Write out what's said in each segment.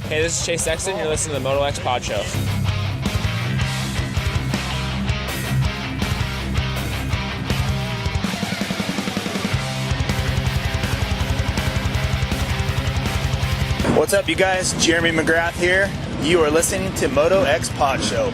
Hey, this is Chase Sexton. You're listening to the MotoXpod show. What's up, you guys? Jeremy McGrath here. You are listening to MotoXpod show.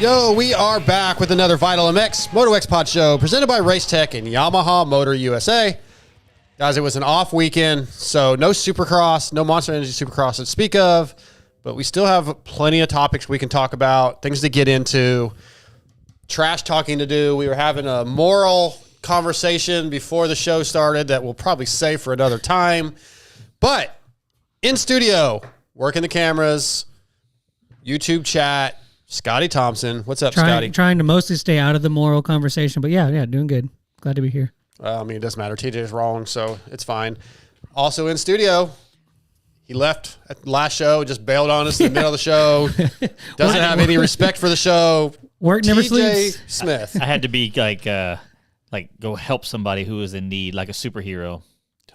Yo, we are back with another Vital MX MotoXpod show presented by Racetech and Yamaha Motor USA. Guys, it was an off weekend, so no Supercross, no Monster Energy Supercross to speak of, but we still have plenty of topics we can talk about, things to get into, trash talking to do. We were having a moral conversation before the show started that we'll probably save for another time. But in studio, working the cameras, YouTube chat, Scotty Thompson. What's up, Scotty? Trying to mostly stay out of the moral conversation, but yeah, doing good. Glad to be here. I mean, it doesn't matter. TJ's wrong, so it's fine. Also in studio, he left at the last show, just bailed on us in the middle of the show. Doesn't have any respect for the show. Work never TJ sleeps. Smith. I had to be like go help somebody who was in need, like a superhero.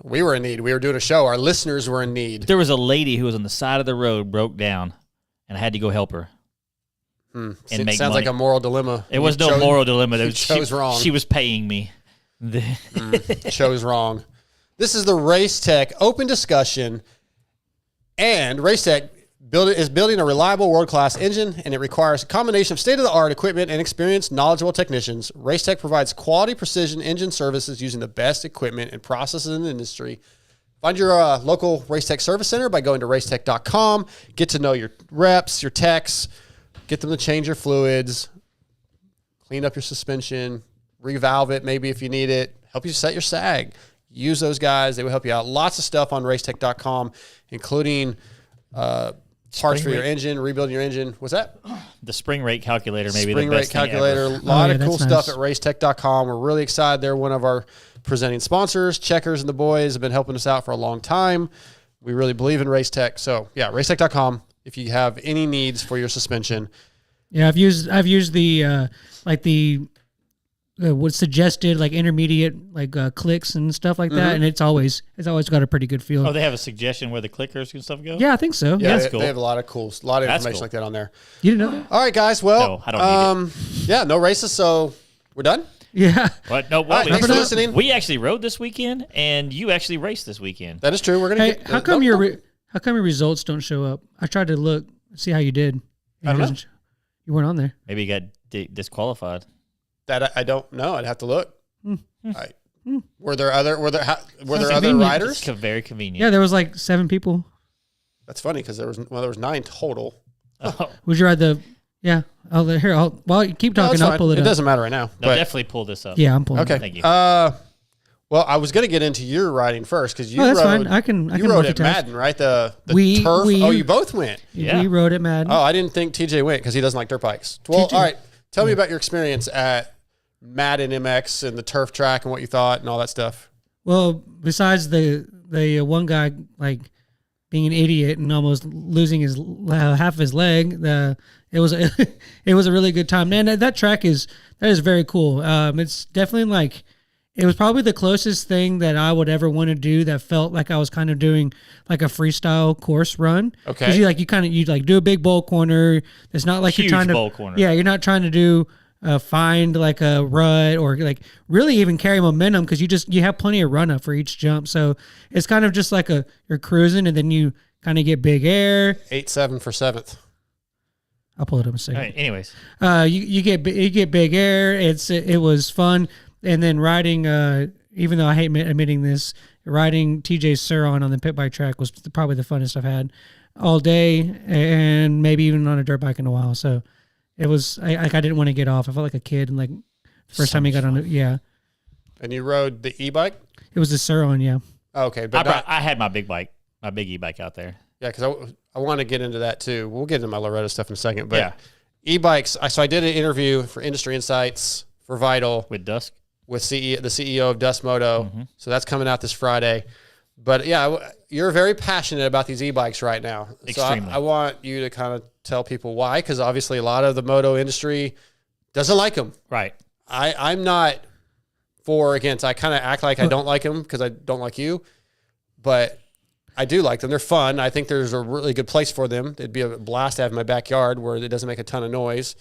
We were in need. We were doing a show. Our listeners were in need. There was a lady who was on the side of the road, broke down, and I had to go help her. And make sounds money. like a moral dilemma. It was no moral dilemma. You chose wrong. She was paying me. Chose wrong. This is the Racetech open discussion, and Racetech is building a reliable world-class engine, and it requires a combination of state-of-the-art equipment and experienced, knowledgeable technicians. Racetech provides quality precision engine services using the best equipment and processes in the industry. Find your local Racetech service center by going to racetech.com. Get to know your reps, your techs. Get them to change your fluids, clean up your suspension, revalve it maybe if you need it, help you set your sag. Use those guys. They will help you out. Lots of stuff on racetech.com, including parts for your engine, rebuilding your engine. What's that? The spring rate calculator, maybe spring the best rate calculator. thing A lot of cool nice. stuff at racetech.com. We're really excited. They're one of our presenting sponsors. Checkers and the boys have been helping us out for a long time. We really believe in Racetech. So, yeah, racetech.com. If you have any needs for your suspension. Yeah, I've used the what's suggested like intermediate clicks and stuff like that, and it's always got a pretty good feel. Oh, they have a suggestion where the clickers and stuff go? Yeah, I think so. Yeah, That's they, cool. they have a lot of information like that on there. You didn't know that? All right, guys. Well, No, I don't need yeah, no races, so we're done. Yeah. What? No, All right, thanks for listening. We actually rode this weekend, and you actually raced this weekend. That is true. We're gonna. Hey, how come your results don't show up? I tried to look, see how you did. I don't know. You weren't on there. Maybe you got disqualified. That I don't know. I'd have to look. Were there other convenient. riders? It's very convenient. Yeah, there was like 7 people. That's funny because there was 9 total. Oh. Would you ride the? Yeah. While you keep No, talking, it's I'll fine. pull it It up. doesn't matter right now. No, but, definitely pull this up. Yeah, I'm pulling. okay. It. Thank you. Well, I was gonna get into your riding first because you that's rode. fine. I can You rode at multitask. Madden, right? The We- turf. we- Oh, you both went. Yeah. We rode at Madden. Oh, I didn't think TJ went because he doesn't like dirt bikes. Well, TJ all right. Tell me about your experience at Madden MX and the turf track and what you thought and all that stuff. Well, besides the one guy like being an idiot and almost losing his half of his leg, it was a really good time. Man, that track is very cool. It's definitely it was probably the closest thing that I would ever want to do that felt like I was kind of doing like a freestyle course run. Okay. Because you do a big bowl corner. It's not like Huge you're trying to bowl corner. Yeah, you're not trying to do find like a rut or like really even carry momentum because you have plenty of run up for each jump. So it's kind of just like you're cruising and then you kind of get big air. 8-7 for 7th. I'll pull it up a second. All right, anyways. You get big air. It was fun. And then riding, even though I hate admitting this, riding TJ's Suron on the pit bike track was probably the funnest I've had all day, and maybe even on a dirt bike in a while. So it was I didn't want to get off. I felt like a kid, and like first time he got on it, yeah. And you rode the e-bike? It was the Suron, yeah. Okay, but I had my big bike, my big e-bike out there. yeah, because I want to get into that too. We'll get into my Loretta stuff in a second. But Yeah. e-bikes, so I did an interview for Industry Insights for Vital. With Dusk? with the CEO of Dust Moto. So that's coming out this Friday. But yeah, you're very passionate about these e-bikes right now. Extremely. So I want you to kind of tell people why, because obviously a lot of the moto industry doesn't like them. Right. I'm not for or against. I kind of act like I don't like them because I don't like you, but I do like them. They're fun. I think there's a really good place for them. It'd be a blast to have in my backyard where it doesn't make a ton of noise.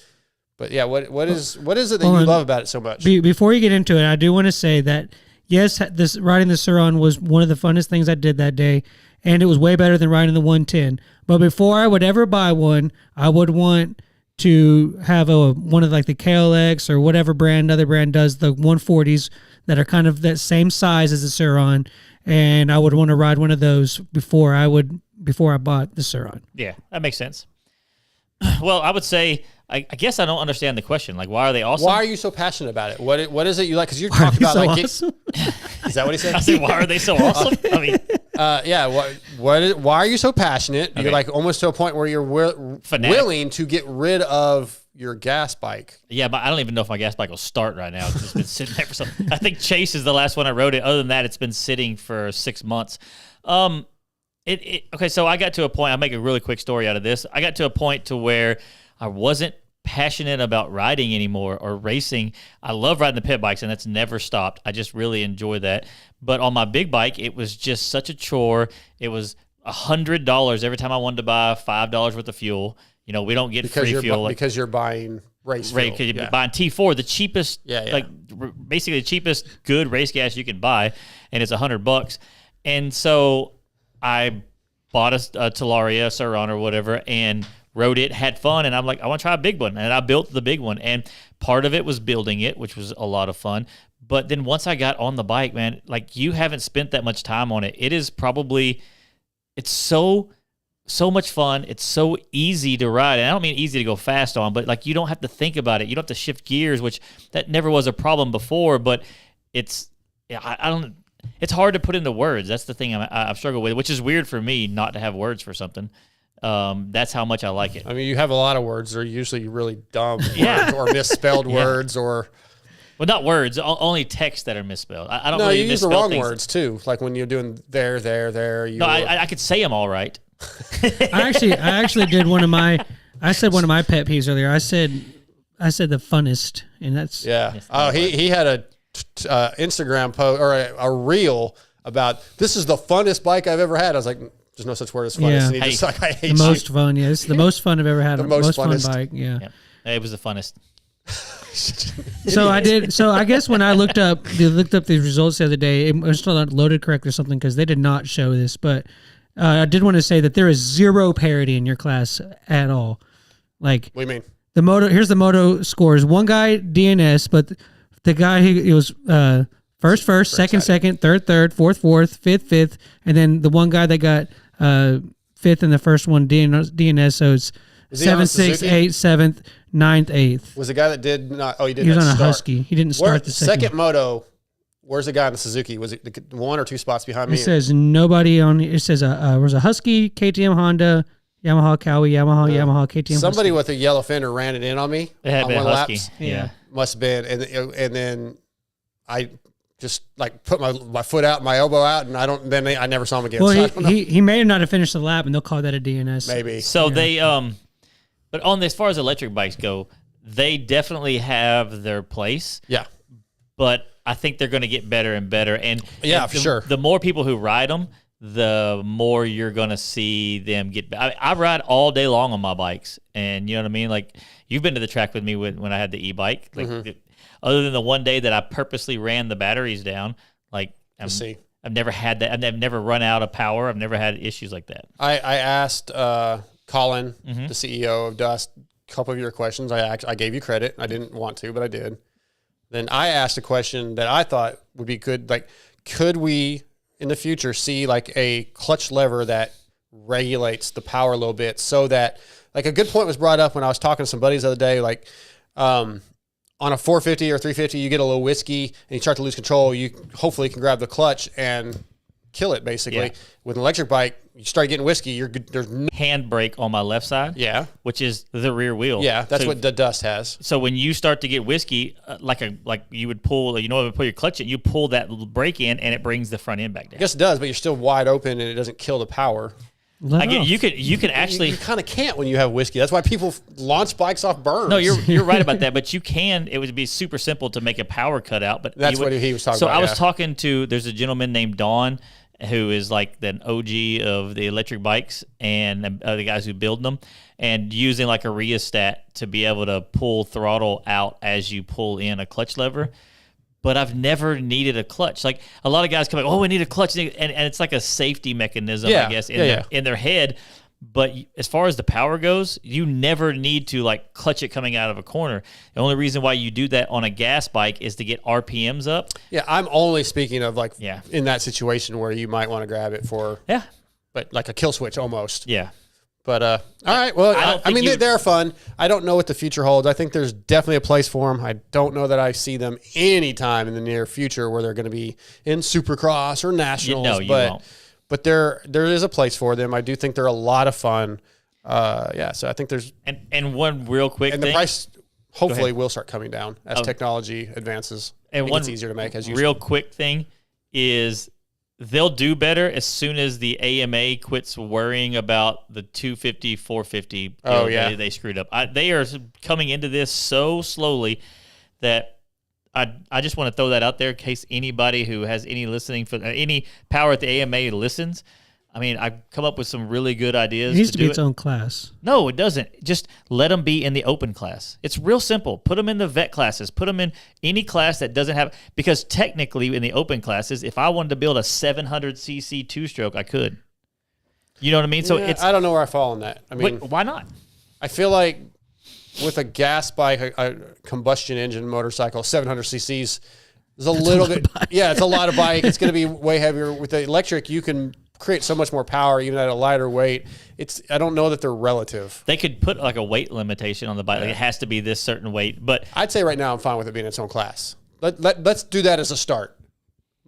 But yeah, what is it that you love about it so much? Before you get into it, I do want to say that yes, this riding the Sur-Ron was one of the funnest things I did that day, and it was way better than riding the 110. But before I would ever buy one, I would want to have one of like the KLX or whatever other brand does the 140s that are kind of that same size as the Sur-Ron, and I would want to ride one of those before I bought the Sur-Ron. Yeah, that makes sense. Well, I would say, I guess I don't understand the question. Like, why are they awesome? Why are you so passionate about it? What is it you like? Because you're talking about like, awesome? Is that what he said? I said, why are they so awesome? I mean, yeah. Why are you so passionate? Okay. You're like almost to a point where you're willing to get rid of your gas bike. yeah, but I don't even know if my gas bike will start right now. It's been sitting there for some. I think Chase is the last one I rode it. Other than that, it's been sitting for 6 months. Okay, so I got to a point. I'll make a really quick story out of this. I got to a point to where I wasn't passionate about riding anymore or racing. I love riding the pit bikes, and that's never stopped. I just really enjoy that. But on my big bike, it was just such a chore. It was $100 every time I wanted to buy $5 worth of fuel. You know, we don't get free fuel. Because you're buying race fuel. Right, because you're buying T4, the cheapest, basically the cheapest good race gas you can buy, and it's $100. And so I bought a Talaria, Sur-Ron or whatever, and rode it, had fun, and I'm like, I want to try a big one, and I built the big one, and part of it was building it, which was a lot of fun, but then once I got on the bike, man, like, you haven't spent that much time on it. It is probably, it's so much fun. It's so easy to ride, and I don't mean easy to go fast on, but like, you don't have to think about it. You don't have to shift gears, which that never was a problem before, but it's, it's hard to put into words. That's the thing I've struggled with, which is weird for me not to have words for something. That's how much I like it. I mean, you have a lot of words. They're usually really dumb Yeah. words or misspelled words or... Well, not words, only text that are misspelled. I don't No, really you use the misspell wrong things. words too. Like when you're doing there. No, I could say them all right. I actually did I said one of my pet peeves earlier. I said the funnest, and that's Yes, he had a Instagram post or a reel about this is the funnest bike I've ever had. I was like, there's no such word as funnest. Yeah. And he just like, I hate the you. most fun. Yeah, it's the most fun I've ever had. The The most most fun funnest. bike. Yeah. Yeah, it was the funnest. So I did. So I guess when I looked up these results the other day, it was not loaded correct or something because they did not show this. But I did want to say that there is zero parity in your class at all. Like, What do you mean? here's the moto scores. One guy DNS, but the guy it was first, second, third, fourth, fifth, and then the one guy that got fifth in the first one DNS. So it's Was he on a 7th, 6th, Suzuki? 8th, 7th, 9th, 8th. Was the guy that did not? Oh, he did He was not on a start. Husky. He didn't start the second. moto. Where's the guy in the Suzuki? Was it the one or two spots behind me? It says nobody on. It says there was a Husky, KTM, Honda, Yamaha, Cowie, Yamaha, KTM. Somebody Husky. with a yellow fender ran it in on me. It had on been one Husky. laps. Yeah. Must have been, and then I just like put my foot out, my elbow out, and I never saw him again. Well, so I don't know. he may not have finished the lap, and they'll call that a DNS. Maybe. So they, but on as far as electric bikes go, they definitely have their place. Yeah. But I think they're going to get better and better. And Yeah, for sure. The more people who ride them, the more you're going to see them get. I ride all day long on my bikes, and you know what I mean. Like, you've been to the track with me when I had the e-bike. Like, other than the one day that I purposely ran the batteries down, like I've never had that. I've never run out of power. I've never had issues like that. I asked Colin, the CEO of Dust, a couple of your questions. I gave you credit. I didn't want to, but I did. Then I asked a question that I thought would be good. Like, could we in the future see like a clutch lever that regulates the power a little bit so that, like, a good point was brought up when I was talking to some buddies the other day, like, on a 450 or 350, you get a little whiskey and you start to lose control. You hopefully can grab the clutch and kill it, basically. Yeah. With an electric bike, you start getting whiskey, you're good. There's no, handbrake on my left side. Yeah. Which is the rear wheel. Yeah, that's what the dust has. So when you start to get whiskey, like you would pull, you know, when you pull your clutch in, you pull that brake in, and it brings the front end back down. I guess it does, but you're still wide open, and it doesn't kill the power. You can actually you kind of can't when you have whiskey. That's why people launch bikes off berms. No, you're right about that, but you can. It would be super simple to make a power cutout, but that's what he was talking about. So I was talking to. There's a gentleman named Don who is like the OG of the electric bikes and the guys who build them, and using like a rheostat to be able to pull throttle out as you pull in a clutch lever. But I've never needed a clutch. Like a lot of guys come like, oh, we need a clutch, and it's like a safety mechanism, I guess, in their head. But as far as the power goes, you never need to like clutch it coming out of a corner. The only reason why you do that on a gas bike is to get RPMs up. Yeah, I'm only speaking of like in that situation where you might want to grab it for but like a kill switch almost. Yeah. But all right, well, I mean they're fun. I don't know what the future holds. I think there's definitely a place for them. I don't know that I see them anytime in the near future where they're going to be in Supercross or Nationals. You won't. But there is a place for them. I do think they're a lot of fun. So I think there's and one real quick and thing. the price hopefully will start coming down as technology advances. And one it's easier to make as usual. Real quick thing is they'll do better as soon as the AMA quits worrying about the 250, 450. They screwed up. They are coming into this so slowly that I just want to throw that out there in case anybody who has any listening for any power at the AMA listens. I mean, I've come up with some really good ideas. It needs to be its own class. No, it doesn't. Just let them be in the open class. It's real simple. Put them in the vet classes. Put them in any class that doesn't have – because technically in the open classes, if I wanted to build a 700cc two-stroke, I could. You know what I mean? So I don't know where I fall on that. I mean, why not? I feel like with a gas bike, a combustion engine motorcycle, 700 cc's is a little bit – yeah, it's a lot of bike. It's going to be way heavier. With the electric, you can – create so much more power even at a lighter weight. I don't know that they're relative. They could put like a weight limitation on the bike. Like it has to be this certain weight. But I'd say right now I'm fine with it being its own class. Let's do that as a start.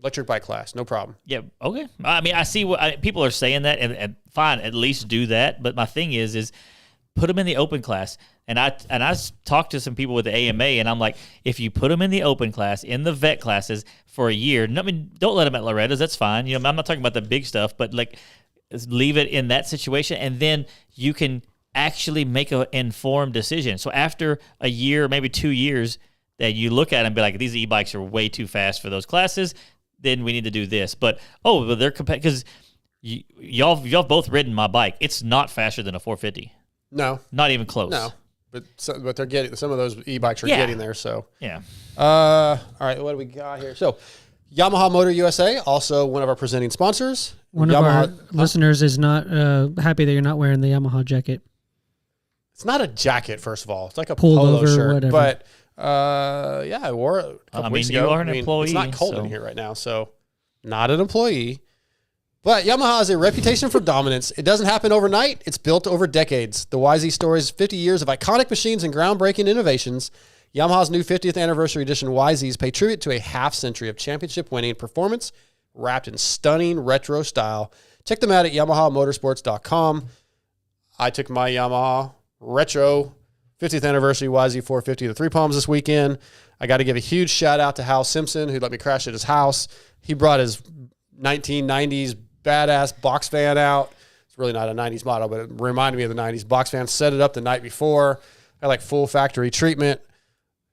Electric bike class, no problem. Yeah, okay. I mean, I see what people are saying that, and fine, at least do that. But my thing is put them in the open class. And I talked to some people with the AMA, and I'm like, if you put them in the open class, in the vet classes for a year, I mean, don't let them at Loretta's. That's fine. You know, I'm not talking about the big stuff, but like, leave it in that situation, and then you can actually make an informed decision. So after a year, maybe 2 years, that you look at it and be like, these e-bikes are way too fast for those classes. Then we need to do this. But they're because y'all both ridden my bike. It's not faster than a 450. No, not even close. No. But they're getting some of those e-bikes are getting there. So yeah. All right, what do we got here? So Yamaha Motor USA, also one of our presenting sponsors. One of our listeners is not happy that you're not wearing the Yamaha jacket. It's not a jacket, first of all. It's like a pulled polo over shirt. Whatever. But I wore it a couple weeks ago. You are an employee. It's not cold in here right now, so not an employee. But Yamaha has a reputation for dominance. It doesn't happen overnight. It's built over decades. The YZ stories 50 years of iconic machines and groundbreaking innovations. Yamaha's new 50th anniversary edition YZs pay tribute to a half-century of championship-winning performance wrapped in stunning retro style. Check them out at YamahaMotorsports.com. I took my Yamaha retro 50th anniversary YZ 450 to Three Palms this weekend. I got to give a huge shout-out to Hal Simpson, who let me crash at his house. He brought his 1990s badass box fan out. It's really not a 90s model, but it reminded me of the 90s box fan. Set it up the night before. Had like full factory treatment.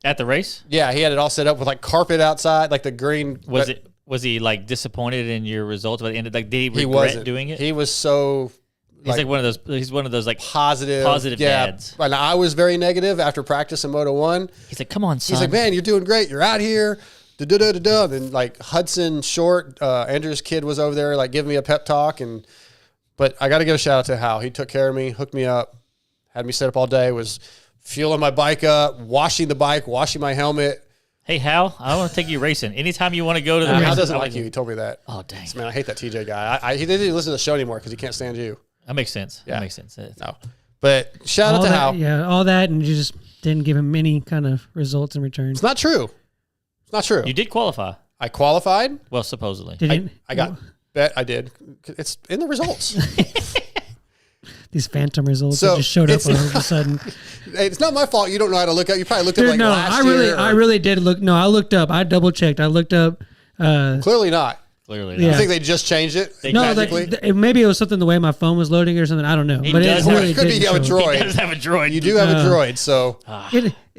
At the race? Yeah, he had it all set up with like carpet outside, like the green. Was he like disappointed in your results by the end? Like, did he regret doing it? He was so. He's like one of those like positive dads. And I was very negative after practice in Moto 1. He's like, come on, son. He's like, man, you're doing great. You're out here. Da-da-da-da-da. Then like Hudson Short, Andrew's kid was over there like giving me a pep talk. But I got to give a shout out to Hal. He took care of me, hooked me up, had me set up all day, was fueling my bike up, washing the bike, washing my helmet. Hey, Hal, I want to take you racing. Anytime you want to go to the race. Hal doesn't like you. He told me that. Oh, dang. Man, I hate that TJ guy. He didn't listen to the show anymore because he can't stand you. That makes sense. Yeah. That makes sense. No. But shout out to Hal. Yeah, all that, and you just didn't give him any kind of results in return. It's not true. It's not true. You did qualify. I qualified. Well, supposedly. I got bet I did. It's in the results. These phantom results that just showed up all of a sudden. Hey, it's not my fault. You don't know how to look up. You probably looked up like last year. I really did look. No, I looked up. I double checked. I looked up. Clearly not. Clearly I not. think they just changed it. Maybe it was something the way my phone was loading or something. I don't know. It But does it have- really Could be didn't you have a show. droid. He does have a droid. You do have a droid, so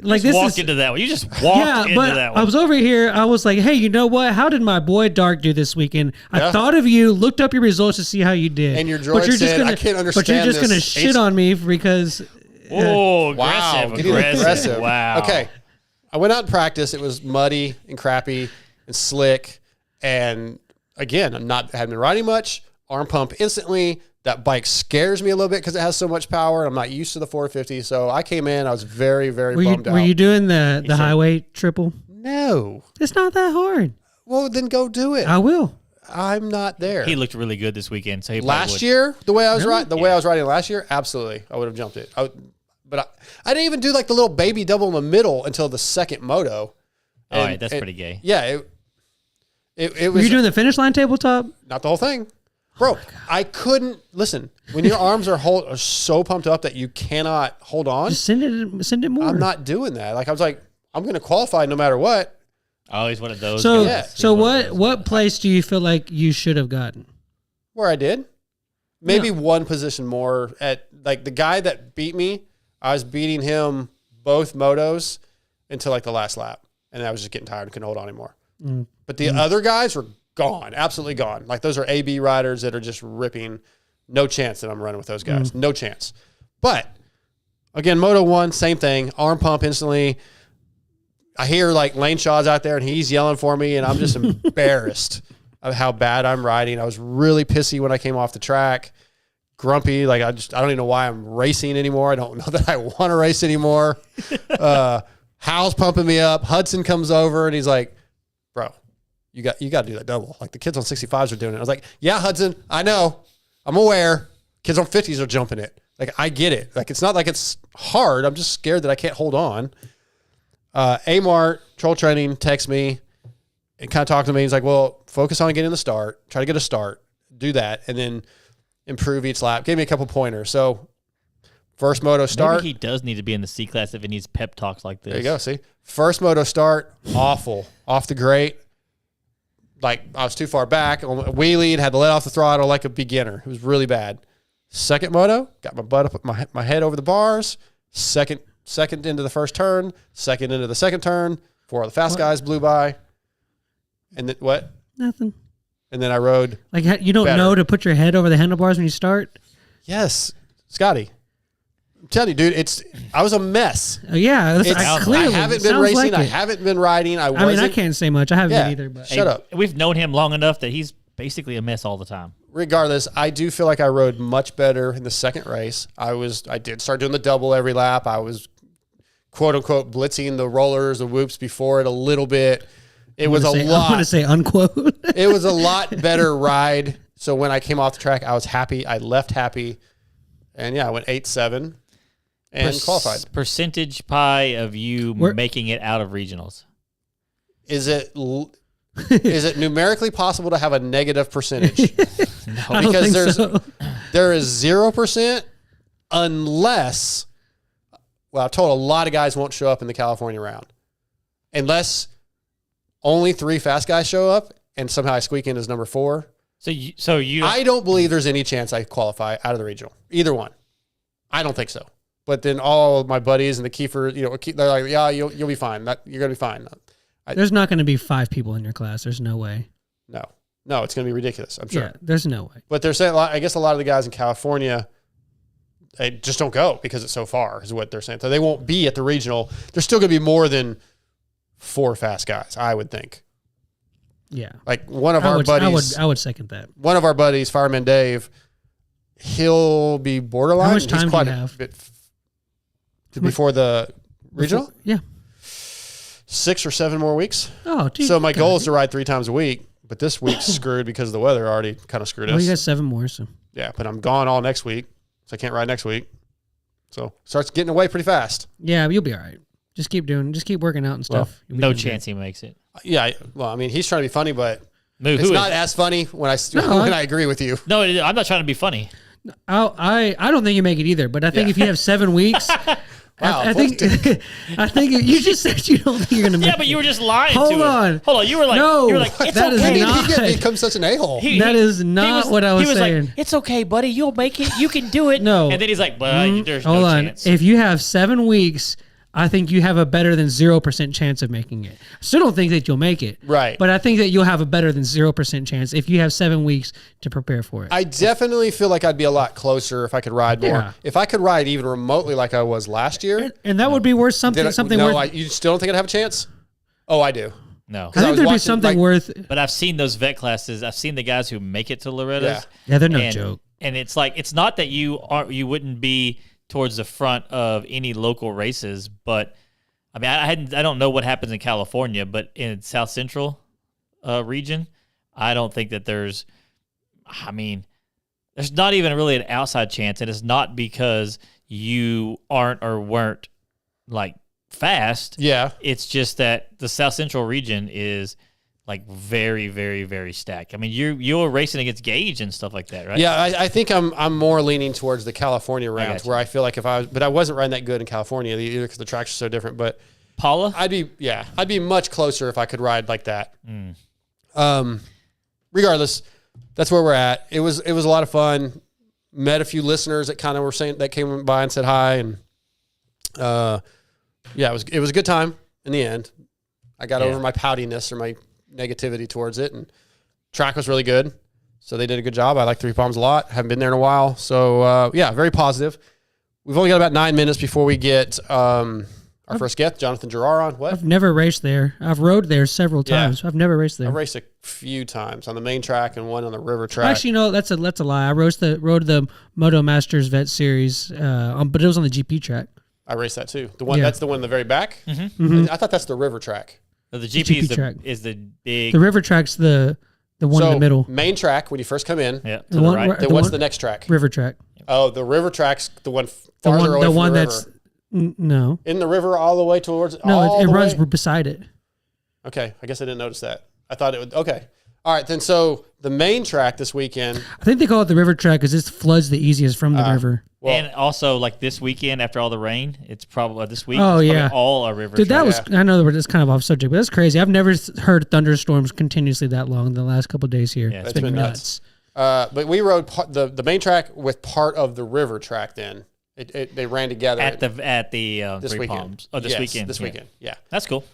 Like just this walked is, into that one. You just walked into that one. I was over here. I was like, hey, you know what? How did my boy Dark do this weekend? Yeah. I thought of you, looked up your results to see how you did. And your droid said, I can't understand But you're just going to this. shit on me because... Oh, wow, aggressive. Wow. Okay, I went out and practiced. It was muddy and crappy and slick, and again, hadn't been riding much. Arm pump instantly. That bike scares me a little bit because it has so much power. I'm not used to the 450, so I came in. I was very, very bummed out. Were you doing the highway triple? No. It's not that hard. Well, then go do it. I will. I'm not there. He looked really good this weekend. So he last year, the way I was way I was riding last year, absolutely, I would have jumped it. But I didn't even do like the little baby double in the middle until the second moto. All right, that's pretty gay. Yeah, it was. Were you doing the finish line tabletop? Not the whole thing, bro. I couldn't listen when your arms are so pumped up that you cannot hold on. Just send it more. I'm not doing that. Like I was like, I'm going to qualify no matter what. Oh, he's one of those. So, guys. so what place do you feel like you should have gotten? Where I did, maybe one position more at like the guy that beat me. I was beating him both motos until like the last lap, and I was just getting tired and couldn't hold on anymore. But the other guys were gone, absolutely gone. Like those are AB riders that are just ripping. No chance that I'm running with those guys. No chance. But again, Moto 1, same thing. Arm pump instantly. I hear like Lane Shaw's out there and he's yelling for me, and I'm just embarrassed of how bad I'm riding. I was really pissy when I came off the track. Grumpy, like I don't even know why I'm racing anymore. I don't know that I want to race anymore. Hal's pumping me up. Hudson comes over and he's like, "Bro, you got to do that double. Like the kids on 65s are doing it." I was like, "Yeah, Hudson, I know. I'm aware. Kids on 50s are jumping it. Like I get it. Like it's not like it's hard. I'm just scared that I can't hold on." Amart, Troll Training, texts me and kind of talked to me. He's like, "Well, focus on getting the start. Try to get a start. Do that, and then improve each lap." Gave me a couple pointers. So first moto start. Maybe he does need to be in the C class if he needs pep talks like this. There you go. See, first moto start, awful, off the grate. Like I was too far back. Wheelie and had to let off the throttle like a beginner. It was really bad. Second moto, got my butt up, my head over the bars. Second into the first turn. Second into the second turn. 4 of the fast guys blew by. And then what? Nothing. And then I rode. Like you don't know to put your head over the handlebars when you start? Yes, Scotty. I'm telling you, dude, I was a mess. Yeah, clearly. I haven't been racing. I haven't been riding. I mean, I can't say much. I haven't been either. But shut up. We've known him long enough that he's basically a mess all the time. Regardless, I do feel like I rode much better in the second race. I did start doing the double every lap. I was quote unquote blitzing the rollers, the whoops before it a little bit. It was a lot. I want to say unquote. It was a lot better ride. So when I came off the track, I was happy. I left happy. And yeah, I went 8-7 and qualified. Percentage pie of you making it out of regionals. Is it numerically possible to have a negative percentage? No, because there is 0% unless, well, I told a lot of guys won't show up in the California round. Unless only 3 fast guys show up and somehow I squeak in as number 4. So you I don't believe there's any chance I qualify out of the regional. Either one. I don't think so. But then all of my buddies and the Keefer, they're like, "Yeah, you'll be fine. You're going to be fine." There's not going to be 5 people in your class. There's no way. No, it's going to be ridiculous. I'm sure. Yeah, there's no way. But they're saying, I guess a lot of the guys in California, they just don't go because it's so far, is what they're saying. So they won't be at the regional. There's still going to be more than 4 fast guys, I would think. Yeah. Like one of our buddies. I would second that. One of our buddies, Fireman Dave, he'll be borderline. How much time do you have? Before the regional? Yeah. 6 or 7 more weeks. Oh, geez. So my goal is to ride 3 times a week, but this week's screwed because of the weather already kind of screwed us. Well, you got 7 more, so. Yeah, but I'm gone all next week, so I can't ride next week. So starts getting away pretty fast. Yeah, you'll be all right. Just keep working out and stuff. No chance he makes it. Yeah, well, I mean, he's trying to be funny, but It's not as funny when I agree with you. No, I'm not trying to be funny. I don't think you make it either, but I think if you have 7 weeks, Wow, I think you just said you don't think you're gonna make. Yeah, but you were just lying. Hold on. Hold on. You were like, No, you were like, it's that is okay. not- He becomes such an a-hole. That is not what I was saying. Like, it's okay, buddy. You'll make it. You can do it. No. And then he's like, but there's Hold no on. chance. If you have 7 weeks, I think you have a better than 0% chance of making it. I still don't think that you'll make it. Right. But I think that you'll have a better than 0% chance if you have 7 weeks to prepare for it. I definitely feel like I'd be a lot closer if I could ride more. Yeah. If I could ride even remotely like I was last year. And that would be worth something. You still don't think I'd have a chance? Oh, I do. No. I think there'd be watching, something worth. But I've seen those vet classes. I've seen the guys who make it to Loretta's. Yeah, they're no joke. And it's like, it's not that you wouldn't be towards the front of any local races, but I mean, I don't know what happens in California, but in South Central region, I don't think that there's not even really an outside chance, and it's not because you aren't or weren't like fast. Yeah. It's just that the South Central region is like very, very, very stacked. I mean, you're racing against Gage and stuff like that, right? Yeah, I think I'm more leaning towards the California rounds where I feel like but I wasn't riding that good in California either because the tracks are so different. But Paula, I'd be much closer if I could ride like that. Regardless, that's where we're at. It was a lot of fun. Met a few listeners that kind of were saying that came by and said hi, and it was a good time in the end. I got over my poutiness or my negativity towards it, and track was really good. So they did a good job. I like Three Palms a lot. Haven't been there in a while. So very positive. We've only got about 9 minutes before we get our first guest, Jonathan Girroir, on. What? I've never raced there. I've rode there several times. I've never raced there. I've raced a few times on the main track and one on the river track. Actually, no, that's a lie. I rode the Moto Masters Vet Series, but it was on the GP track. I raced that too. That's the one in the very back. Mm-hmm. I thought that's the river track. So the GP track is the big. The river track's the one in the middle. Main track when you first come in. Yeah, to the right. Then what's the next track? River track. Oh, the river track's the one farther away from the river. That's no. In the river all the way towards. No, it runs beside it. Okay, I guess I didn't notice that. I thought it would. Okay, all right. Then so the main track this weekend. I think they call it the river track because it floods the easiest from the river. Well, and also, like this weekend, after all the rain, it's probably this week. Oh, it's yeah. all a river. Dude, track. that was. I know that's kind of off subject, but that's crazy. I've never heard thunderstorms continuously that long in the last couple of days here. Yeah, it's been nuts. But we rode the main track with part of the river track. Then they ran together at the this Three weekend. Palms. Oh, this weekend. This weekend. Yeah, that's cool.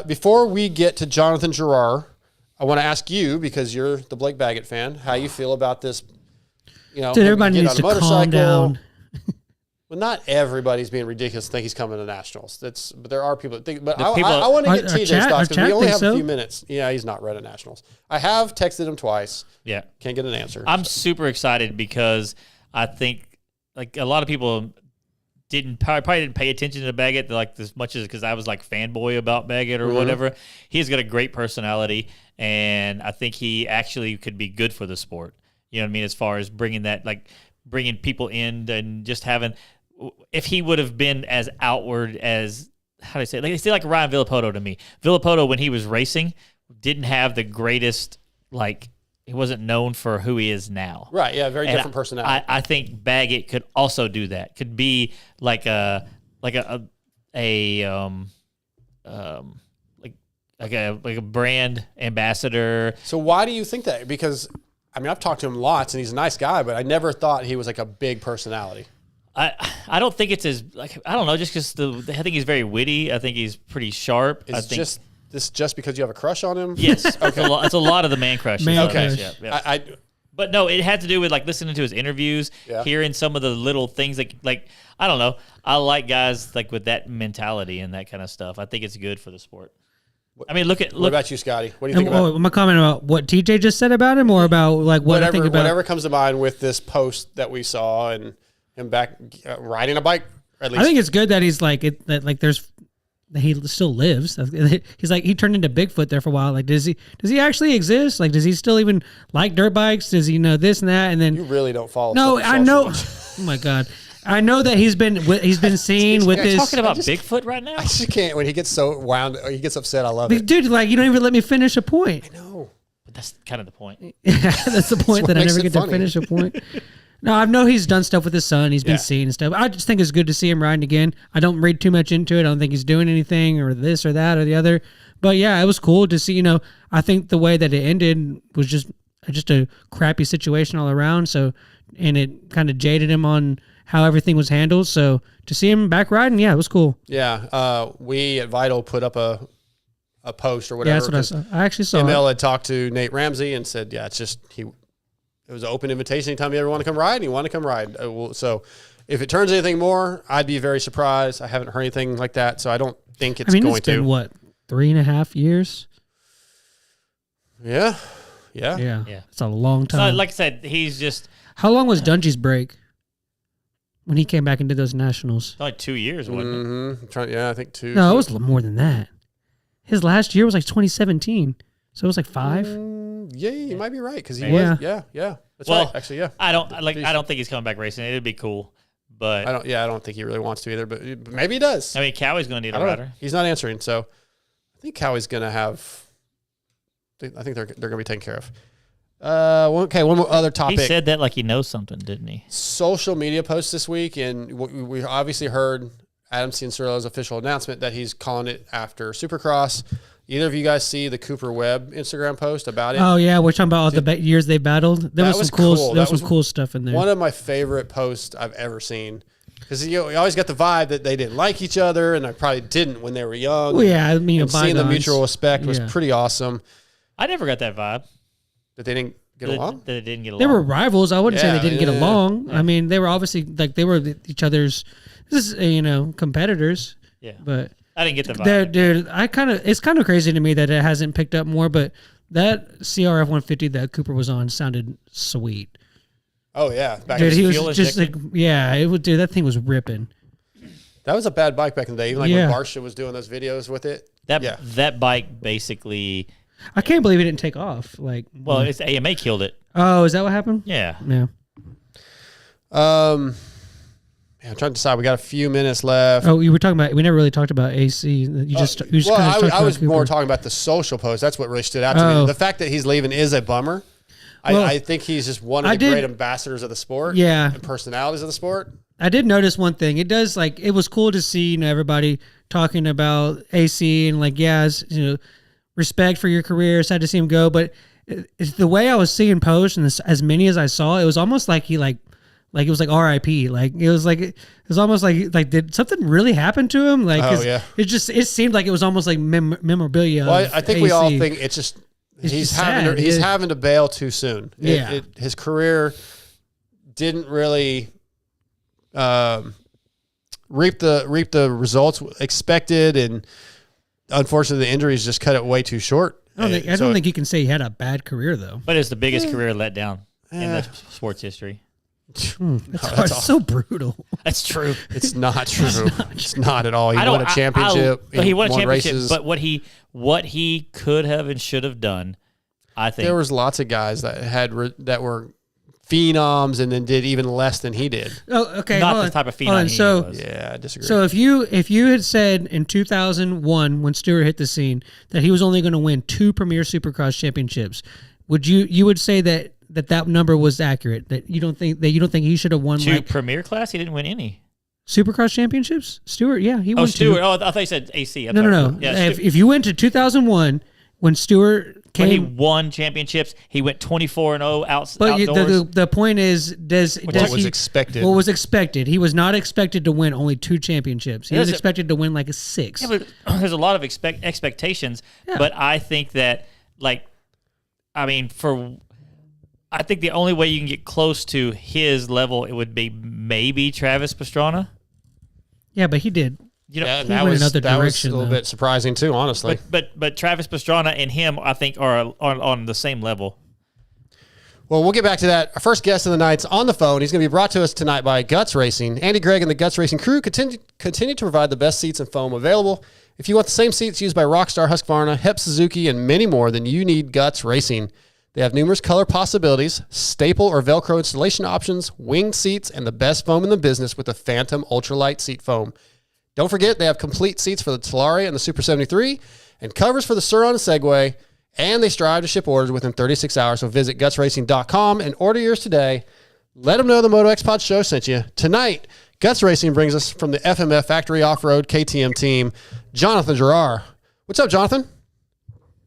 Before we get to Jonathan Girroir, I want to ask you, because you're the Blake Baggett fan, how you feel about this. Dude, everybody needs to calm down. Well, not everybody's being ridiculous to think he's coming to nationals. But there are people that think. But I want to get TJ's thoughts because we only have a few minutes. Yeah, he's not read at nationals. I have texted him twice. Yeah, can't get an answer. I'm super excited because I think like a lot of people probably didn't pay attention to Baggett like as much as because I was like fanboy about Baggett or whatever. He's got a great personality, and I think he actually could be good for the sport. You know what I mean? As far as bringing people in and just having. If he would have been as outward as, how do I say it? They say like Ryan Villapoto to me. Villapoto, when he was racing, didn't have the greatest, he wasn't known for who he is now. Very different personality. I think Baggett could also do that. Could be like a brand ambassador. So why do you think that? Because, I mean, I've talked to him lots, and he's a nice guy, but I never thought he was like a big personality. I don't think it's as I don't know, just because I think he's very witty. I think he's pretty sharp. This just because you have a crush on him? Yes, okay. It's a lot of the man crushes. Okay, yeah. But no, it had to do with listening to his interviews, hearing some of the little things like I don't know. I like guys with that mentality and that kind of stuff. I think it's good for the sport. I mean, look. What about you, Scotty? What do you think about? Am I commenting about what TJ just said about him, or about what I think about whatever comes to mind with this post that we saw and him back riding a bike? At least I think it's good that he's that he still lives. He's he turned into Bigfoot there for a while. Does he actually exist? Does he still even like dirt bikes? Does he know this and that? And then you really don't follow. No, I know. Oh my God. I know that he's been seen with this. Talking about Bigfoot right now. I just can't. When he gets so wound, he gets upset. I love it, dude. You don't even let me finish a point. I know. That's kind of the point. That's the point that I never get to finish a point. No, I know he's done stuff with his son. He's been seen and stuff. I just think it's good to see him riding again. I don't read too much into it. I don't think he's doing anything or this or that or the other. But yeah, it was cool to see. You know, I think the way that it ended was just a crappy situation all around. So, and it kind of jaded him on how everything was handled. So to see him back riding, yeah, it was cool. Yeah, we at Vital put up a post or whatever. Yeah, that's what I saw. I actually saw ML it. had talked to Nate Ramsey and said, yeah, it's just it was an open invitation anytime you ever want to come ride, and you want to come ride. So if it turns anything more, I'd be very surprised. I haven't heard anything like that, so I don't think it's going to. It's been, what, 3.5 years? Yeah. It's a long time. So, like I said, he's just... How long was Dungey's break when he came back and did those nationals? Like 2 years, wasn't it? Yeah, I think 2. No, it was more than that. His last year was like 2017. So it was like 5? Yeah, you might be right because he was. Yeah. That's right. Actually, yeah. I don't think he's coming back racing. It'd be cool, but I don't think he really wants to either. But maybe he does. I mean, Cowie's going to need a rider. He's not answering, so I think Cowie's going to have. I think they're going to be taken care of. Okay, one more other topic. He said that like he knows something, didn't he? Social media posts this week, and we obviously heard Adam Ciancero's official announcement that he's calling it after Supercross. Either of you guys see the Cooper Webb Instagram post about it? Oh yeah, we're talking about all the years they battled. There was some cool. There was some cool stuff in there. One of my favorite posts I've ever seen because you always got the vibe that they didn't like each other, and I probably didn't when they were young. Well, yeah, I mean, and seeing the mutual respect was pretty awesome. I never got that vibe that they didn't get along. That they didn't get along. They were rivals. I wouldn't say they didn't get along. Yeah. I mean, they were obviously like they were each other's, competitors. Yeah, but. I didn't get the vibe. Dude, it's kind of crazy to me that it hasn't picked up more, but that CRF 150 that Cooper was on sounded sweet. Oh yeah, dude, he was just like, dude, that thing was ripping. That was a bad bike back in the day. Even like when Barsha was doing those videos with it. That bike basically. I can't believe it didn't take off. It's AMA killed it. Oh, is that what happened? Yeah. I'm trying to decide. We got a few minutes left. Oh, we never really talked about AC. I was more talking about the social post. That's what really stood out to me. The fact that he's leaving is a bummer. I think he's just one of the great ambassadors of the sport. Yeah. And personalities of the sport. I did notice one thing. It does it was cool to see everybody talking about AC and respect for your career. Sad to see him go, but it's the way I was seeing posts and as many as I saw, it was almost like he it was like RIP. It was almost like did something really happen to him? It seemed like it was almost like memorabilia. Well, I think AC. We all think it's just he's having to bail too soon. His career didn't really reap the results expected, and unfortunately, the injuries just cut it way too short. I don't think you can say he had a bad career though. But it's the biggest career letdown in the sports history. That's so brutal. That's true. It's not true. It's not at all. He won a championship. He won a championship. Races. But what he could have and should have done, I think there was lots of guys that were phenoms and then did even less than he did. Oh, okay. Not the type of phenom he was. Yeah, I disagree. So if you had said in 2001 when Stewart hit the scene that he was only going to win 2 Premier Supercross championships, would you would say that number was accurate? That you don't think he should have won 2 Premier class? He didn't win any Supercross championships. Stewart, yeah, he won Stewart. 2. Oh, I thought you said AC. No. Yeah, if you went to 200001 when Stewart came, when he won championships, he went 24-0 outdoors. But the point is, what was expected? What was expected? He was not expected to win only 2 championships. He was expected to win like a 6. Yeah, but there's a lot of expectations. Yeah. But I think that I think the only way you can get close to his level, it would be maybe Travis Pastrana. Yeah, but he did. That was a little bit surprising too, honestly. But Travis Pastrana and him, I think, are on the same level. Well, we'll get back to that. Our first guest of the night's on the phone. He's going to be brought to us tonight by Guts Racing. Andy Gregg and the Guts Racing crew continue to provide the best seats and foam available. If you want the same seats used by Rockstar, Husqvarna, Hep Suzuki, and many more, then you need Guts Racing. They have numerous color possibilities, staple or Velcro installation options, winged seats, and the best foam in the business with the Phantom Ultralight Seat Foam. Don't forget, they have complete seats for the Talaria and the Super 73, and covers for the Sur-Ron and Segway, and they strive to ship orders within 36 hours. So visit gutsracing.com and order yours today. Let them know the MotoXpod show sent you. Tonight, Guts Racing brings us from the FMF Factory Off-Road KTM team, Jonathan Girroir. What's up, Jonathan?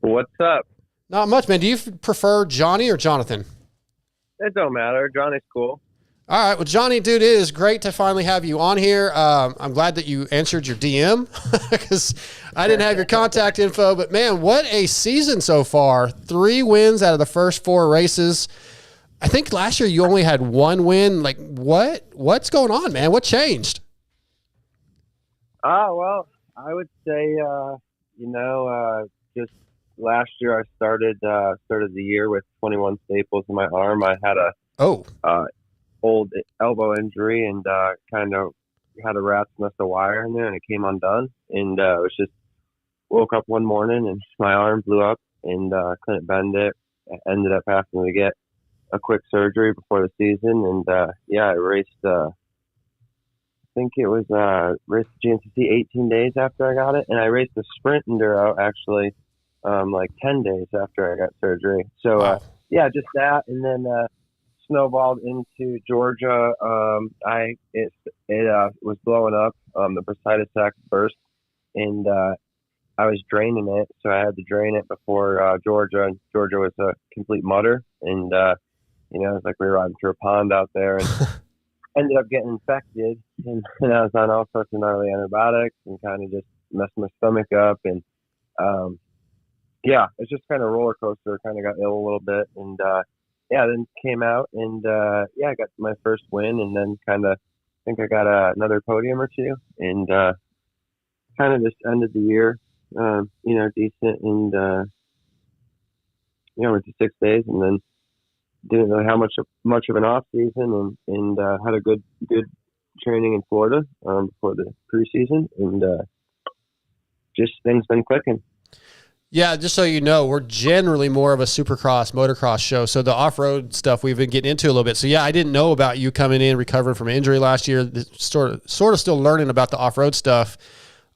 What's up? Not much, man. Do you prefer Johnny or Jonathan? It don't matter. Johnny's cool. All right. Well, Johnny, dude, it is great to finally have you on here. I'm glad that you answered your DM because I didn't have your contact info. But, man, what a season so far. 3 wins out of the first 4 races. I think last year you only had 1 win. Like, what's going on, man? What changed? Well, I would say, just last year I started the year with 21 staples in my arm. I had a old elbow injury and kind of had a rat's nest of wire in there, and it came undone. And it was just woke up one morning and my arm blew up and couldn't bend it. I ended up having to get a quick surgery before the season, and I raced. I think it was raced GNCC 18 days after I got it, and I raced the sprint enduro actually like 10 days after I got surgery. So just that, and then snowballed into Georgia. It was blowing up. The bursitis sac burst, and I was draining it, so I had to drain it before Georgia. And Georgia was a complete mutter, and it was like we were riding through a pond out there, and ended up getting infected. And I was on all sorts of gnarly antibiotics and kind of just messed my stomach up. And it's just kind of roller coaster. Kind of got ill a little bit, and then came out and I got my first win, and then kind of think I got another podium or 2, and kind of just ended the year, decent, and went to 6 days, and then didn't really have much of an off season, and had a good training in Florida before the preseason, and just things been clicking. Yeah, just so you know, we're generally more of a supercross, motocross show. So the off-road stuff we've been getting into a little bit. So yeah, I didn't know about you coming in, recovering from an injury last year. Sort of still learning about the off-road stuff.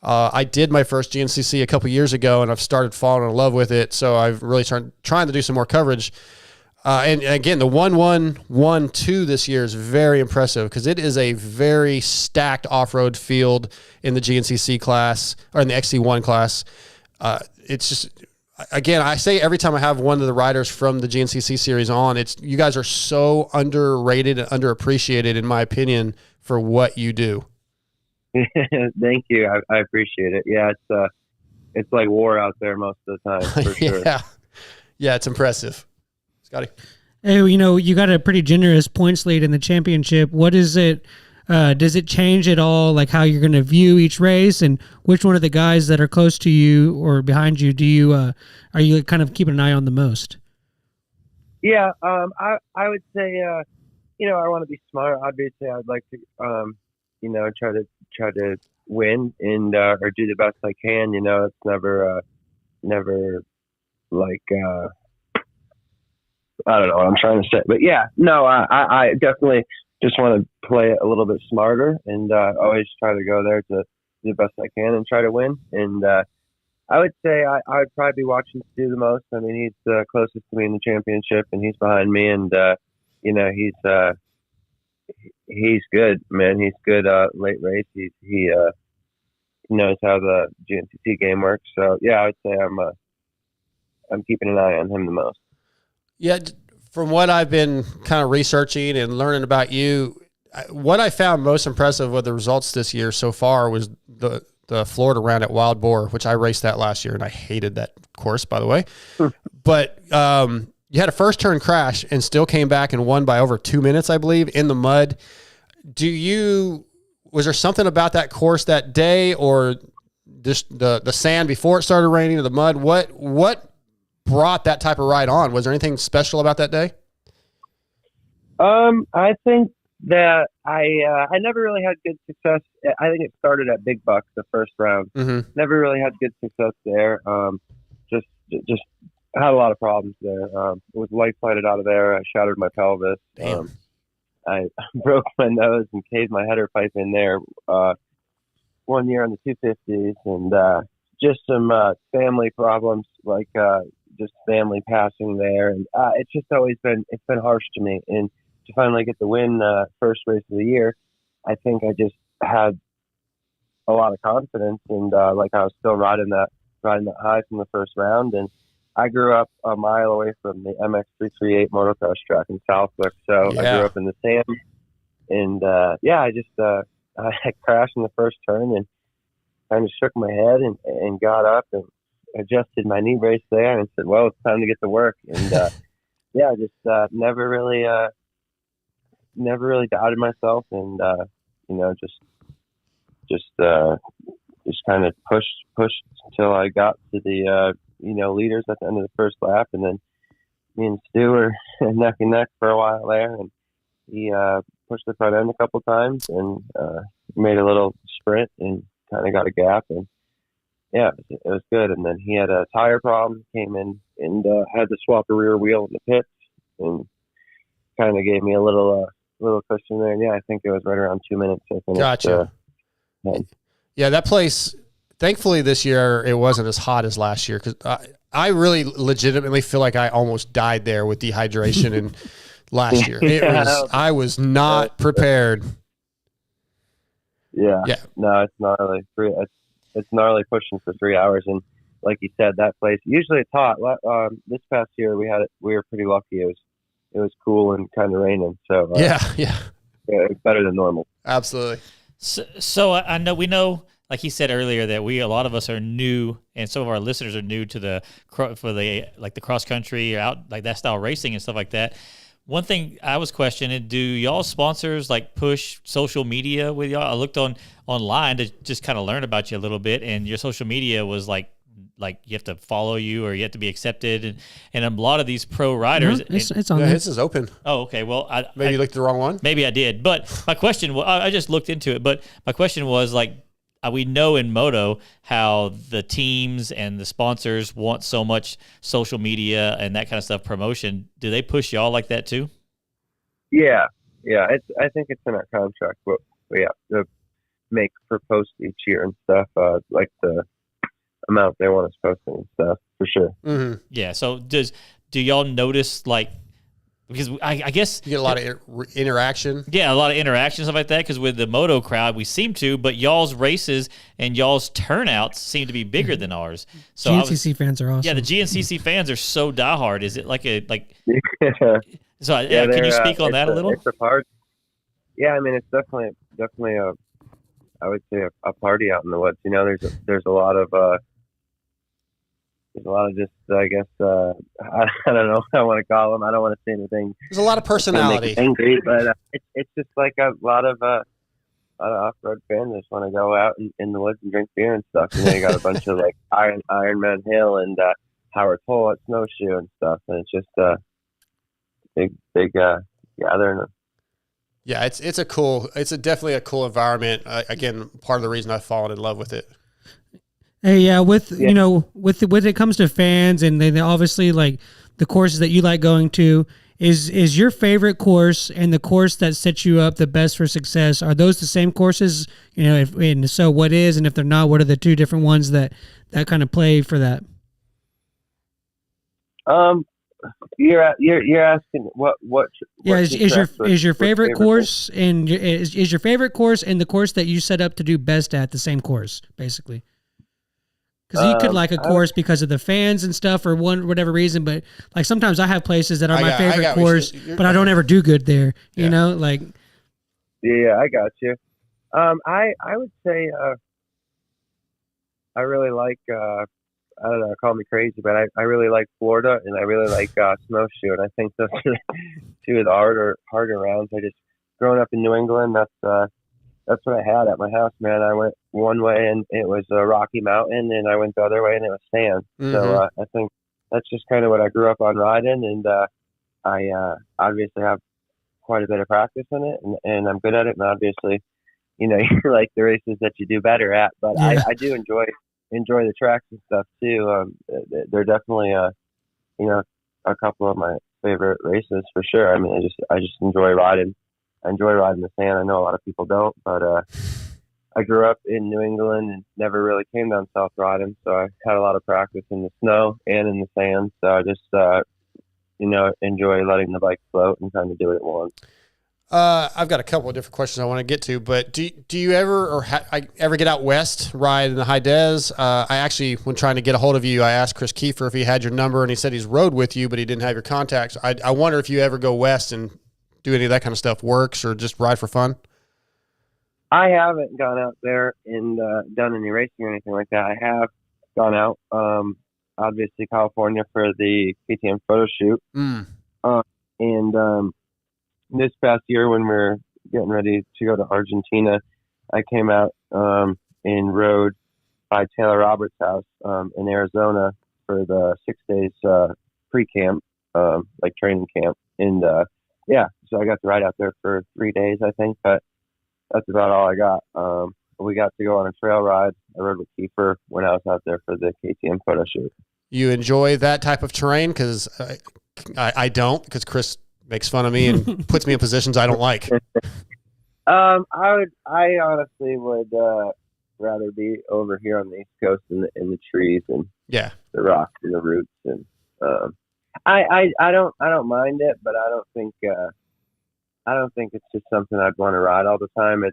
I did my first GNCC a couple years ago, and I've started falling in love with it. So I've really trying to do some more coverage. And again, the 1-1-1-2 this year is very impressive because it is a very stacked off-road field in the GNCC class, or in the XC1 class. It's just, again, I say every time I have one of the riders from the GNCC series on, you guys are so underrated and underappreciated, in my opinion, for what you do. Thank you. I appreciate it. Yeah, it's like war out there most of the time, for sure. Yeah, it's impressive. Scotty? Hey, you got a pretty generous points lead in the championship. What is it? Does it change at all, like how you're going to view each race, and which one of the guys that are close to you or behind you are you kind of keeping an eye on the most? Yeah, I would say I want to be smart. Obviously, I'd like to try to win and or do the best I can. It's never like I don't know what I'm trying to say, but I definitely just want to play it a little bit smarter, and always try to go there to do the best I can and try to win. And I would say I would probably be watching Stu the most. I mean, he's the closest to me in the championship, and he's behind me, and he's good, man. He's good late race. He knows how the GNCC game works. So yeah, I would say I'm keeping an eye on him the most. Yeah, from what I've been kind of researching and learning about you, what I found most impressive with the results this year so far was the Florida round at Wild Boar, which I raced that last year, and I hated that course, by the way. But you had a first turn crash and still came back and won by over 2 minutes, I believe, in the mud. Was there something about that course that day, or just the sand before it started raining, or the mud? What brought that type of ride on? Was there anything special about that day? I think that I never really had good success. I think it started at Big Buck, the first round. Mm-hmm. Never really had good success there. Just had a lot of problems there. Was light flighted out of there. I shattered my pelvis. Damn. I broke my nose and caved my header pipe in there 1 year on the 250s, and just some family problems, like just family passing there, and it's just always been harsh to me. And to finally get the win, first race of the year, I think I just had a lot of confidence, and like I was still riding that high from the first round. And I grew up a mile away from the MX338 motocross track in Southwick, so I grew up in the sand. And I just I crashed in the first turn and kind of shook my head and got up and adjusted my knee brace there and said, "Well, it's time to get to work." And just never really doubted myself, and just kind of pushed until I got to the leaders at the end of the first lap, and then me and Stu were neck and neck for a while there, and he pushed the front end a couple times and made a little sprint and kind of got a gap, and it was good. And then he had a tire problem, came in and had to swap a rear wheel in the pits, and kind of gave me a little cushion there. And I think it was right around 2 minutes. I finished, gotcha. That place, thankfully this year it wasn't as hot as last year, because I really legitimately feel like I almost died there with dehydration and last year. I was not prepared. Yeah. No, it's gnarly. It's gnarly pushing for 3 hours, and like you said, that place usually it's hot. This past year we were pretty lucky. It was cool and kind of raining, so it's better than normal. Absolutely. So we know, like he said earlier, that a lot of us are new, and some of our listeners are new to the cross country or out like that style racing and stuff like that. One thing I was questioning: do y'all sponsors like push social media with y'all? I looked online to just kind of learn about you a little bit, and your social media was like you have to follow you or you have to be accepted, and a lot of these pro riders. No, it's on there. This is open. Oh, okay. Well, maybe you looked at the wrong one. Maybe I did, but my question was, I just looked into it, but my question was we know in moto how the teams and the sponsors want so much social media and that kind of stuff, promotion. Do they push y'all like that too? Yeah. I think it's in our contract, but we have to make per post each year and stuff, like the amount they want us posting and stuff, for sure. Mm-hmm. Yeah. So do y'all notice because I guess you get a lot of interaction. Yeah, a lot of interaction, stuff like that. Because with the moto crowd, we seem to, but y'all's races and y'all's turnouts seem to be bigger than ours. So GNCC fans are awesome. Yeah, the GNCC fans are so diehard. Is it like a So yeah, can you speak on that a little? It's a part. Yeah, I mean, it's definitely I would say a party out in the woods. There's a lot of just, I guess, I don't know what I want to call them. I don't want to say anything. There's a lot of personality. Angry, but it's just like a lot of off-road fans just want to go out in the woods and drink beer and stuff. You got a bunch of like Ironman Hill and Howard Hole at Snowshoe and stuff, and it's just big gathering. Yeah, it's definitely a cool environment. Again, part of the reason I've fallen in love with it. Hey, with when it comes to fans, and they obviously like the courses that you like going to, is your favorite course and the course that sets you up the best for success, are those the same courses? And so what is, and if they're not, what are the two different ones that kind of play for that? You're asking what is your favorite course, and is your favorite course and the course that you set up to do best at the same course, basically? Because you could like a course because of the fans and stuff, or whatever reason. But like sometimes I have places that are my favorite course, but I don't ever do good there. You know, like. Yeah, I got you. I would say I really like. I don't know, call me crazy, but I really like Florida, and I really like Snowshoe, and I think those are two of the harder rounds. I just growing up in New England, that's what I had at my house, man. I went one way and it was a Rocky Mountain, and I went the other way and it was sand. Mm-hmm. So I think that's just kind of what I grew up on riding, and I obviously have quite a bit of practice in it, and I'm good at it. And obviously, you like the races that you do better at. But yeah. I do enjoy the tracks and stuff too. They're definitely a couple of my favorite races for sure. I mean, I just enjoy riding. I enjoy riding the sand. I know a lot of people don't, but I grew up in New England and never really came down south riding, so I had a lot of practice in the snow and in the sand. So I just, enjoy letting the bike float and kind of do what it wants. I've got a couple of different questions I want to get to, but do you ever ever get out west, ride in the high des? I actually, when trying to get a hold of you, I asked Chris Keefer if he had your number, and he said he's rode with you, but he didn't have your contacts. I wonder if you ever go west and do any of that kind of stuff, works, or just ride for fun? I haven't gone out there and done any racing or anything like that. I have gone out, obviously California for the KTM photo shoot. And this past year when we were getting ready to go to Argentina, I came out and rode by Taylor Roberts' house in Arizona for the 6 days pre-camp, like training camp. And so I got to ride out there for 3 days, I think, but that's about all I got. We got to go on a trail ride. I rode with Keefer when I was out there for the KTM photo shoot. You enjoy that type of terrain? Because I don't, because Chris makes fun of me and puts me in positions I don't like. I honestly would rather be over here on the East Coast in the trees and the rocks and the roots. And I don't mind it, but I don't think it's just something I'd want to ride all the time.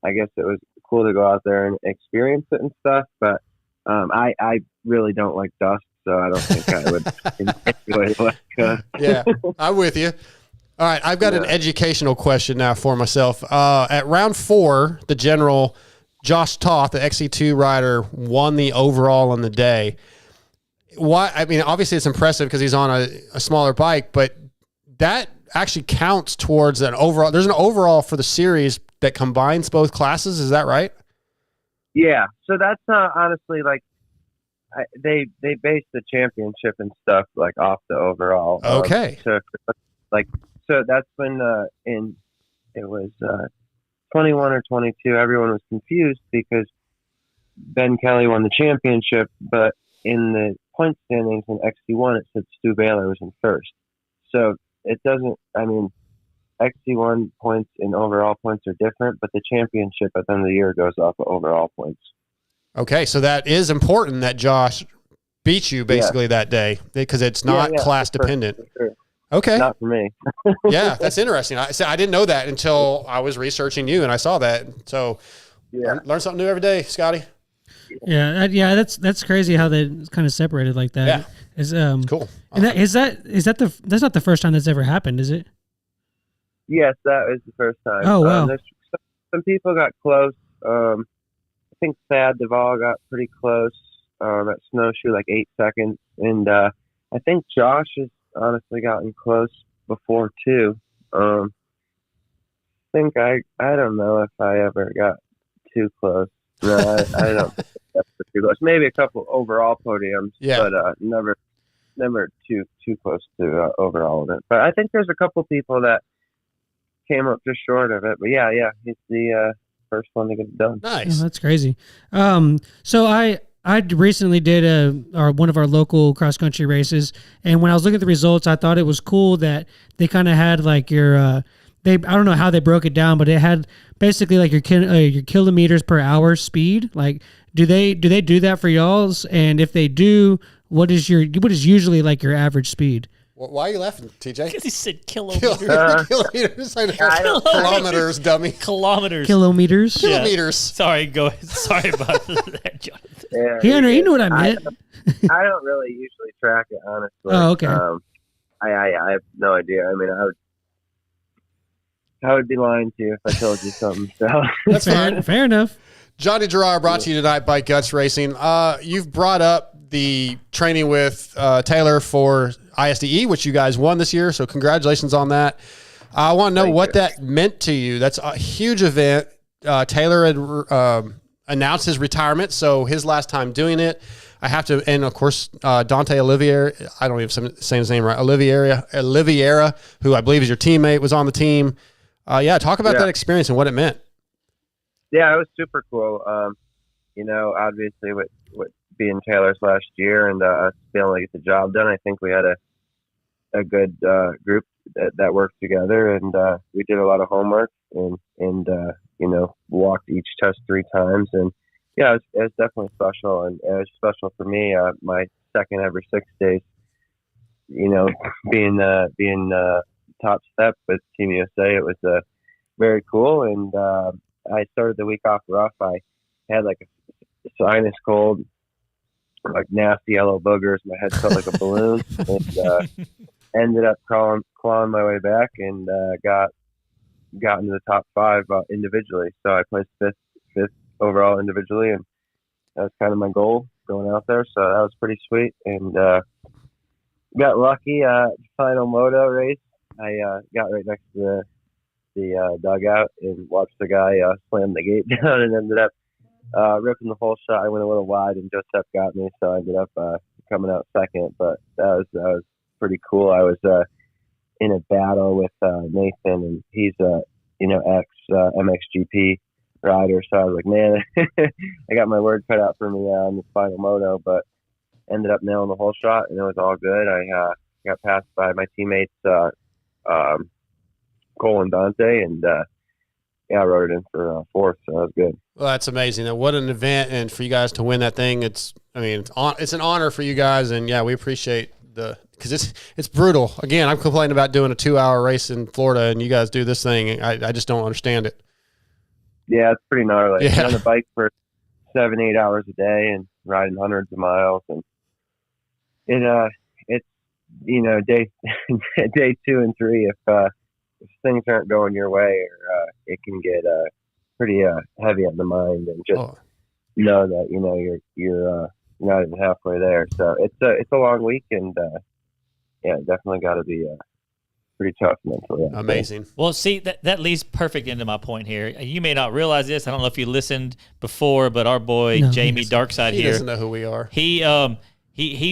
I guess it was cool to go out there and experience it and stuff, but I really don't like dust, so I don't think I would enjoy it West Coast. Yeah, I'm with you. All right, I've got an educational question now for myself. At round 4, the general Josh Toth, the XC2 rider, won the overall on the day. Why? I mean, obviously it's impressive because he's on a smaller bike, but that actually counts towards an overall. There's an overall for the series that combines both classes. Is that right? Yeah. So that's honestly like they base the championship and stuff like off the overall. Okay. So that's when it was 21 or 22. Everyone was confused because Ben Kelly won the championship, but in the point standings in XC1 it said Stu Baylor was in first. So it doesn't. I mean, XC1 points and overall points are different, but the championship at the end of the year goes off of overall points. Okay, so that is important that Josh beat you basically that day because it's not class dependent. Sure. Okay. Not for me. Yeah, that's interesting. I didn't know that until I was researching you and I saw that. So learn something new every day, Scotty. Yeah, that's crazy how they kind of separated like that. Yeah. Is cool. And that's not the first time that's ever happened, is it? Yes, that was the first time. Oh wow. Some people got close. I think Thad Duvall got pretty close at Snowshoe, like 8 seconds, and I think Josh has honestly gotten close before too. I think I don't know if I ever got too close. No, I don't think that's too close. Maybe a couple overall podiums, but never too close to overall of it. But I think there's a couple people that came up just short of it. But yeah, he's the first one to get it done. Nice. Oh, that's crazy. So I recently did one of our local cross country races, and when I was looking at the results, I thought it was cool that they kind of had like your I don't know how they broke it down, but it had basically like your kilometers per hour speed. Like, do they do that for y'all's? And if they do, what is usually like your average speed? Why are you laughing, TJ? Because he said kilometers. Kilometers. Kilometers, dummy. Kilometers. Kilometers. Yeah. Kilometers. Sorry, go ahead. Sorry about that, Jonathan. Yeah, you know what I meant. I don't really usually track it, honestly. Oh, okay. I have no idea. I mean, I would be lying to you if I told you something. So that's fine. Fair enough. Johnny Girroir brought to you tonight by Guts Racing. You've brought up the training with Taylor for ISDE, which you guys won this year, so congratulations on that. I want to know what that meant to you. That's a huge event. Taylor had announced his retirement, so his last time doing it. I have to, and of course, Dante Olivier, I don't even say his name right, Oliviera, who I believe is your teammate, was on the team. Talk about that experience and what it meant. Yeah, it was super cool. Obviously with being Taylor's last year and us being able to get the job done, I think we had a good group that worked together, and we did a lot of homework and walked each test 3 times, and yeah, it was definitely special, and it was special for me. My second ever 6 days, being top step with Team USA, it was very cool. And I started the week off rough. I had like a sinus cold, like nasty yellow boogers. My head felt like a balloon, and ended up clawing my way back and got into the top 5 individually. So I placed fifth overall individually, and that was kind of my goal going out there. So that was pretty sweet, and got lucky. Final moto race, I got right next to the dugout and watched the guy slam the gate down, and ended up ripping the whole shot. I went a little wide, and Joseph got me, so I ended up coming out second. But that was pretty cool. I was in a battle with Nathan, and he's ex MXGP rider, so I was like, man, I got my word cut out for me on the final moto, but ended up nailing the whole shot, and it was all good. I got passed by my teammates Cole and Dante, and I rode it in for 4th, so that was good. Well, that's amazing. What an event, and for you guys to win that thing, it's an honor for you guys, and yeah, we appreciate because it's brutal. Again, I'm complaining about doing a 2-hour race in Florida, and you guys do this thing. I just don't understand it. Yeah, it's pretty gnarly. Yeah. On the bike for 7-8 hours a day and riding hundreds of miles, and it's day 2 and 3 if things aren't going your way, or it can get pretty heavy on the mind, and just know that you're not even halfway there. So it's a long week, and yeah, definitely got to be pretty tough mentally. Amazing. Well, see, that leads perfect into my point here. You may not realize this. I don't know if you listened before, but our boy Jamie Darkside he here, doesn't know who we are. He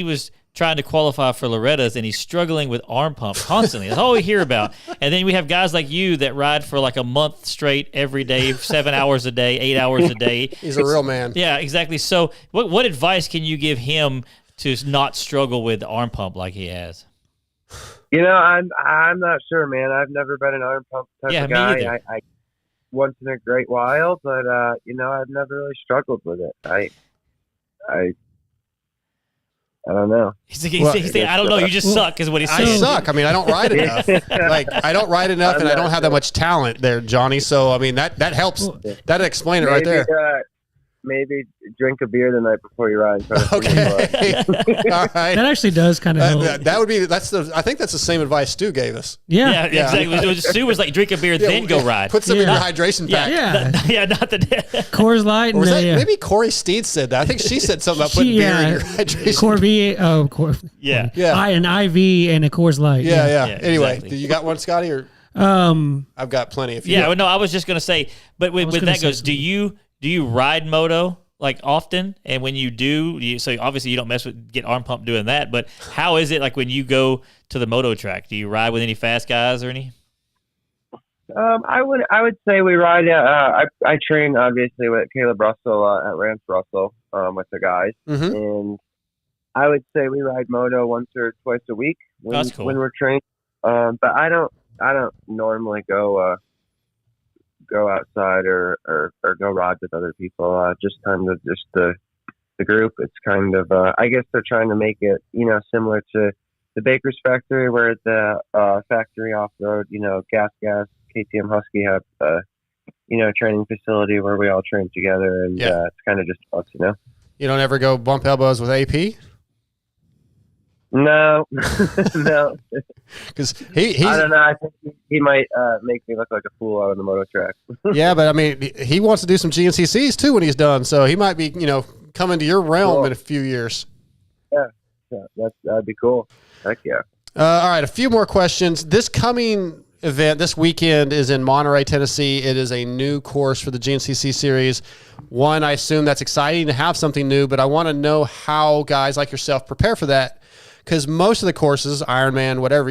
was trying to qualify for Loretta's, and he's struggling with arm pump constantly. That's all we hear about. And then we have guys like you that ride for like a month straight every day, 7 hours a day, 8 hours a day. He's a real man. Yeah, exactly. So what advice can you give him to not struggle with the arm pump like he has? I'm not sure, man. I've never been an arm pump type of guy. I once in a great while, but I've never really struggled with it. I don't know. He's saying, I don't know. You just suck, is what he's saying. I suck. I don't ride enough. I don't ride enough, and I don't have that much talent there, Johnny. So that helps. That'd explain it right there. Maybe drink a beer the night before you ride. Okay. All right. That actually does kind of help. I think that's the same advice Stu gave us. Yeah, exactly. Stu was like, drink a beer, then go ride. Put some in your hydration pack. Not the Coors Light. Or maybe Corey Steed said that. I think she said something about putting beer in your hydration. An IV and a Coors Light. Yeah. Anyway, exactly. You got one, Scotty? Or I've got plenty. No, I was just going to say, but with that goes, do you ride moto like often? And when you do, so obviously you don't get arm pump doing that, but how is it like when you go to the moto track? Do you ride with any fast guys or any? I would say we ride. I train obviously with Caleb Russell at Rance Russell with the guys, and I would say we ride moto once or twice a week when we're training. But I don't normally go outside or go ride with other people. Just kind of just the group. It's kind of I guess they're trying to make it similar to the Baker's factory, where the factory off road gas KTM Husky have a training facility where we all train together, and it's kind of just us. You don't ever go bump elbows with AP? No, because he's. I don't know. I think he might make me look like a fool out on the moto track. Yeah, but he wants to do some GNCCs too when he's done, so he might be coming to your realm in a few years. Yeah, that'd be cool. Heck yeah. All right, a few more questions. This coming event this weekend is in Monterey, Tennessee. It is a new course for the GNCC series. One, I assume that's exciting to have something new, but I want to know how guys like yourself prepare for that. Because most of the courses, Ironman, whatever,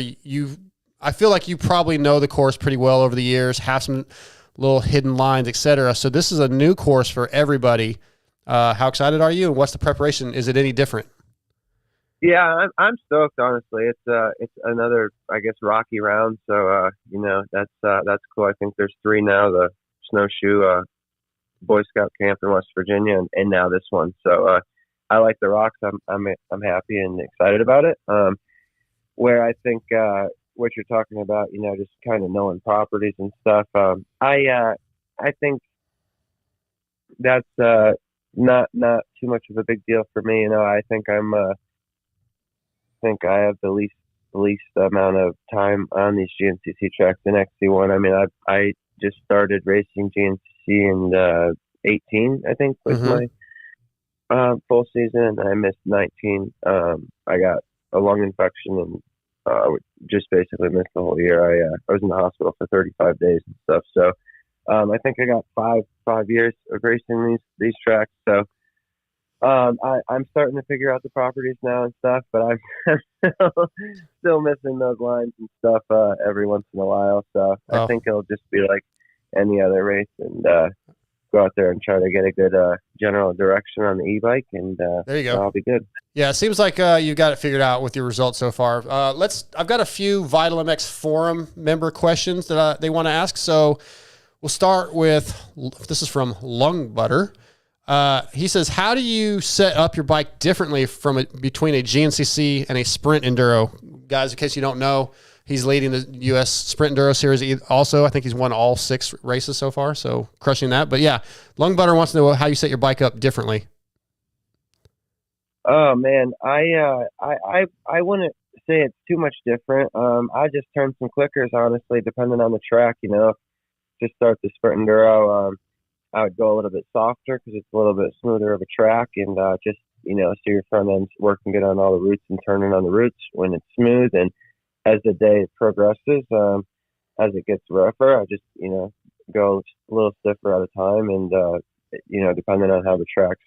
I feel like you probably know the course pretty well over the years, have some little hidden lines, etc. So this is a new course for everybody. How excited are you, and what's the preparation? Is it any different? Yeah, I'm stoked. Honestly, it's another, I guess, rocky round. So that's cool. I think there's 3 now: the snowshoe, Boy Scout camp in West Virginia, and now this one. So I like the rocks. I'm happy and excited about it. Where I think what you're talking about, just kind of knowing properties and stuff. I think that's not too much of a big deal for me. I think I have the least amount of time on these GNCC tracks in XC1. I mean, I just started racing GNCC in 18, I think, was my full season. I missed 19. I got a lung infection and just basically missed the whole year. I was in the hospital for 35 days and stuff. So I think I got five years of racing these tracks. So I'm starting to figure out the properties now and stuff, but I'm still missing those lines and stuff every once in a while. So I think it'll just be like any other race, and go out there and try to get a good general direction on the e-bike, and there you go. I'll be good. Yeah, it seems like you've got it figured out with your results so far. I've got a few Vital MX forum member questions that they want to ask. So we'll start with, this is from Lung Butter. He says, how do you set up your bike differently between a GNCC and a Sprint Enduro? Guys, in case you don't know, he's leading the U.S. Sprint Enduro Series also. I think he's won all 6 races so far, so crushing that. But yeah, Lung Butter wants to know how you set your bike up differently. Oh man, I wouldn't say it's too much different. I just turn some clickers, honestly, depending on the track. To start the Sprint Enduro, I would go a little bit softer because it's a little bit smoother of a track, and just so your front end's working good on all the roots and turning on the roots when it's smooth. And as the day progresses, as it gets rougher, I just go a little stiffer at a time, and depending on how the track's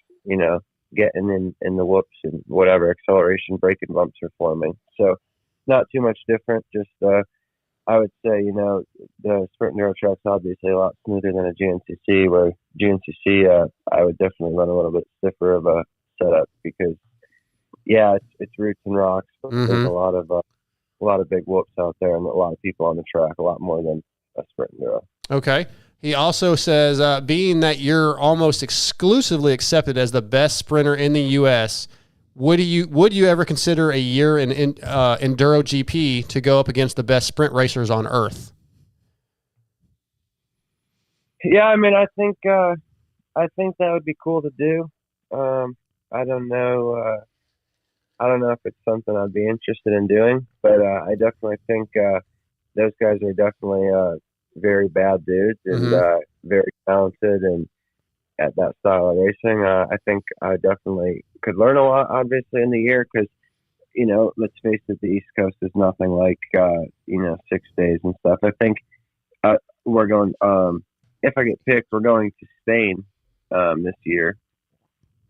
getting in the whoops and whatever acceleration braking bumps are forming. So not too much different. Just I would say the Sprint Enduro track's obviously a lot smoother than a GNCC. Where GNCC, I would definitely run a little bit stiffer of a setup because it's roots and rocks. But there's a lot of big whoops out there and a lot of people on the track, a lot more than a Sprint Enduro. Okay. He also says, being that you're almost exclusively accepted as the best sprinter in the U.S., would you ever consider a year in Enduro GP to go up against the best sprint racers on Earth? Yeah, I mean, I think that would be cool to do. I don't know if it's something I'd be interested in doing, but I definitely think those guys are definitely very bad dudes and very talented and at that style of racing. I think I definitely could learn a lot, obviously, in the year because, let's face it, the East Coast is nothing like, 6 days and stuff. I think we're going, if I get picked, we're going to Spain this year.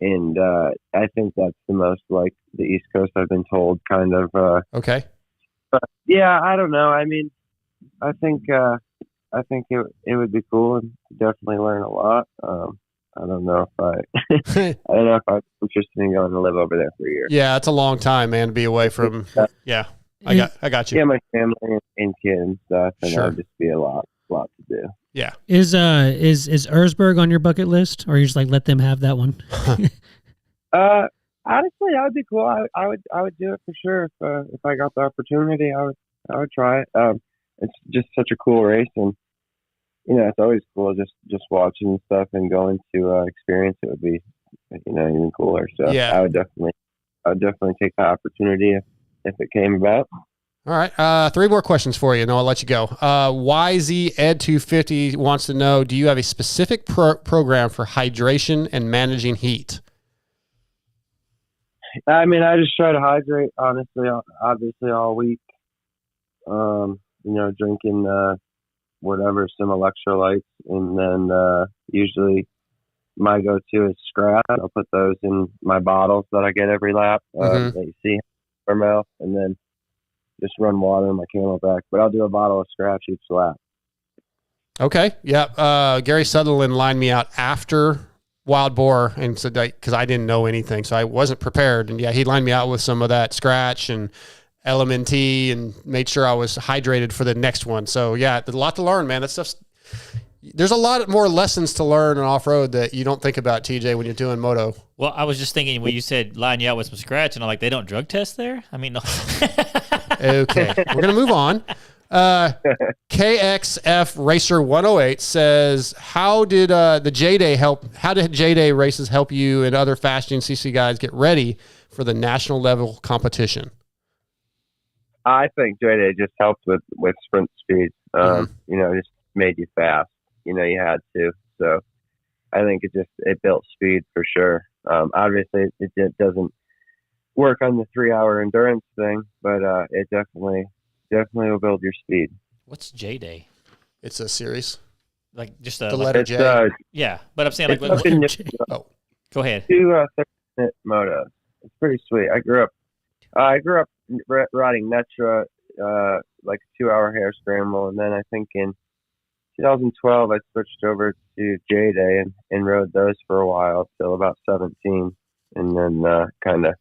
And I think that's the most like the East Coast, I've been told, kind of. Okay. But yeah, I don't know. I mean, I think it would be cool and definitely learn a lot. I don't know if I'm interested in going to live over there for a year. Yeah, it's a long time, man, to be away from. Yeah, I got you. Yeah, my family and kids and stuff, and Sure. that'd just be a lot to do. Yeah. Is Erzberg on your bucket list, or you just like let them have that one? Honestly, that would be cool. I would do it for sure if I got the opportunity. I would try it. It's just such a cool race, and it's always cool just watching and stuff and going to experience it would be even cooler. So yeah. I would definitely take the opportunity if it came about. All right. 3 more questions for you, and I'll let you go. YZ Ed250 wants to know, do you have a specific program for hydration and managing heat? I mean, I just try to hydrate, honestly, obviously all week. Drinking some electrolytes, and then usually my go-to is Scratch. I'll put those in my bottles that I get every lap that you see per mouth, and then just run water in my Camelback. But I'll do a bottle of Scratch each lap. Okay. Yeah. Gary Sutherland lined me out after wild boar, and so because I didn't know anything, so I wasn't prepared. And he lined me out with some of that scratch and LMNT and made sure I was hydrated for the next one. So there's a lot to learn, man. That stuff's, there's a lot more lessons to learn in off-road that you don't think about, TJ, when you're doing moto. Well, I was just thinking when you said line you out with some scratch, and I'm like, they don't drug test there? I mean, no. Okay, we're going to move on. KXF Racer 108 says, how did the J-Day help? How did J-Day races help you and other Fast GNCC guys get ready for the national level competition? I think J-Day just helped with sprint speed. Just made you fast. You had to. So I think it built speed for sure. Obviously, it doesn't work on the 3-hour endurance thing, but it definitely will build your speed. What's J-Day? It's a series. Like just the letter J. Yeah, but I'm saying go ahead. 2 30-minute motos. It's pretty sweet. I grew up riding Netra, like a 2-hour hair scramble, and then I think in 2012 I switched over to J-Day and rode those for a while till about 17, and then kind of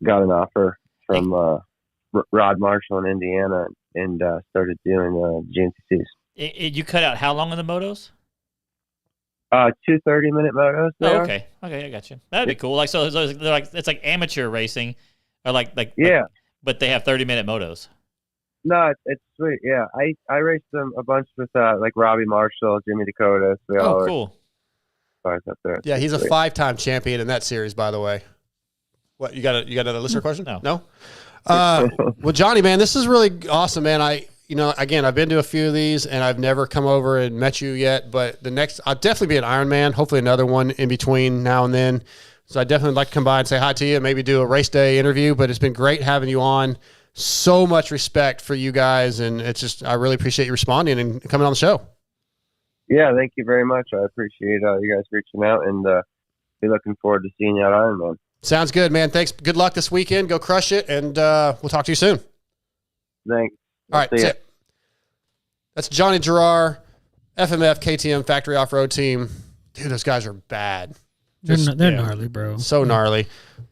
got an offer from Rod Marshall in Indiana and started doing GNCCs. You cut out how long in the motos? 2 30-minute motos. Okay, I got you. That'd be cool. Like so, it's like amateur racing, or like but they have 30-minute motos. No, it's sweet. Yeah, I raced them a bunch with like Robbie Marshall, Jimmy Dakota. So cool. Up there. Yeah, he's a 5-time champion in that series, by the way. What you got another listener question? No. Well, Johnny, man, this is really awesome, man. Again, I've been to a few of these and I've never come over and met you yet, but I'll definitely be an Ironman, hopefully another one in between now and then. So I definitely like to come by and say hi to you and maybe do a race day interview, but it's been great having you on. So much respect for you guys. And I really appreciate you responding and coming on the show. Yeah. Thank you very much. I appreciate you guys reaching out and be looking forward to seeing you at Ironman. Sounds good, man. Thanks. Good luck this weekend. Go crush it. And we'll talk to you soon. Thanks. All right. That's Johnny Girroir, FMF, KTM, Factory Off-Road Team. Dude, those guys are bad. They're gnarly, bro. So gnarly.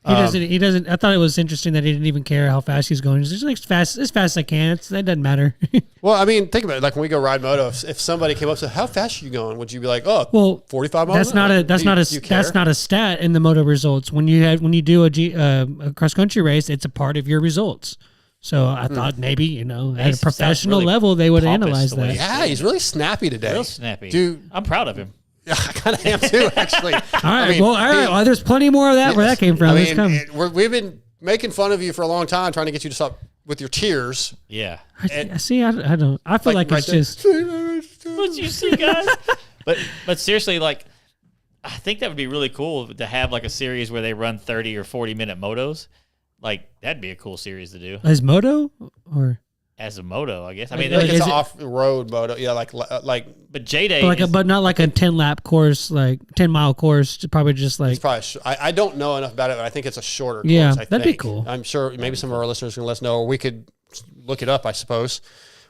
He doesn't. I thought it was interesting that he didn't even care how fast he's going. He's just like as fast as I can. That doesn't matter. Well, I mean, think about it. Like when we go ride moto, if somebody came up and said, "How fast are you going?" Would you be like, "Oh, 45 miles?" That's not a stat in the moto results. When you do a cross country race, it's a part of your results. So I thought maybe at a professional level they would analyze that. Yeah, he's really snappy today. Real snappy, dude. I'm proud of him. Yeah, I kind of am too, actually. All right, well, there's plenty more of that where that came from. We've been making fun of you for a long time, trying to get you to stop with your tears. Yeah. I see. I don't. I feel like it's just. What you see, guys? But seriously, like, I think that would be really cool to have like a series where they run 30 or 40-minute motos. Like that'd be a cool series to do. As moto or as a moto, I guess. I mean, it's an off-road moto. Yeah, like. But J-Day, but not like a 10-lap course, like 10-mile course. Probably just like. It's probably. I don't know enough about it, but I think it's a shorter course. Yeah, that'd be cool. I'm sure maybe some of our listeners can let us know, or we could look it up. I suppose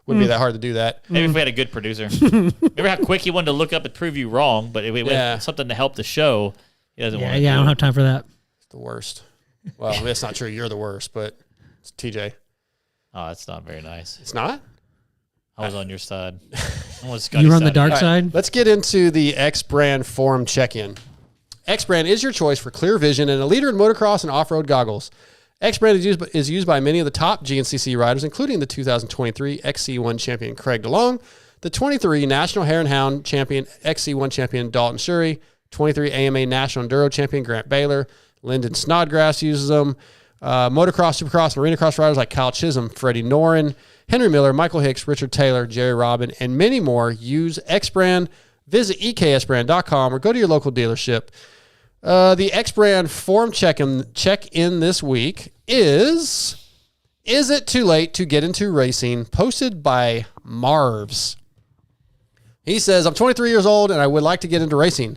wouldn't be that hard to do that. Maybe if we had a good producer. Remember how quick he wanted to look up and prove you wrong, but if it was something to help the show, he doesn't want to. Yeah, I don't have time for that. It's the worst. Well, that's not true. You're the worst, but it's TJ. Oh, that's not very nice. It's not? I was on your side. You're on the dark side? Right, let's get into the X-Brand forum check-in. X-Brand is your choice for clear vision and a leader in motocross and off-road goggles. X-Brand is used by many of the top GNCC riders, including the 2023 XC1 champion Craig DeLong, the 23 National Hare and Hound champion XC1 champion Dalton Shurey, 23 AMA National Enduro champion Grant Baylor, Lyndon Snodgrass uses them. Motocross, Supercross, and Arena Cross riders like Kyle Chisholm, Freddie Noren, Henry Miller, Michael Hicks, Richard Taylor, Jerry Robin, and many more use X-Brand. Visit eksbrand.com or go to your local dealership. The X-Brand forum check-in this week is it too late to get into racing? Posted by Marvs. He says, I'm 23 years old and I would like to get into racing.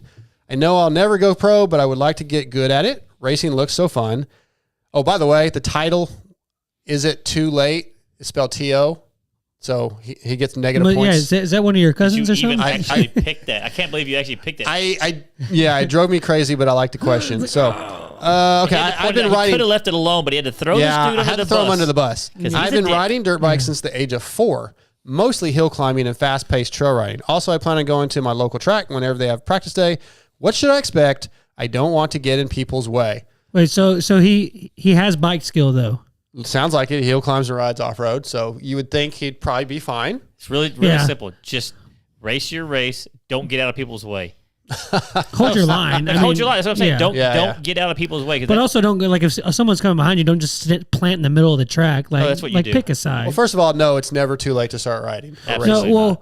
I know I'll never go pro, but I would like to get good at it. Racing looks so fun. Oh, by the way, the title, Is It Too Late? It's spelled T-O. So he gets negative points. Yeah, is that one of your cousins or something? I actually picked that. I can't believe you actually picked it. It drove me crazy, but I like the question. So, okay, I've been riding. He could have left it alone, but he had to throw this dude under the bus. I had to throw him under the bus. I've been riding dirt bikes since the age of 4, mostly hill climbing and fast-paced trail riding. Also, I plan on going to my local track whenever they have practice day. What should I expect? I don't want to get in people's way. Wait, so he has bike skill though. Sounds like it. He hill climbs and rides off road, so you would think he'd probably be fine. It's really simple. Just race your race. Don't get out of people's way. Hold your line. Hold your line. That's what I'm saying. Yeah. Don't get out of people's way. But also don't go, like if someone's coming behind you, don't just plant in the middle of the track. Like, that's what you do. Pick a side. Well, first of all, no, it's never too late to start riding. No, well,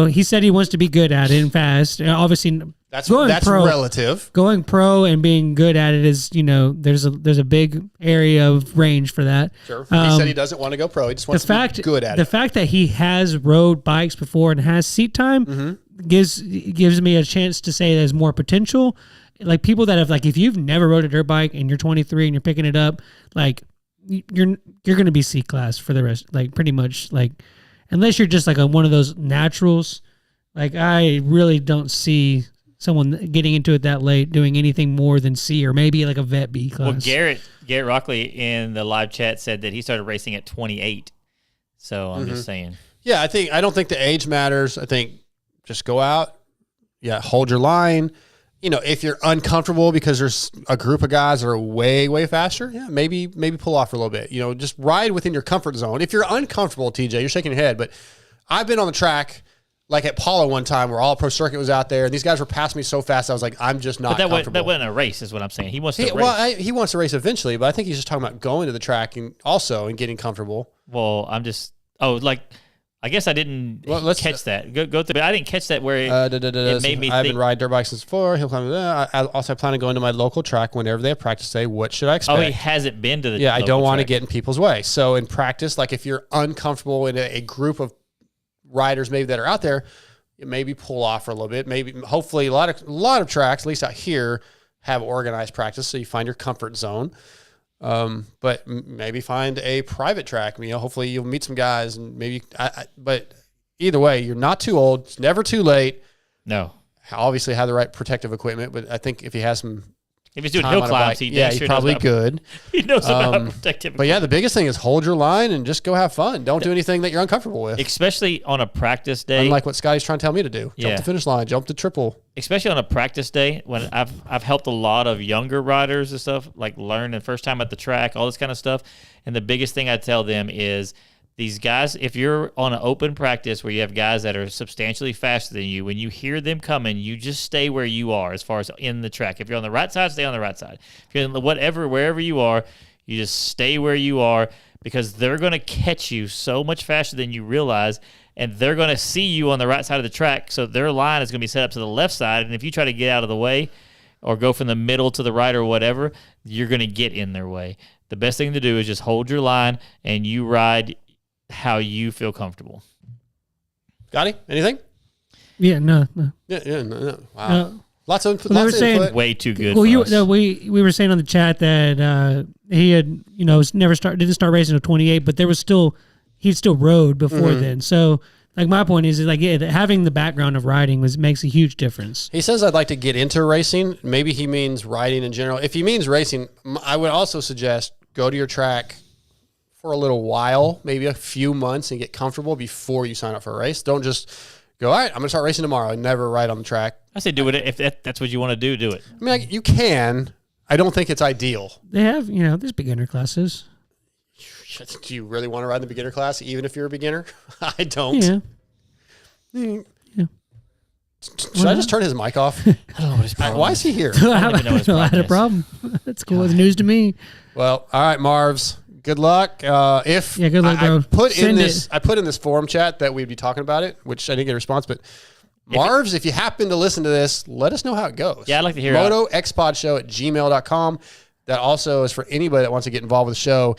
he said he wants to be good at it and fast. Obviously, that's relative. Going pro and being good at it is, there's a big area of range for that. Sure. He said he doesn't want to go pro. He just wants to be good at it. The fact that he has rode bikes before and has seat time gives me a chance to say there's more potential. Like people that have, like, if you've never rode a dirt bike and you're 23 and you're picking it up, like you're going to be C class for the rest, like pretty much, like unless you're just like one of those naturals. Like I really don't see someone getting into it that late doing anything more than C or maybe like a vet B class. Well, Garrett Rockley in the live chat said that he started racing at 28. So I'm just saying. Yeah, I don't think the age matters. I think just go out. Yeah, hold your line. If you're uncomfortable because there's a group of guys that are way, way faster, yeah, maybe pull off for a little bit. Just ride within your comfort zone. If you're uncomfortable, TJ, you're shaking your head, but I've been on the track like at Paulo one time where All Pro Circuit was out there and these guys were passing me so fast I was like, I'm just not comfortable. That wasn't a race is what I'm saying. He wants to race. Well, he wants to race eventually, but I think he's just talking about going to the track and getting comfortable. Well, I guess I didn't catch that. Go through. But I didn't catch that where it made me I've been riding dirt bikes since 4. He'll climb. I also plan on going to my local track whenever they have practice day. What should I expect? Oh, he hasn't been to the Yeah, I don't want to track. get in people's way. So in practice, like if you're uncomfortable in a group of riders maybe that are out there, you maybe pull off for a little bit. Maybe, hopefully, a lot of tracks, at least out here, have organized practice, so you find your comfort zone. But maybe find a private track. Hopefully you'll meet some guys and maybe. But either way, you're not too old. It's never too late. No. Obviously, have the right protective equipment. But I think if he has some. If he's doing hill climbs, he's probably good. He knows about protective. But yeah, the biggest thing is hold your line and just go have fun. Don't do anything that you're uncomfortable with. Especially on a practice day. Unlike what Scotty's trying to tell me to do. Jump the finish line, jump the triple. Especially on a practice day when I've helped a lot of younger riders and stuff, like learn the first time at the track, all this kind of stuff. And the biggest thing I tell them is these guys, if you're on an open practice where you have guys that are substantially faster than you, when you hear them coming, you just stay where you are as far as in the track. If you're on the right side, stay on the right side. If you're in wherever you are, you just stay where you are because they're going to catch you so much faster than you realize, and they're going to see you on the right side of the track, so their line is going to be set up to the left side, and if you try to get out of the way or go from the middle to the right or whatever, you're going to get in their way. The best thing to do is just hold your line, and you ride how you feel comfortable. Scotty, anything? Yeah, no. Yeah, no. Wow. Lots of input. Way too good. Well, we were saying on the chat that he had didn't start racing until 28, but he'd still rode before then. So like my point is like having the background of riding makes a huge difference. He says I'd like to get into racing. Maybe he means riding in general. If he means racing, I would also suggest go to your track for a little while, maybe a few months, and get comfortable before you sign up for a race. Don't just go, all right, I'm going to start racing tomorrow and never ride on the track. I say do it. If that's what you want to do, do it. I mean, you can. I don't think it's ideal. They have, there's beginner classes. Do you really want to ride in the beginner class, even if you're a beginner? I don't. Yeah. Should I just turn his mic off? I don't know what his problem Why is he here? I don't even know what his problem I had a problem. That's cool. It's news to me. Well, all right, Marvs. Good luck. Good luck, bro. I put in this forum chat that we'd be talking about it, which I didn't get a response. But Marvs, if you happen to listen to this, let us know how it goes. Yeah, I'd like to hear MotoXpod@gmail.com. That also is for anybody that wants to get involved with the show.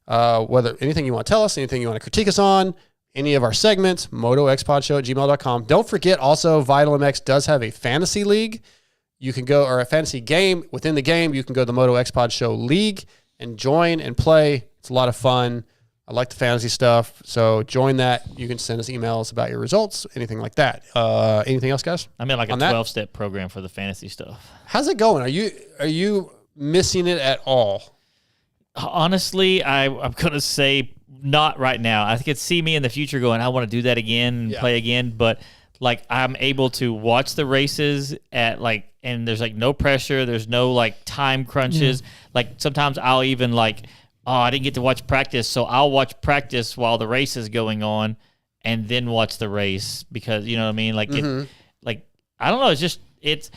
Whether anything you want to tell us, anything you want to critique us on, any of our segments, MotoXpodShow@gmail.com. Don't forget also Vital MX does have a fantasy league. You can go, or a fantasy game. Within the game, you can go to the MotoXpod Show League and join and play. It's a lot of fun. I like the fantasy stuff. So join that. You can send us emails about your results, anything like that. Anything else, guys? I'm in like a 12-step program for the fantasy stuff. How's it going? Are you missing it at all? Honestly, I'm going to say not right now. I could see me in the future going, I want to do that again and play again. But like I'm able to watch the races at like, and there's like no pressure. There's no like time crunches. Like sometimes I'll even like, oh, I didn't get to watch practice, so I'll watch practice while the race is going on, and then watch the race because you know what I mean. Like, like I don't know. It's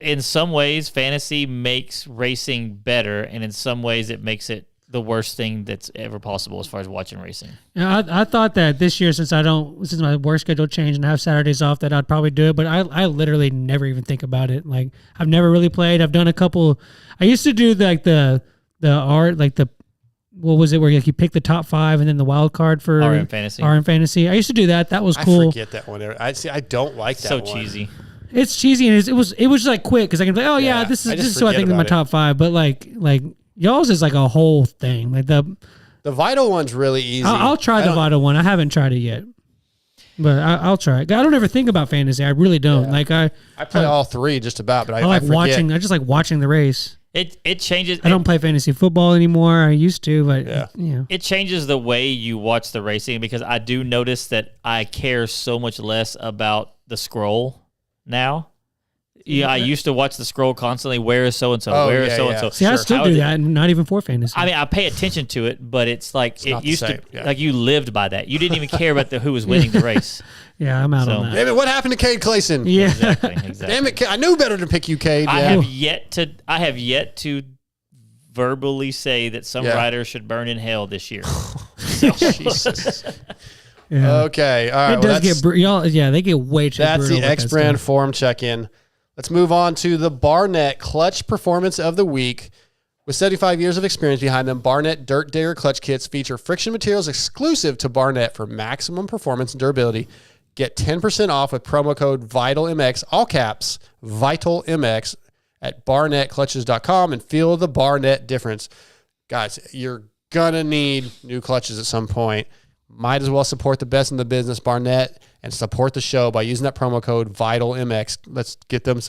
in some ways fantasy makes racing better, and in some ways it makes it the worst thing that's ever possible as far as watching racing. Yeah, I thought that this year since my work schedule changed and I have Saturdays off that I'd probably do it, but I literally never even think about it. Like I've never really played. I've done a couple. I used to do like the art like the. What was it where like you pick the top 5 and then the wild card for RM Fantasy? RM Fantasy. I used to do that. That was cool. I forget that one. I don't like that so one. cheesy. It's cheesy and it was just like quick because I can be like, oh yeah, this is so I think in my top 5. But like y'all's is like a whole thing. Like the Vital one's really easy. I'll try the Vital one. I haven't tried it yet, but I'll try it. I don't ever think about fantasy. I really don't. Yeah. Like I play all 3 just about, but I like forget. watching. I just like watching the race. It changes. I don't play fantasy football anymore. I used to, but it changes the way you watch the racing because I do notice that I care so much less about the scroll now. Yeah, I used to watch the scroll constantly. Where is so and so? Where is so and so? See, I still do that, and not even for fantasy. I mean, I pay attention to it, but it's like it used to. Like you lived by that. You didn't even care about who was winning the race. Yeah, I'm out on that. Damn it, what happened to Cade Clayson? Yeah, exactly. Damn it, I knew better than pick you, Cade. I have yet to verbally say that some rider should burn in hell this year. Jesus. Yeah. Okay, all right. It does get they get way too. That's the X Brand form check-in. Let's move on to the Barnett Clutch Performance of the Week. With 75 years of experience behind them, Barnett Dirt Digger clutch kits feature friction materials exclusive to Barnett for maximum performance and durability. Get 10% off with promo code VITALMX, all caps, VITALMX, at barnettclutches.com and feel the Barnett difference. Guys, you're going to need new clutches at some point. Might as well support the best in the business, Barnett, and support the show by using that promo code VITALMX. Let's get them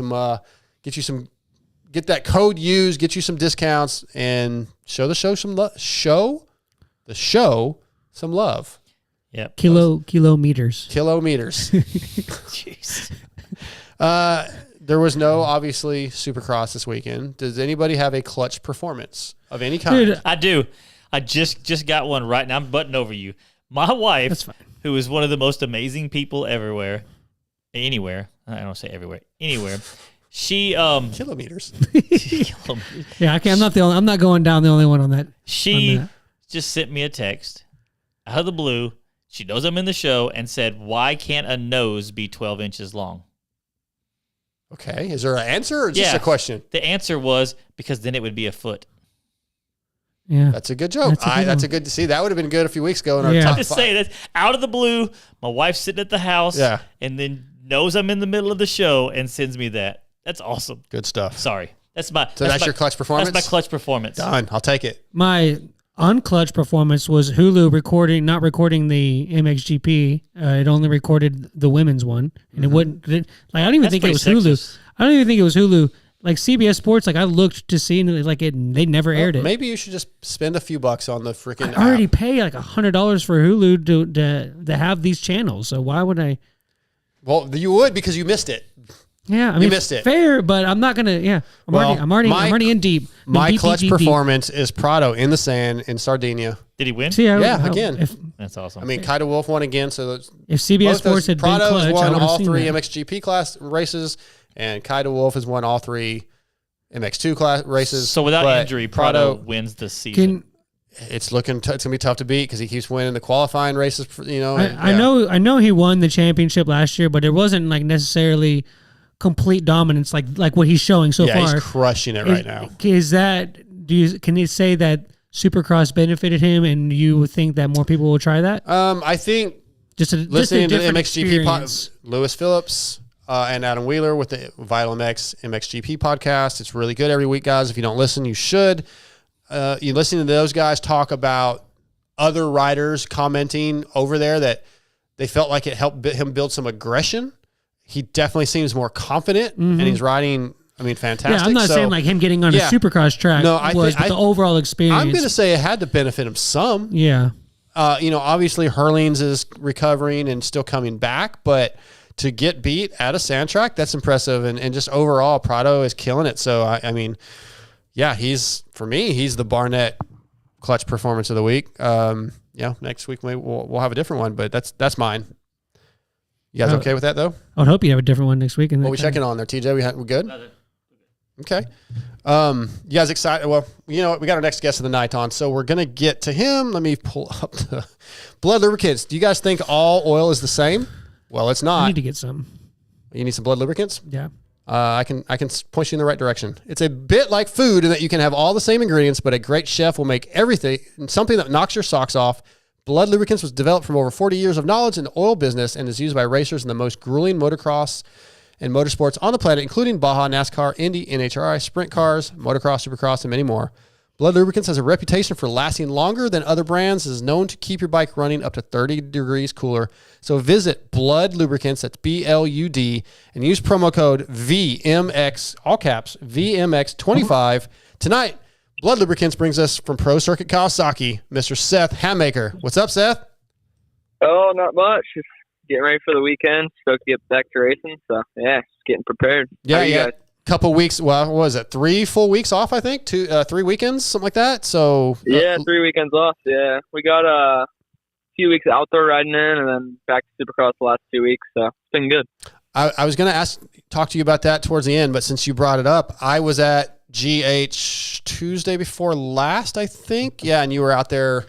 get that code used, get you some discounts, and show the show some love. Show the show some love. Yep. Kilometers. Jeez. There was no, obviously, Supercross this weekend. Does anybody have a clutch performance of any kind? Dude, I do. I just got one right now. I'm butting over you. My wife, who is one of the most amazing people anywhere. I don't say everywhere. Anywhere. She kilometers. Yeah, I'm not going down the only one on that. She just sent me a text out of the blue. She knows I'm in the show and said, "Why can't a nose be 12 inches long?" Okay, is there an answer or just a question? The answer was because then it would be a foot. Yeah, that's a good joke. That's a good to see. That would have been good a few weeks ago in our top 5. Just say that out of the blue. My wife's sitting at the house, and then knows I'm in the middle of the show and sends me that. That's awesome. Good stuff. Sorry, that's your clutch performance. That's my clutch performance. Done. I'll take it. My unclutch performance was Hulu not recording the MXGP. It only recorded the women's one, and it wouldn't. I don't even think it was Hulu. I don't even think it was Hulu. Like CBS Sports, like I looked to see, and they never aired it. Maybe you should just spend a few bucks on the freaking. I already pay like $100 for Hulu to have these channels. So why would I? Well, you would because you missed it. Yeah, I mean, you missed it. Fair, but I'm not gonna. Yeah, I'm already in deep. My clutch performance is Prado in the sand in Sardinia. Did he win? Again. That's awesome. I mean, Kaida Wolf won again. So if CBS Sports had been clutch, Prado's won all 3 that. MXGP class races, and Kaida Wolf has won all 3 MX2 class races. So without injury, Prado wins the season. It's looking. It's gonna be tough to beat because he keeps winning the qualifying races. I know he won the championship last year, but it wasn't like necessarily complete dominance like what he's showing so far. Yeah, he's crushing it right now. Can you say that Supercross benefited him, and you think that more people will try that? I think listening to the MXGP Lewis Phillips and Adam Wheeler with the Vital MXGP podcast. It's really good every week, guys. If you don't listen, you should. You listen to those guys talk about other riders commenting over there that they felt like it helped him build some aggression. He definitely seems more confident, and he's riding, fantastic. Yeah, I'm not saying like him getting on a supercross track but the overall experience. I'm going to say it had to benefit him some. Yeah. Obviously Hurlings is recovering and still coming back, but to get beat at a sand track, that's impressive. And just overall, Prado is killing it. So, he's the Barnett clutch performance of the week. Next week maybe we'll have a different one, but that's mine. You guys okay with that though? I would hope you have a different one next week. What are we checking on there, TJ? We good? Okay. You guys excited? Well, you know what? We got our next guest of the night on, so we're going to get to him. Let me pull up the blood lubricants. Do you guys think all oil is the same? Well, it's not. I need to get some. You need some blood lubricants? Yeah. I can point you in the right direction. It's a bit like food in that you can have all the same ingredients, but a great chef will make everything something that knocks your socks off. Blood lubricants was developed from over 40 years of knowledge in the oil business and is used by racers in the most grueling motocross and motorsports on the planet, including Baja, NASCAR, Indy, NHRI, sprint cars, motocross, supercross, and many more. Blood Lubricants has a reputation for lasting longer than other brands, is known to keep your bike running up to 30 degrees cooler. So visit Blood Lubricants, that's BLUD, and use promo code VMX, all caps, VMX25. Tonight, Blood Lubricants brings us from Pro Circuit Kawasaki, Mr. Seth Hammaker. What's up, Seth? Oh, not much. Just getting ready for the weekend. Stoked to get back to racing. So, yeah, just getting prepared. Yeah. Couple weeks. Well, what was it? 3 full weeks off, I think. 3 weekends, something like that. So yeah, 3 weekends off. Yeah, we got a few weeks outdoor riding in, and then back to Supercross the last 2 weeks. So it's been good. I was going to talk to you about that towards the end, but since you brought it up, I was at GH Tuesday before last, I think. Yeah, and you were out there.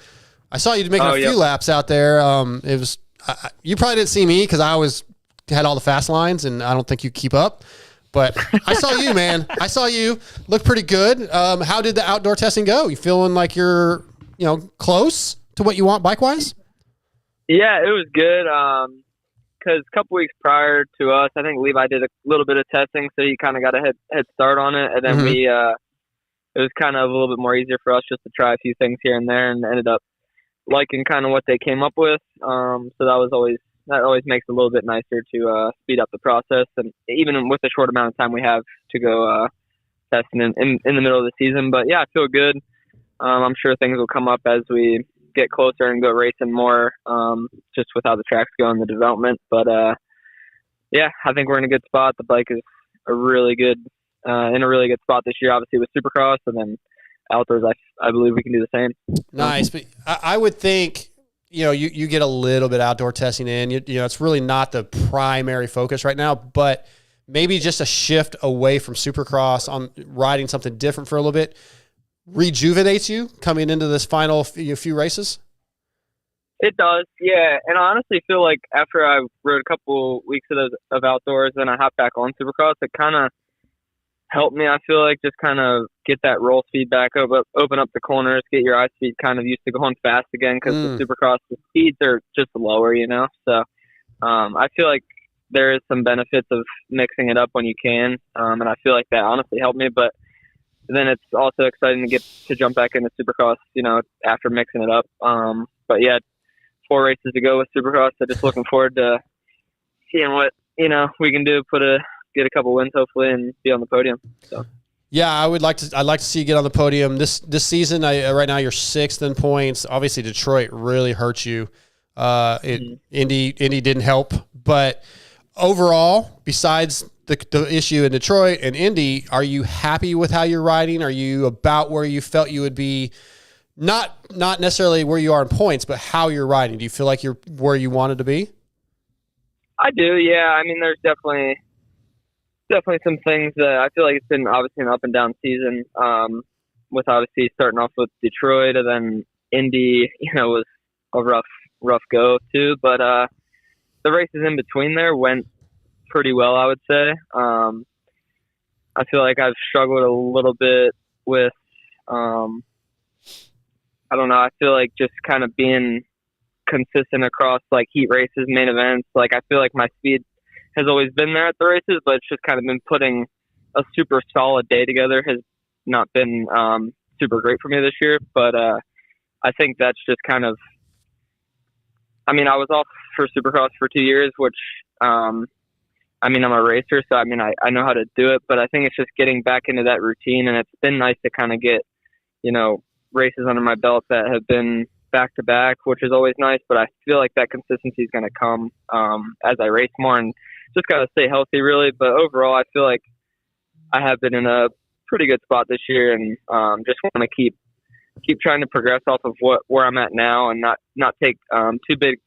I saw you making a few laps out there. It was you probably didn't see me because I had all the fast lines, and I don't think you keep up. But I saw you, man. I saw you look pretty good. How did the outdoor testing go? You feeling like you're, close to what you want bike-wise? Yeah, it was good. Because a couple weeks prior to us, I think Levi did a little bit of testing, so he kind of got a head start on it. And then it was kind of a little bit more easier for us just to try a few things here and there, and ended up liking kind of what they came up with. So that always makes it a little bit nicer to speed up the process, and even with the short amount of time we have to go testing in the middle of the season. But yeah, I feel good. I'm sure things will come up as we get closer and go racing more, just with how the tracks go in the development. But yeah, I think we're in a good spot. The bike is in a really good spot this year, obviously with Supercross, and then outdoors, I believe we can do the same. Nice, but I would think, you get a little bit outdoor testing in. It's really not the primary focus right now, but maybe just a shift away from Supercross on riding something different for a little bit rejuvenates you coming into this final few races? It does, yeah. And I honestly feel like after I rode a couple weeks of outdoors and I hopped back on Supercross, it kind of helped me, I feel like, just kind of get that roll speed back, open up the corners, get your eye speed kind of used to going fast again, because the Supercross, the speeds are just lower, So I feel like there is some benefits of mixing it up when you can, and I feel like that honestly helped me. But then it's also exciting to get to jump back into Supercross, after mixing it up. But yeah, 4 races to go with Supercross, so just looking forward to seeing what, we can do, get a couple wins hopefully and be on the podium. So yeah, I'd like to see you get on the podium this season. Right now you're 6th in points. Obviously Detroit really hurt you. Indy didn't help, but overall, besides the issue in Detroit and Indy, are you happy with how you're riding? Are you about where you felt you would be? Not necessarily where you are in points, but how you're riding. Do you feel like you're where you wanted to be? I do, yeah. I mean, there's definitely some things that I feel like it's been obviously an up and down season, with obviously starting off with Detroit, and then Indy, was a rough go too. But the races in between there went pretty well, I would say. I feel like I've struggled a little bit with, I don't know, I feel like just kind of being consistent across like heat races, main events. Like I feel like my speed has always been there at the races, but it's just kind of been putting a super solid day together has not been super great for me this year. But I think that's just kind of, I mean, I was off for Supercross for 2 years, which, I'm a racer, so I know how to do it, but I think it's just getting back into that routine, and it's been nice to kind of get, races under my belt that have been back to back, which is always nice, but I feel like that consistency is going to come as I race more, and just got to stay healthy really. But overall, I feel like I have been in a pretty good spot this year, and just want to keep trying to progress off of where I'm at now, and not take too big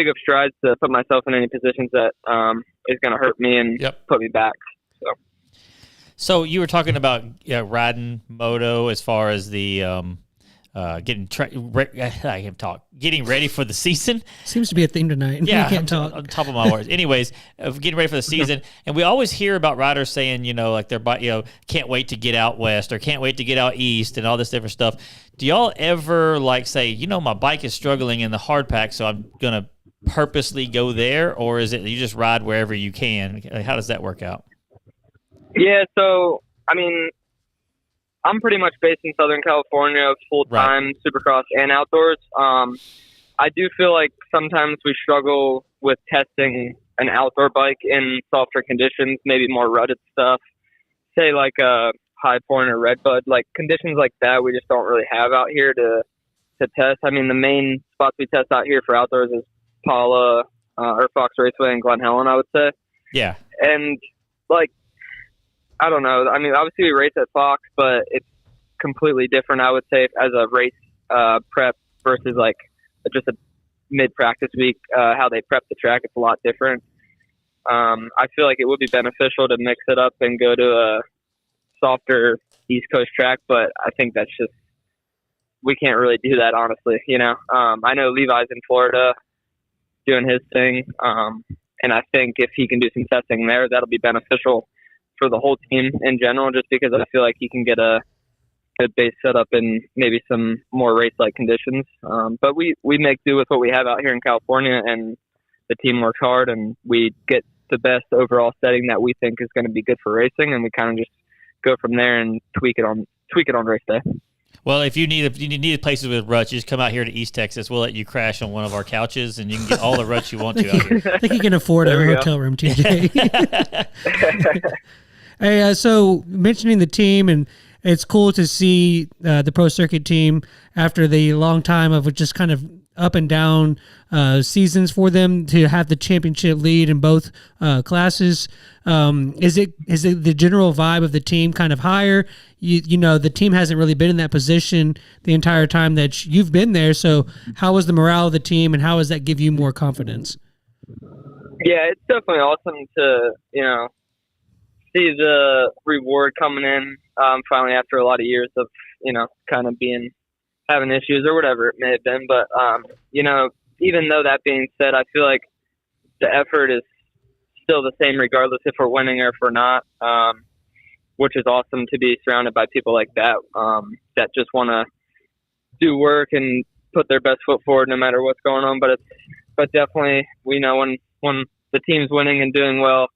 of strides to put myself in any positions that is going to hurt me and put me back. So you were talking about riding moto as far as the getting ready for the season. Seems to be a theme tonight. Yeah, you can't talk. On top of my words. Anyways, getting ready for the season, and we always hear about riders saying, like they're, can't wait to get out west or can't wait to get out east and all this different stuff. Do y'all ever say, my bike is struggling in the hard pack, so I'm gonna purposely go there, or is it you just ride wherever you can? How does that work out? Yeah, so I'm pretty much based in Southern California, full-time Supercross and outdoors. I do feel like sometimes we struggle with testing an outdoor bike in softer conditions, maybe more rutted stuff, say like a High Point or Redbud. Like conditions like that we just don't really have out here to test. The main spots we test out here for outdoors is Paula or Fox Raceway and Glen Helen, I would say. Yeah. And I don't know. Obviously we race at Fox, but it's completely different, I would say, as a race prep versus just a mid-practice week. How they prep the track, it's a lot different. I feel like it would be beneficial to mix it up and go to a softer East Coast track, but I think that's just, we can't really do that, honestly. I know Levi's in Florida doing his thing, and I think if he can do some testing there, that'll be beneficial for the whole team in general, just because I feel like he can get a good base set up in maybe some more race-like conditions. But we make do with what we have out here in California, and the team works hard, and we get the best overall setting that we think is going to be good for racing, and we kind of just go from there and tweak it on race day. Well, if you need places with ruts, you just come out here to East Texas. We'll let you crash on one of our couches, and you can get all the ruts you want to out here. I think you can afford a hotel room, TJ. Hey, so mentioning the team, and it's cool to see the Pro Circuit team after the long time of just kind of up and down seasons for them to have the championship lead in both classes. Is it the general vibe of the team kind of higher? The team hasn't really been in that position the entire time that you've been there. So how was the morale of the team, and how does that give you more confidence? Yeah, it's definitely awesome to, see the reward coming in finally after a lot of years of, kind of having issues or whatever it may have been. But, even though that being said, I feel like the effort is still the same regardless if we're winning or if we're not, which is awesome to be surrounded by people like that, that just want to do work and put their best foot forward no matter what's going on. But definitely we know when the team's winning and doing well,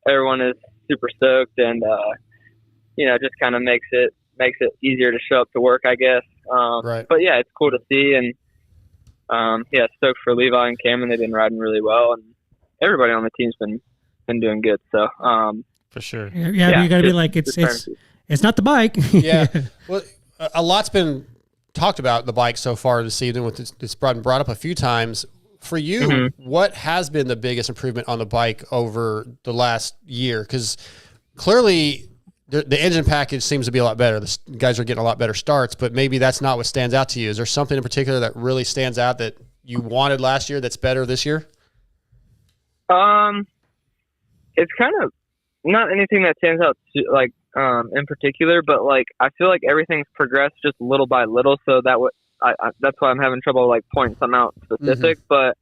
everyone is super stoked, and, just kind of makes it easier to show up to work, I guess. Right. But yeah, it's cool to see, and stoked for Levi and Cameron. They've been riding really well, and everybody on the team's been doing good. So for sure, yeah, you got to be like it's not the bike. Yeah, well, a lot's been talked about the bike so far this season. With it's brought up a few times. For you, what has been the biggest improvement on the bike over the last year? Because clearly the engine package seems to be a lot better. The guys are getting a lot better starts, but maybe that's not what stands out to you. Is there something in particular that really stands out that you wanted last year that's better this year? It's kind of not anything that stands out to, in particular, but I feel like everything's progressed just little by little. So that that's why I'm having trouble pointing something out specific, but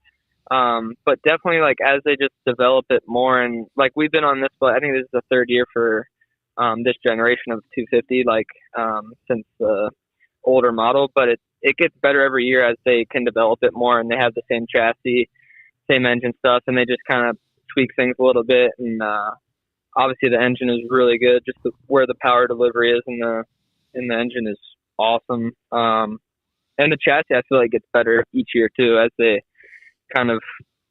definitely as they just develop it more, and we've been on this, but I think this is the third year for this generation of 250, since the older model, but it gets better every year as they can develop it more, and they have the same chassis, same engine stuff, and they just kind of tweak things a little bit. And obviously the engine is really good, just where the power delivery is in the engine is awesome. and the chassis, I feel like gets better each year too, as they kind of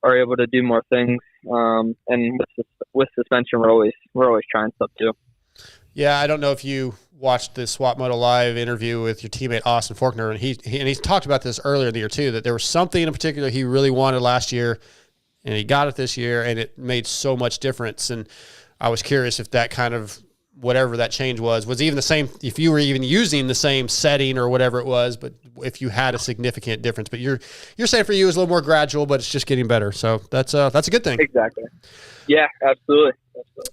are able to do more things. And with suspension, we're always trying stuff too. Yeah, I don't know if you watched the Swap Moto Live interview with your teammate Austin Faulkner, and he talked about this earlier in the year too, that there was something in particular he really wanted last year, and he got it this year, and it made so much difference. And I was curious if that kind of whatever that change was even the same, if you were even using the same setting or whatever it was, but if you had a significant difference. But you're saying for you it's a little more gradual, but it's just getting better. So that's a good thing. Exactly. Yeah, absolutely.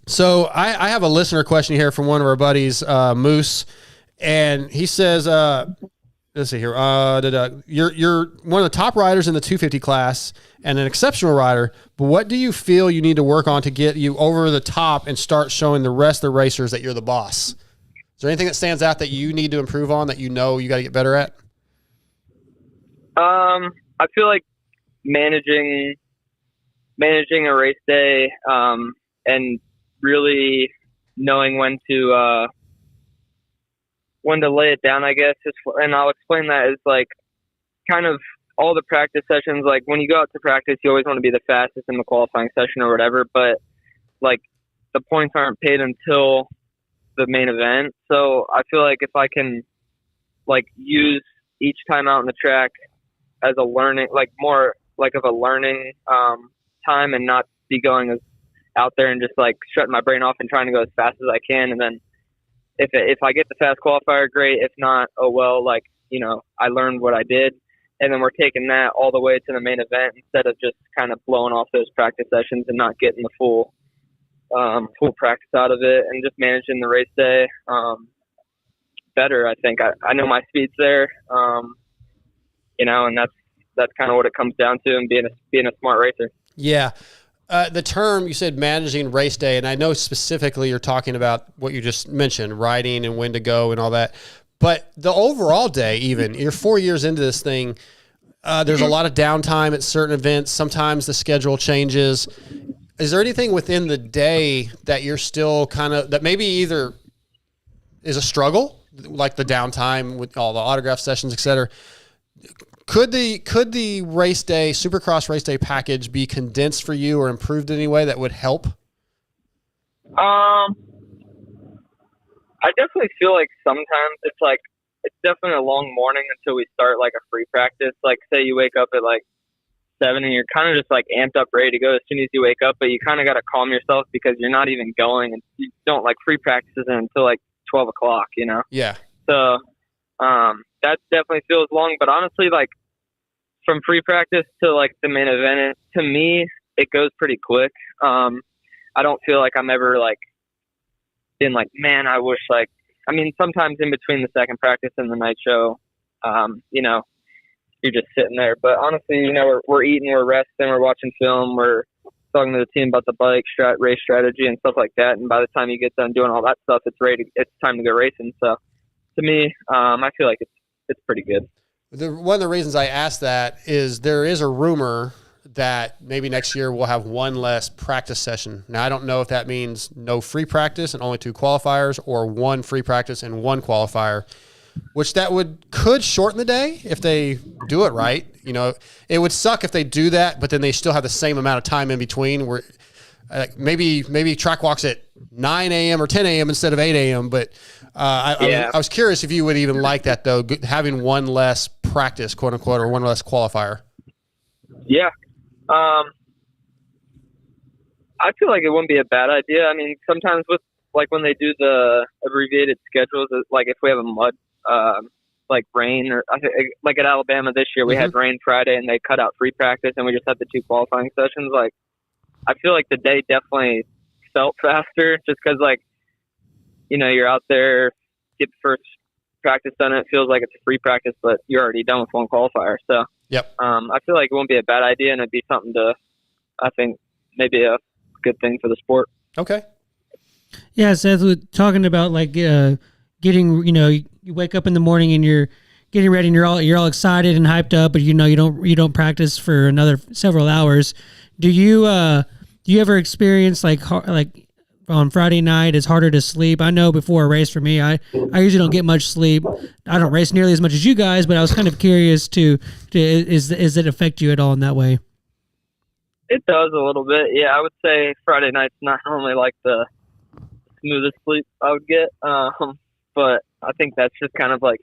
So I have a listener question here from one of our buddies, Moose, and he says, let's see here. You're one of the top riders in the 250 class and an exceptional rider, but what do you feel you need to work on to get you over the top and start showing the rest of the racers that you're the boss? Is there anything that stands out that you need to improve on that you know you got to get better at? I feel like managing a race day, and really knowing when to lay it down, I guess. And I'll explain that as like kind of all the practice sessions. Like when you go out to practice, you always want to be the fastest in the qualifying session or whatever, but like the points aren't paid until the main event. So I feel like if I can like use each time out on the track as a learning, like more like of a learning time, and not be going as out there and just like shutting my brain off and trying to go as fast as I can. And then if I get the fast qualifier, great. If not, oh well, like, you know, I learned what I did. And then we're taking that all the way to the main event instead of just kind of blowing off those practice sessions and not getting the full practice out of it, and just managing the race day better. I think I know my speed's there, you know, and that's kind of what it comes down to, and being a smart racer. Yeah. The term you said, managing race day, and I know specifically you're talking about what you just mentioned, riding and when to go and all that. But the overall day, even you're 4 years into this thing, there's a lot of downtime at certain events. Sometimes the schedule changes. Is there anything within the day that you're still kind of, that maybe either is a struggle, like the downtime with all the autograph sessions, et cetera? Could the race day, Supercross race day package be condensed for you or improved in any way that would help? I definitely feel like sometimes it's definitely a long morning until we start like a free practice. Like say you wake up at like 7 and you're kind of just like amped up, ready to go as soon as you wake up, but you kind of got to calm yourself because you're not even going, and you don't like free practices until like 12 o'clock, you know? Yeah. So, that definitely feels long, but honestly, like from free practice to like the main event, to me, it goes pretty quick. I don't feel like I'm ever like been like, man, I wish like, I mean, sometimes in between the second practice and the night show, you know, you're just sitting there, but honestly, you know, we're eating, we're resting, we're watching film, we're talking to the team about the bike race strategy and stuff like that. And by the time you get done doing all that stuff, it's time to go racing. So to me, I feel like it's pretty good. One of the reasons I asked that is there is a rumor that maybe next year we'll have one less practice session. Now, I don't know if that means no free practice and only 2 qualifiers, or one free practice and 1 qualifier, which that could shorten the day if they do it right. You know, it would suck if they do that, but then they still have the same amount of time in between, where maybe track walks at 9 a.m. or 10 a.m. instead of 8 a.m. But I was curious if you would even like that, though, having one less practice, quote unquote, or one less qualifier. Yeah. I feel like it wouldn't be a bad idea. I mean, sometimes with like when they do the abbreviated schedules, like if we have a mud, like rain, or I think like at Alabama this year, we had rain Friday and they cut out free practice and we just had the 2 qualifying sessions. Like, I feel like the day definitely felt faster just because, like, you know, you're out there, get the first practice done. It feels like it's a free practice, but you're already done with 1 qualifier. So, I feel like it won't be a bad idea, and it'd be something to, I think, maybe a good thing for the sport. Okay. Yeah, Seth, we're talking about like getting, you know, you wake up in the morning and you're getting ready and you're all excited and hyped up, but you know you don't practice for another several hours. Do you ever experience like on Friday night. It's harder to sleep. I know before a race for me, I usually don't get much sleep. I don't race nearly as much as you guys, but I was kind of curious is it affect you at all in that way? It does a little bit. Yeah, I would say Friday night's not normally like the smoothest sleep I would get. But I think that's just kind of like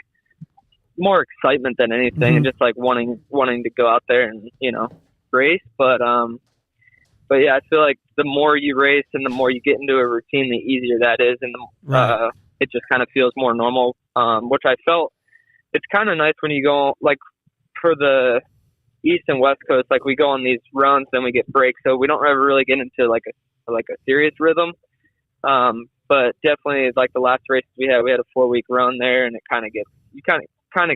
more excitement than anything, and just like wanting to go out there and, you know, race. But yeah, I feel like the more you race and the more you get into a routine, the easier that is, and it just kind of feels more normal. Which I felt it's kind of nice when you go, like, for the East and West Coast, like we go on these runs, then we get breaks, so we don't ever really get into like a serious rhythm. But definitely, like the last race we had a 4-week run there, and it kind of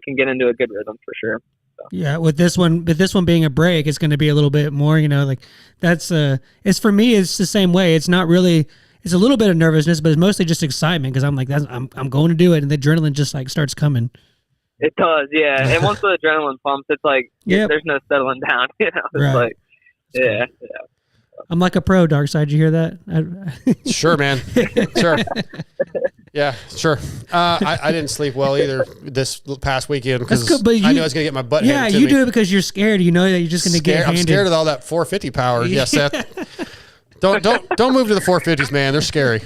can get into a good rhythm for sure. So. Yeah, with this one being a break, it's going to be a little bit more, you know, like that's it's for me, it's the same way. It's not really, it's a little bit of nervousness, but it's mostly just excitement because I'm like, I'm going to do it, and the adrenaline just like starts coming. It does, yeah. And once the adrenaline pumps, it's like there's no settling down. You know, it's like, yeah. I'm like a pro, Dark Side. Did you hear that? Sure, man. Sure. Yeah, sure. I didn't sleep well either this past weekend because I knew I was going to get my butt handed to me. Yeah, you do it because you're scared. You know that you're just going to get handed. I'm scared of all that 450 power. Yeah, Seth. Don't move to the 450s, man. They're scary.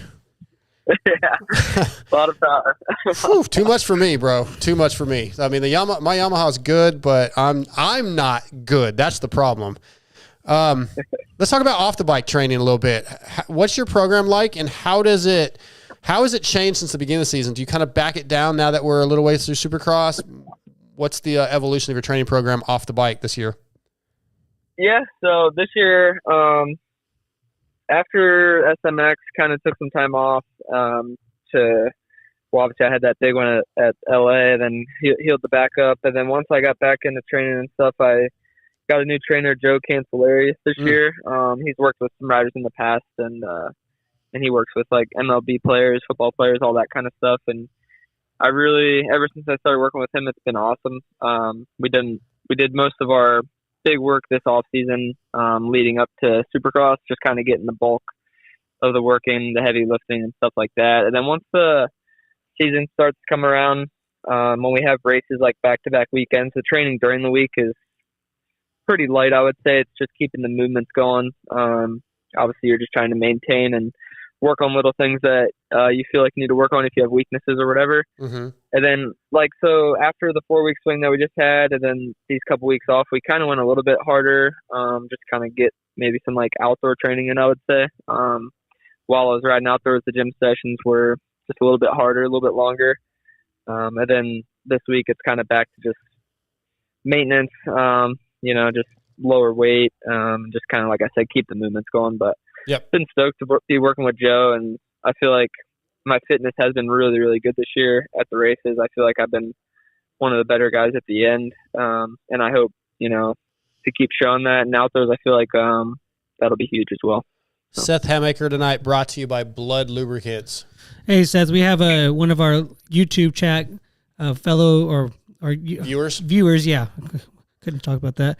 Yeah, a lot of power. Whew, too much for me, bro. Too much for me. I mean, my Yamaha is good, but I'm not good. That's the problem. Let's talk about off the bike training a little bit. What's your program like, and how has it changed since the beginning of the season? Do you kind of back it down now that we're a little ways through Supercross? What's the evolution of your training program off the bike this year? Yeah, so this year, after SMX, kind of took some time off obviously I had that big one at LA, then healed the back up, and then once I got back into training and stuff, I got a new trainer, Joe Cancelarius, this year. He's worked with some riders in the past, and he works with like MLB players, football players, all that kind of stuff. And I really, ever since I started working with him, it's been awesome. We did most of our big work this off season, leading up to Supercross, just kind of getting the bulk of the working, the heavy lifting and stuff like that. And then once the season starts to come around, when we have races like back-to-back weekends, the training during the week is pretty light, I would say. It's just keeping the movements going. Obviously, you're just trying to maintain and work on little things that you feel like you need to work on if you have weaknesses or whatever. And then, so after the 4-week swing that we just had, and then these couple weeks off, we kind of went a little bit harder, just kind of get maybe some like outdoor training in, I would say. While I was riding outdoors, the gym sessions were just a little bit harder, a little bit longer. And then this week, it's kind of back to just maintenance, just lower weight, just kind of, like I said, keep the movements going. But been stoked to be working with Joe, and I feel like my fitness has been really, really good this year at the races. I feel like I've been one of the better guys at the end, and I hope, to keep showing that. And outdoors, I feel like that'll be huge as well. So. Seth Hammaker tonight, brought to you by Blood Lubricants. Hey, Seth, we have one of our YouTube chat fellow or viewers, yeah. Couldn't talk about that.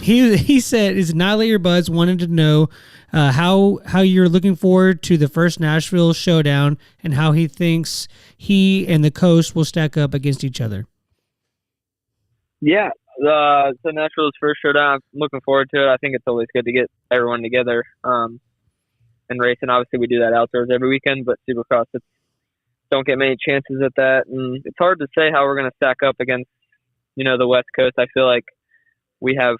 He said, "Is Annihilate Your Buds wanted to know how you're looking forward to the first Nashville showdown and how he thinks he and the Coast will stack up against each other." Yeah, so Nashville's first showdown. I'm looking forward to it. I think it's always good to get everyone together and racing. Obviously, we do that outdoors every weekend, but Supercross, don't get many chances at that, and it's hard to say how we're going to stack up against the West Coast. I feel like we have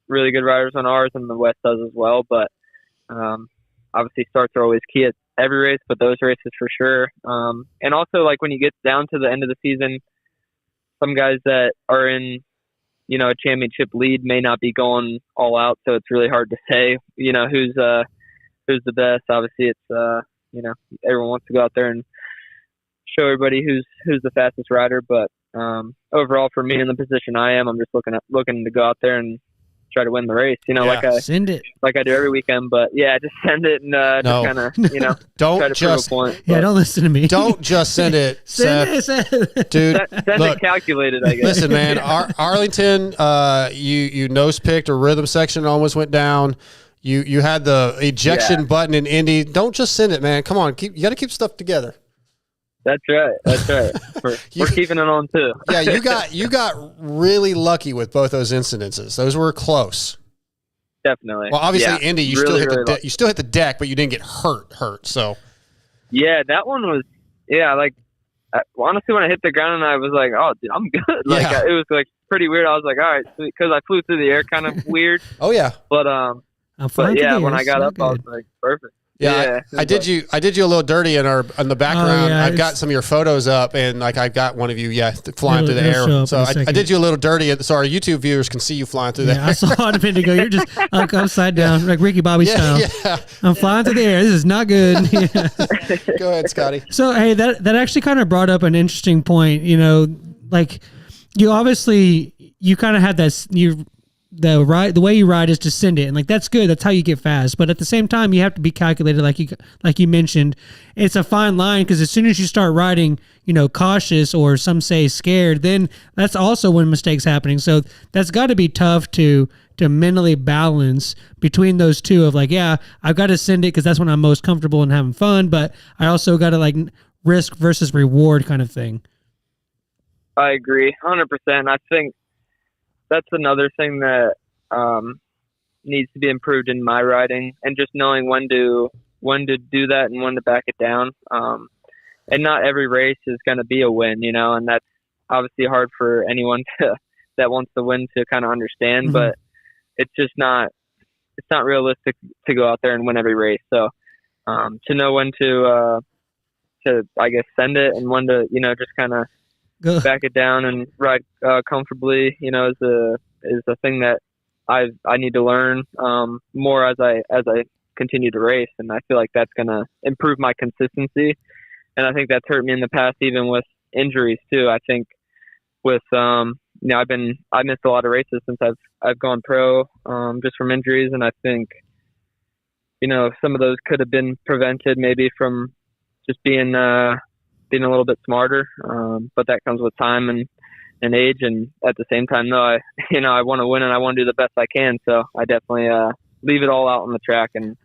really good riders on ours, and the West does as well. But obviously, starts are always key at every race, but those races for sure. And also, like when you get down to the end of the season, some guys that are in a championship lead may not be going all out, so it's really hard to say who's the best. Obviously, it's everyone wants to go out there and show everybody who's the fastest rider, but overall, for me in the position I am, I'm just looking to go out there and try to win the race. Send it like I do every weekend. But yeah, just send it and just kind of don't try to just prove a point. Don't listen to me. Don't just send it, Seth. Dude. Send it calculated, I guess. Listen, man, Arlington, you nose picked, or rhythm section almost went down. You had the ejection button in Indy. Don't just send it, man. Come on, you got to keep stuff together. That's right. We're keeping it on too. Yeah, you got really lucky with both those incidences. Those were close. Definitely. Well, obviously, Indy, you really still hit the deck, but you didn't get hurt. So. Yeah, that one was honestly, when I hit the ground and I was like, oh, dude, I'm good. Like it was like pretty weird. I was like, all right, because I flew through the air, kind of weird. Oh yeah. But when I got up, I was like, perfect. Yeah, I did you a little dirty in the background. I've got some of your photos up, and like I've got one of you, flying through the air. So I did you a little dirty, so our YouTube viewers can see you flying through the air. I saw it a minute ago. You're just upside down, like Ricky Bobby style. Yeah. I'm flying through the air. This is not good. Go ahead, Scotty. So hey, that actually kind of brought up an interesting point. You know, like you obviously kind of had that the way you ride is to send it, and like that's good. That's how you get fast. But at the same time, you have to be calculated, like you mentioned. It's a fine line because as soon as you start riding, cautious or some say scared, then that's also when mistakes happening. So that's got to be tough to mentally balance between those two of like, yeah, I've got to send it because that's when I'm most comfortable and having fun, but I also got to like risk versus reward kind of thing. I agree 100%. I think that's another thing that needs to be improved in my riding, and just knowing when to do that and when to back it down. And not every race is going to be a win, and that's obviously hard for anyone that wants to win to kind of understand. Mm-hmm. But it's just not realistic to go out there and win every race. So to know when to I guess send it and when to just kind of back it down and ride comfortably, is a thing that I need to learn more as I continue to race, and I feel like that's going to improve my consistency. And I think that's hurt me in the past, even with injuries too. I think with I missed a lot of races since I've gone pro just from injuries, and I think some of those could have been prevented maybe from just being a little bit smarter, but that comes with time and age. And at the same time, though, I want to win and I want to do the best I can. So I definitely leave it all out on the track, and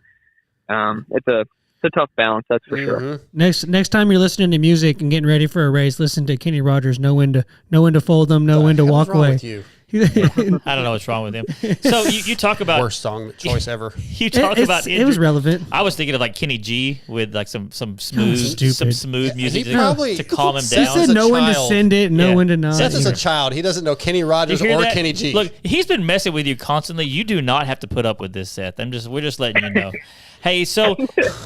it's a tough balance, that's for sure. Next time you're listening to music and getting ready for a race, listen to Kenny Rogers. Know when to fold them. Know when to walk away. With you? I don't know what's wrong with him. So you talk about worst song choice ever. You talk about it was relevant. I was thinking of like Kenny G with like some smooth music to calm him down. He said know when to send it, know when to not. Seth is a child. He doesn't know Kenny Rogers or that? Kenny G. Look, he's been messing with you constantly. You do not have to put up with this, Seth. We're just letting you know. Hey, so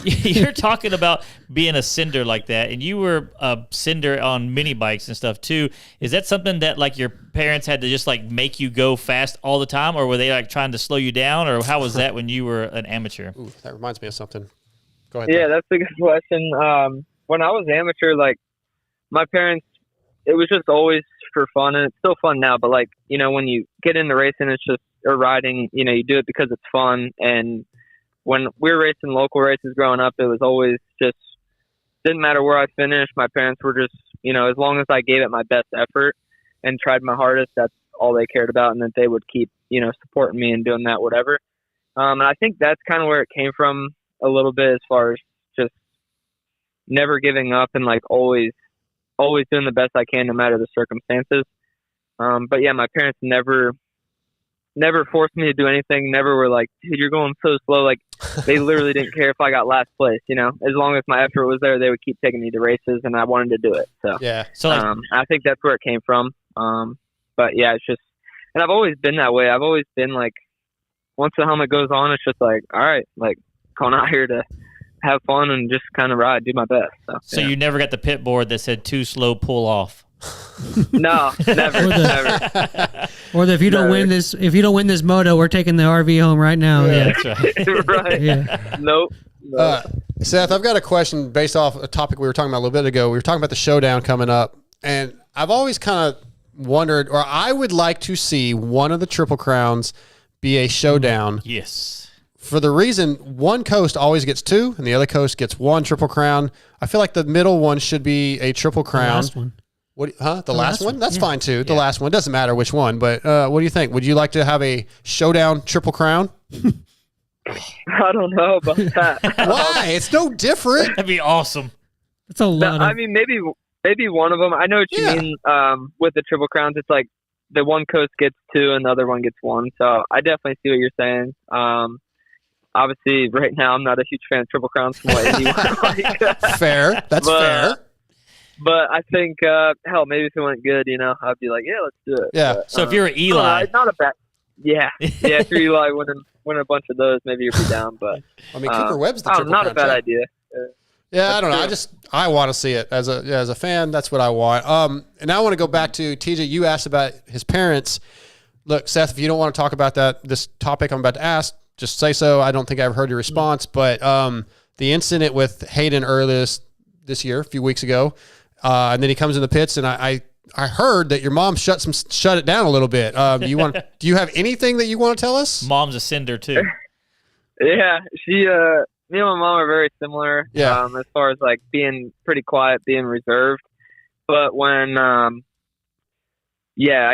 you're talking about being a sender like that, and you were a sender on mini bikes and stuff too. Is that something that like your parents had to just like make you go fast all the time, or were they like trying to slow you down, or how was that when you were an amateur? Ooh, that reminds me of something. Go ahead. Yeah, that's a good question. When I was amateur, like my parents, it was just always for fun, and it's still fun now. But like when you get into racing, it's just or riding, you do it because it's fun. And when we were racing local races growing up, it was always just didn't matter where I finished. My parents were just, as long as I gave it my best effort and tried my hardest, that's all they cared about, and that they would keep, supporting me and doing that, whatever. And I think that's kind of where it came from a little bit, as far as just never giving up and like always doing the best I can no matter the circumstances. But yeah, my parents never forced me to do anything. Never were like, dude, you're going so slow. Like they literally didn't care if I got last place, as long as my effort was there, they would keep taking me to races and I wanted to do it. So, yeah. So I think that's where it came from. But yeah, it's just, and I've always been that way. I've always been like, once the helmet goes on, it's just like, all right, like going out here to have fun and just kind of ride, do my best. So you never got the pit board that said too slow, pull off. No, never. Or if you don't win this moto, we're taking the RV home right now. Yeah, that's right. Right. Yeah. Nope. Seth, I've got a question based off a topic we were talking about a little bit ago. We were talking about the showdown coming up, and I've always kind of wondered, or I would like to see one of the Triple Crowns be a showdown. Yes. For the reason one coast always gets two, and the other coast gets one Triple Crown. I feel like the middle one should be a Triple Crown. The last one. The last one? That's fine too. The last one. Doesn't matter which one, but what do you think? Would you like to have a showdown Triple Crown? I don't know about that. Why? It's no different. That'd be awesome. That's a lot. I mean, maybe one of them. I know what you mean. With the Triple Crowns, it's like the one coast gets 2 and the other one gets 1. So I definitely see what you're saying. Obviously, right now I'm not a huge fan of Triple Crowns from what anyone like. Fair. That's fair. But I think, hell, maybe if it went good, I'd be like, yeah, let's do it. Yeah. But, So if you're Eli, it's not a bad. Yeah. If you're Eli winning a bunch of those, maybe you'd be down. But I mean, Cooper Webb's the Triple not Crown a bad champ. idea. Yeah, I don't know. I want to see it as a fan. That's what I want. And now I want to go back to TJ. You asked about his parents. Look, Seth, if you don't want to talk about this topic I'm about to ask, just say so. I don't think I've heard your response, but the incident with Hayden earlier this year, a few weeks ago, and then he comes in the pits, and I heard that your mom shut it down a little bit. Do you have anything that you want to tell us? Mom's a sender too. Yeah, she. Me and my mom are very similar. Yeah. As far as like being pretty quiet, being reserved, but when, I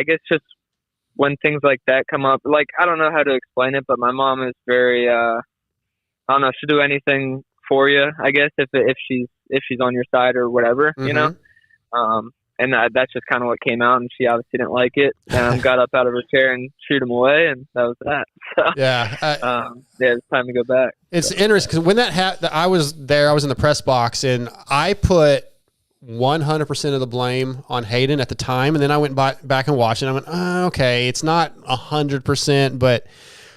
guess just when things like that come up, like I don't know how to explain it, but my mom is very. I don't know. She'll do anything for you. I guess if she's on your side or whatever, And that's just kind of what came out, and she obviously didn't like it. Got up out of her chair and shooed him away, and that was that. So, it's time to go back. It's interesting because when that happened, I was there. I was in the press box, and I put 100% of the blame on Hayden at the time, and then I went back and watched it. And I went, okay, it's not 100%, but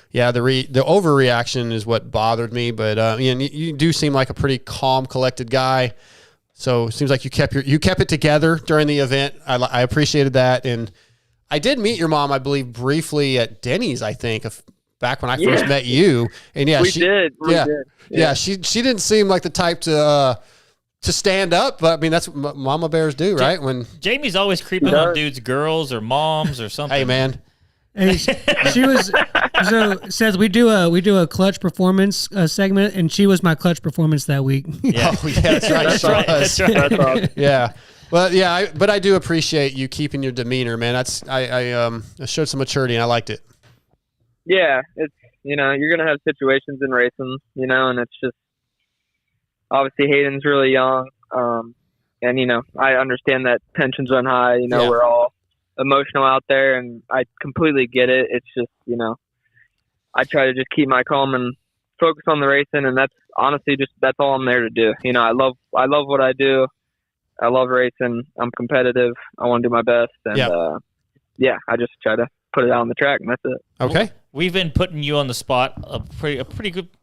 yeah, the overreaction is what bothered me. But you do seem like a pretty calm, collected guy. So it seems like you kept it together during the event. I appreciated that, and I did meet your mom, I believe, briefly at Denny's. I think back when I first met you, and we did. Yeah, she didn't seem like the type to stand up, but I mean that's what mama bears do, right? When Jamie's always creeping on dudes' girls or moms or something. Hey, man. And she was so Seth. We do a clutch performance segment, and she was my clutch performance that week. Yeah, that's right. That's right. That's awesome. Yeah, but but I do appreciate you keeping your demeanor, man. I showed some maturity, and I liked it. Yeah, it's you're gonna have situations in racing, and it's just obviously Hayden's really young, and I understand that tensions run high. We're all emotional out there, and I completely get it. It's just I try to just keep my calm and focus on the racing, and that's honestly that's all I'm there to do. I love what I do. I love racing. I'm competitive. I want to do my best, and I just try to put it out on the track, and that's it. Okay. We've been putting you on the spot pretty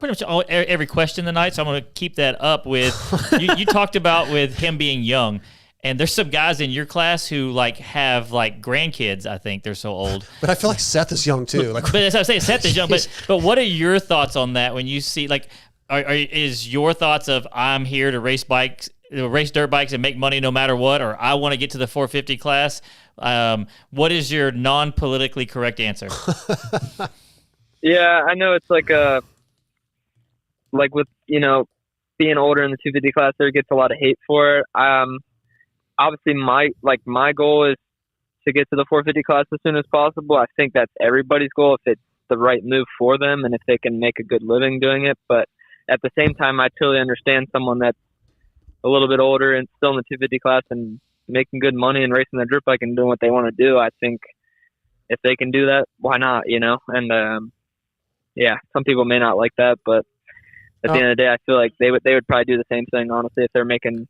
much every question tonight, so I'm going to keep that up with you talked about with him being young. And there's some guys in your class who have grandkids. I think they're so old. But I feel like Seth is young too. But as I was saying, Seth is young. But what are your thoughts on that when you see is your thoughts of I'm here to race dirt bikes and make money no matter what, or I want to get to the 450 class? What is your non-politically correct answer? Yeah, I know it's with being older in the 250 class, there gets a lot of hate for it. Obviously my goal is to get to the 450 class as soon as possible. I think that's everybody's goal if it's the right move for them and if they can make a good living doing it. But at the same time, I totally understand someone that's a little bit older and still in the 250 class and making good money and racing their dirt bike and doing what they want to do. I think if they can do that, why not, And some people may not like that, but at the end of the day, I feel like they would probably do the same thing, honestly, if they're making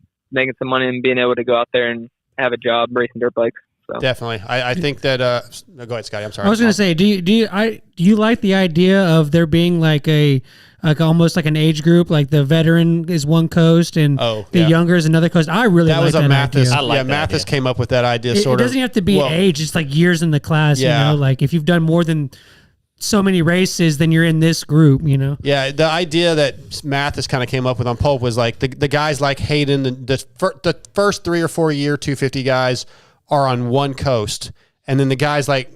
some money and being able to go out there and have a job racing dirt bikes. So. Definitely. I think that no, go ahead, Scotty. I'm sorry. I was going to say, do you like the idea of there being almost like an age group, like the veteran is one coast and the younger is another coast? I really like that Mathis. idea. I like Mathis came up with that idea. It doesn't have to be age; it's like years in the class. Like if you've done more than so many races, then you're in this group, Yeah, the idea that Mathis kind of came up with on Pulp was like the guys like Hayden, the first 3 or 4 year 250 guys are on one coast, and then the guys like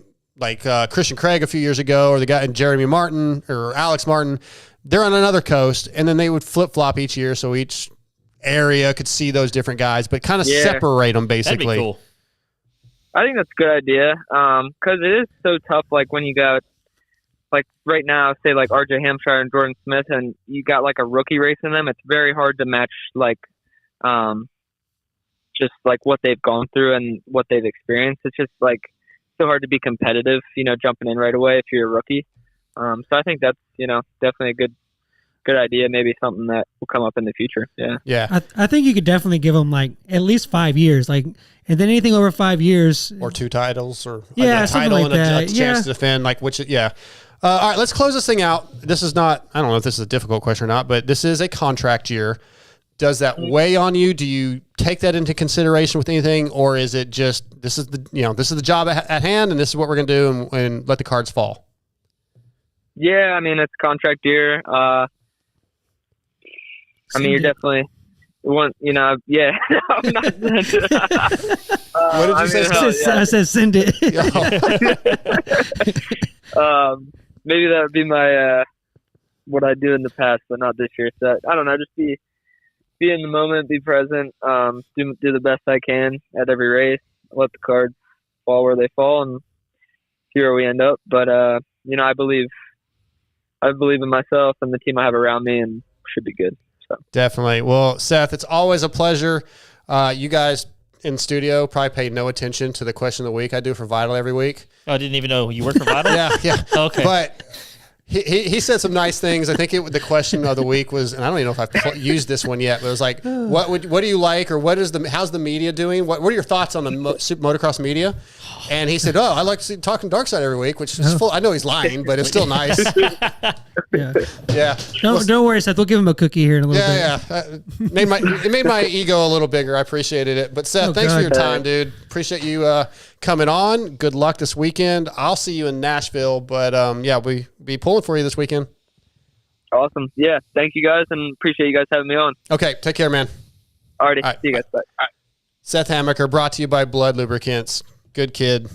Christian Craig a few years ago, or the guy and Jeremy Martin or Alex Martin, they're on another coast, and then they would flip flop each year, so each area could see those different guys, but kind of separate them basically. That'd be cool. I think that's a good idea because it is so tough. Like when you got like right now, say like RJ Hampshire and Jordan Smith, and you got like a rookie racing them, it's very hard to match like, just like what they've gone through and what they've experienced. It's just like so hard to be competitive, jumping in right away if you're a rookie. So I think that's, definitely a good idea. Maybe something that will come up in the future. Yeah. Yeah. I think you could definitely give them like at least 5 years, like, and then anything over 5 years or 2 titles or yeah, a title like and that. a chance to defend, like which, yeah. All right, let's close this thing out. This is not, I don't know if this is a difficult question or not, but this is a contract year. Does that weigh on you? Do you take that into consideration with anything, or is it just, this is the job at hand and this is what we're going to do and let the cards fall? Yeah. I mean, it's contract year. I mean, you're definitely one, yeah. No, I'm not. What did you say? I said send it. Maybe that would be my, what I do in the past, but not this year. So I don't know, just be in the moment, be present, do the best I can at every race, let the cards fall where they fall and see where we end up. But, I believe in myself and the team I have around me and should be good. So. Definitely. Well, Seth, it's always a pleasure. You guys in studio probably pay no attention to the question of the week I do for Vital every week. Oh, I didn't even know you worked for Vital? Yeah. Okay. But he said some nice things. I think the question of the week was, and I don't even know if I've used this one yet, but it was like, what do you like, or how's the media doing? What are your thoughts on the motocross media? And he said, I like talking Dark Side every week, which is full. I know he's lying, but it's still nice. Yeah. Don't worry, Seth. We'll give him a cookie here in a little bit. Yeah. It made my ego a little bigger. I appreciated it. But Seth, thanks for your time, dude. Appreciate you coming on. Good luck this weekend. I'll see you in Nashville, but we be pulling for you this weekend. Awesome. Yeah. Thank you guys, and appreciate you guys having me on. Okay. Take care, man. Alrighty. All right. See you guys. Bye. All right. Seth Hammaker, brought to you by Blood Lubricants. Good kid.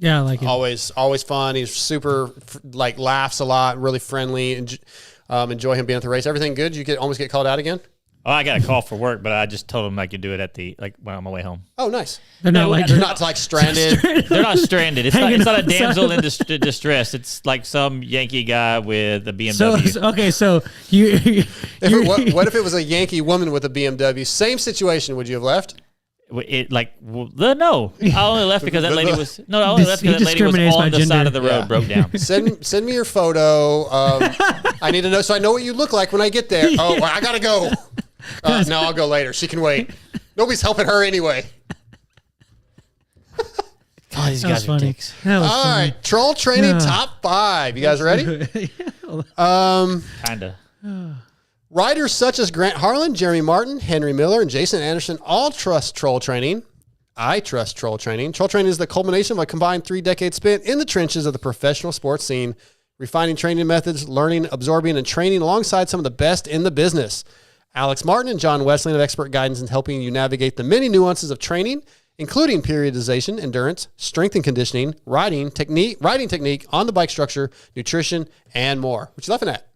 Yeah, I like it. Always fun. He's super, laughs a lot, really friendly. And enjoy him being at the race. Everything good? You almost get called out again? Oh, I got a call for work, but I just told them I could do it when on my way home. Oh, nice. They're not stranded. They're not stranded. It's not a damsel in distress. It's like some Yankee guy with a BMW. So you. What if it was a Yankee woman with a BMW? Same situation. Would you have left? No. I only left because that lady was on the side of the road, broke down. Send me your photo. I need to know so I know what you look like when I get there. Oh, I gotta go. No, I'll go later. She can wait. Nobody's helping her anyway. God, these guys are dicks. All right, troll training top 5. You guys ready? Kinda. Riders such as Grant Harlan, Jeremy Martin, Henry Miller, and Jason Anderson all trust troll training. I trust troll training. Troll training is the culmination of a combined 3 decades spent in the trenches of the professional sports scene, refining training methods, learning, absorbing, and training alongside some of the best in the business. Alex Martin and John Wesleyan have expert guidance in helping you navigate the many nuances of training, including periodization, endurance, strength and conditioning, riding technique, on the bike structure, nutrition, and more. What you laughing at?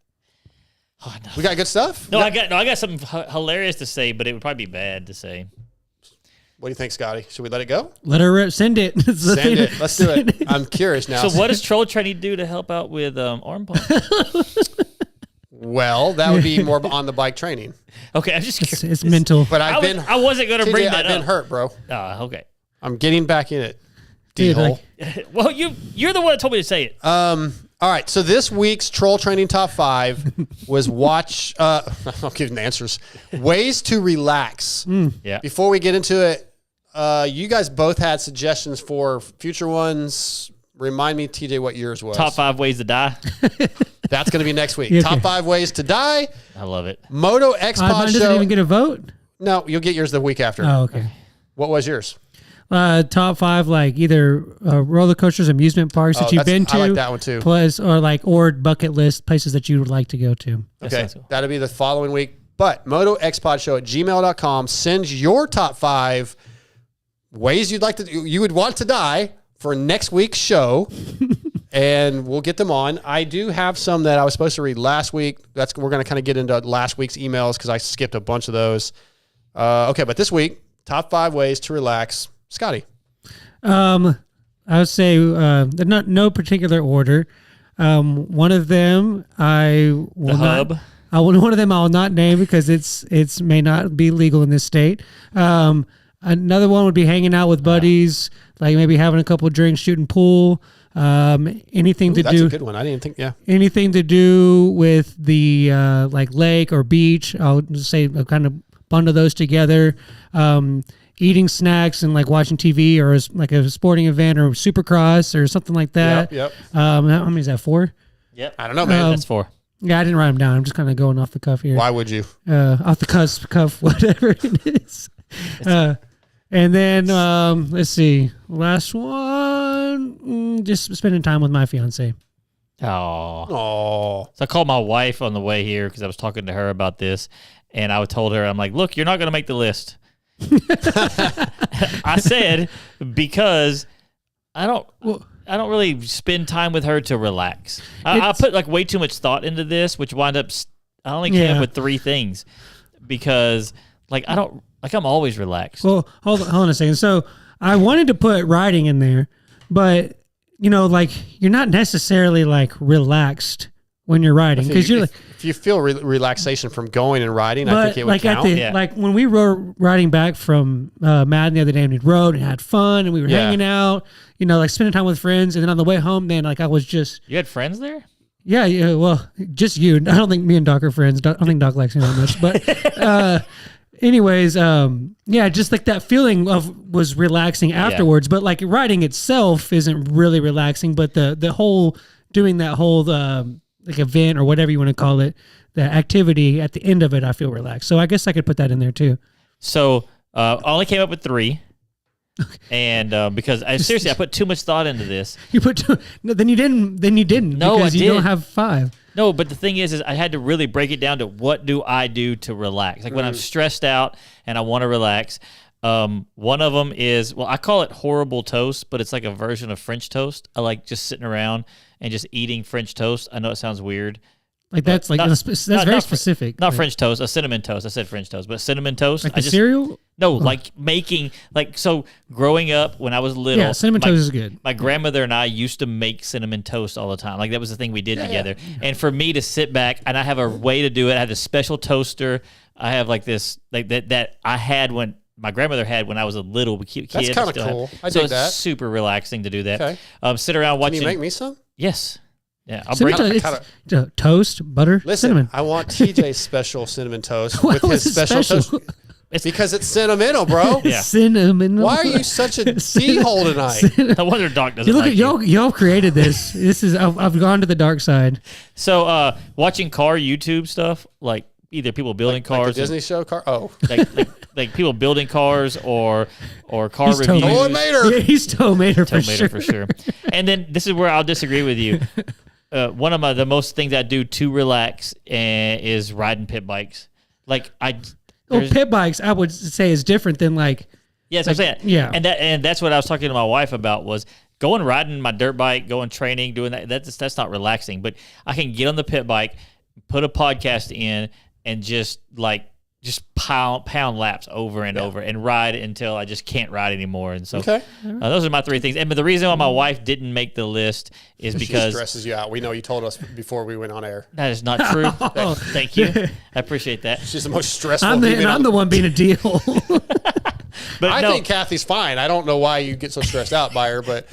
Oh, no. We got good stuff? I got something hilarious to say, but it would probably be bad to say. What do you think, Scotty? Should we let it go? Let her rip. Send it. Send it. Let's do it. I'm curious now. So what does troll training do to help out with arm pump? Well, that would be more on the bike training. Okay, I'm just curious. It's mental. But I wasn't going to bring that up. I've been hurt, bro. Okay. I'm getting back in it. D-hole. Well, you're the one that told me to say it. All right, so this week's troll training top 5 was I'll give you the answers. Ways to relax. Yeah. Before we get into it, you guys both had suggestions for future ones. Remind me, TJ, what yours was. Top 5 ways to die. That's going to be next week. Okay. Top 5 ways to die. I love it. MotoXpod Mine doesn't even get a vote? No, you'll get yours the week after. Oh, okay. What was yours? Top 5, either roller coasters, amusement parks that you've been to. I like that one too. Plus, or bucket list places that you would like to go to. Okay, that'll be the following week. But MotoXpodShow@gmail.com. Send your top 5 ways you would want to die for next week's show, and we'll get them on. I do have some that I was supposed to read last week. We're going to kind of get into last week's emails because I skipped a bunch of those. Okay, but this week, top 5 ways to relax. Scotty. I would say they're not no particular order. One of them one of them I will not name because it's may not be legal in this state. Another one would be hanging out with buddies, like maybe having a couple of drinks, shooting pool. Anything to that's do. a good one. I didn't think. Yeah. Anything to do with the like lake or beach. I'll just say I'll kind of bundle those together. Eating snacks and like watching TV or like a sporting event or Supercross or something like that. Yep. How many is that? 4? Yep. I don't know, man. That's 4. Yeah, I didn't write them down. I'm just kind of going off the cuff here. Why would you? Off the cuff, whatever it is. And then let's see, last one, just spending time with my fiance. Oh. So I called my wife on the way here because I was talking to her about this, and I told her, I'm like, look, you're not going to make the list. I said because I don't really spend time with her to relax. I put like way too much thought into this, which wind up I only came up with 3 things because like I'm always relaxed. Well, hold on a second. So I wanted to put riding in there, but like you're not necessarily like relaxed when you're riding because you're like, if you feel relaxation from going and riding, I think it would like count. Like when we were riding back from Madden the other day and we rode and had fun and we were hanging out, like spending time with friends. And then on the way home, then like I was just. You had friends there? Yeah. Well, just you. I don't think me and Doc are friends. I don't think Doc likes me that much. But anyways, just like that feeling was relaxing afterwards. But like riding itself isn't really relaxing. But the whole doing that whole like event or whatever you want to call it, the activity at the end of it, I feel relaxed. So I guess I could put that in there too. So I only came up with 3. And because I put too much thought into this. You put two, no, then you didn't. No, because I you did. don't have 5. No, but the thing is I had to really break it down to what do I do to relax? Like when I'm stressed out and I want to relax. One of them is, I call it horrible toast, but it's like a version of French toast. I like just sitting around and just eating French toast. I know it sounds weird. Like that's like that's very specific. Not French toast, a cinnamon toast. I said French toast, but cinnamon toast. Like cereal? No, like making so growing up when I was little. Yeah, cinnamon toast is good. My grandmother and I used to make cinnamon toast all the time. Like that was the thing we did together. Yeah. And for me to sit back and I have a way to do it. I have a special toaster. I have like this like that I had when my grandmother had when I was a little kid. That's kind of cool. I so dig that. It's super relaxing to do that. Okay. Sit around watching. Can you make me some? Yes. Yeah, I'll break it. Toast, butter, cinnamon. I want TJ's special cinnamon toast with his special toast. It's because it's sentimental, bro. Yeah. Cinnamon. Why are you such a d-hole tonight? No wonder Doc doesn't look at y'all created this. This is I've gone to the dark side. So watching car YouTube stuff, like either people building cars, like the Disney show car. Oh, like people building cars or car he's reviews. Yeah, he's Tomater for sure. And then this is where I'll disagree with you. One of the most things I do to relax is riding pit bikes. Like pit bikes, I would say is different than like. Yes, I'm saying. Yeah, and that's what I was talking to my wife about was going riding my dirt bike, going training, doing that. That's not relaxing, but I can get on the pit bike, put a podcast in, and just pound laps over and over and ride until I just can't ride anymore. And so those are my 3 things. And but the reason why my wife didn't make the list is because she stresses you out. We know you told us before we went on air. That is not true. Thank you. I appreciate that. She's the most stressful. I'm the one being a deal. But I think Kathy's fine. I don't know why you get so stressed out by her, but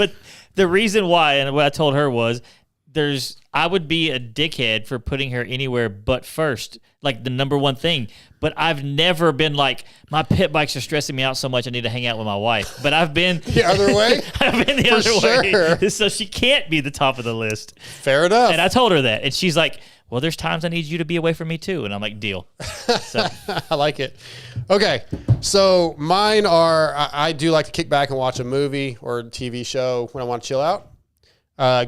the reason why, and what I told her was, I would be a dickhead for putting her anywhere but first, like the number one thing. But I've never been like, my pit bikes are stressing me out so much I need to hang out with my wife. But I've been the other way. I've been the other way. So she can't be the top of the list. Fair enough. And I told her that. And she's like, well, there's times I need you to be away from me too. And I'm like, deal. So. I like it. Okay. So mine are, I do like to kick back and watch a movie or a TV show when I want to chill out.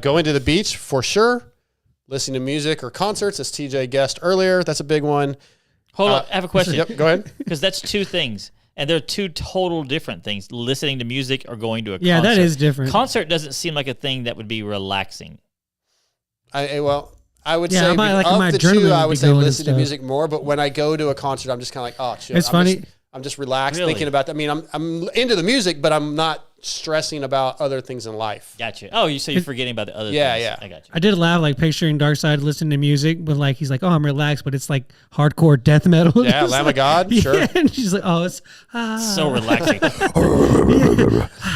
Going to the beach for sure. Listening to music or concerts, as TJ guessed earlier. That's a big one. Hold on. I have a question. Yep, go ahead. Because that's 2 things. And they're 2 total different things. Listening to music or going to a concert. Yeah, that is different. Concert doesn't seem like a thing that would be relaxing. I would say of the 2, I would say listen to music more. But when I go to a concert, I'm just kind of like, oh, shit. It's funny. I'm just relaxed thinking about that. I mean, I'm into the music, but I'm not stressing about other things in life. Gotcha. Oh, you're forgetting about the other things. Yeah. I got you. I did laugh, like picturing Darkside listening to music, but like he's like, "Oh, I'm relaxed," but it's like hardcore death metal. Yeah, Lamb of God, sure. Yeah, and she's like, "Oh, it's So relaxing.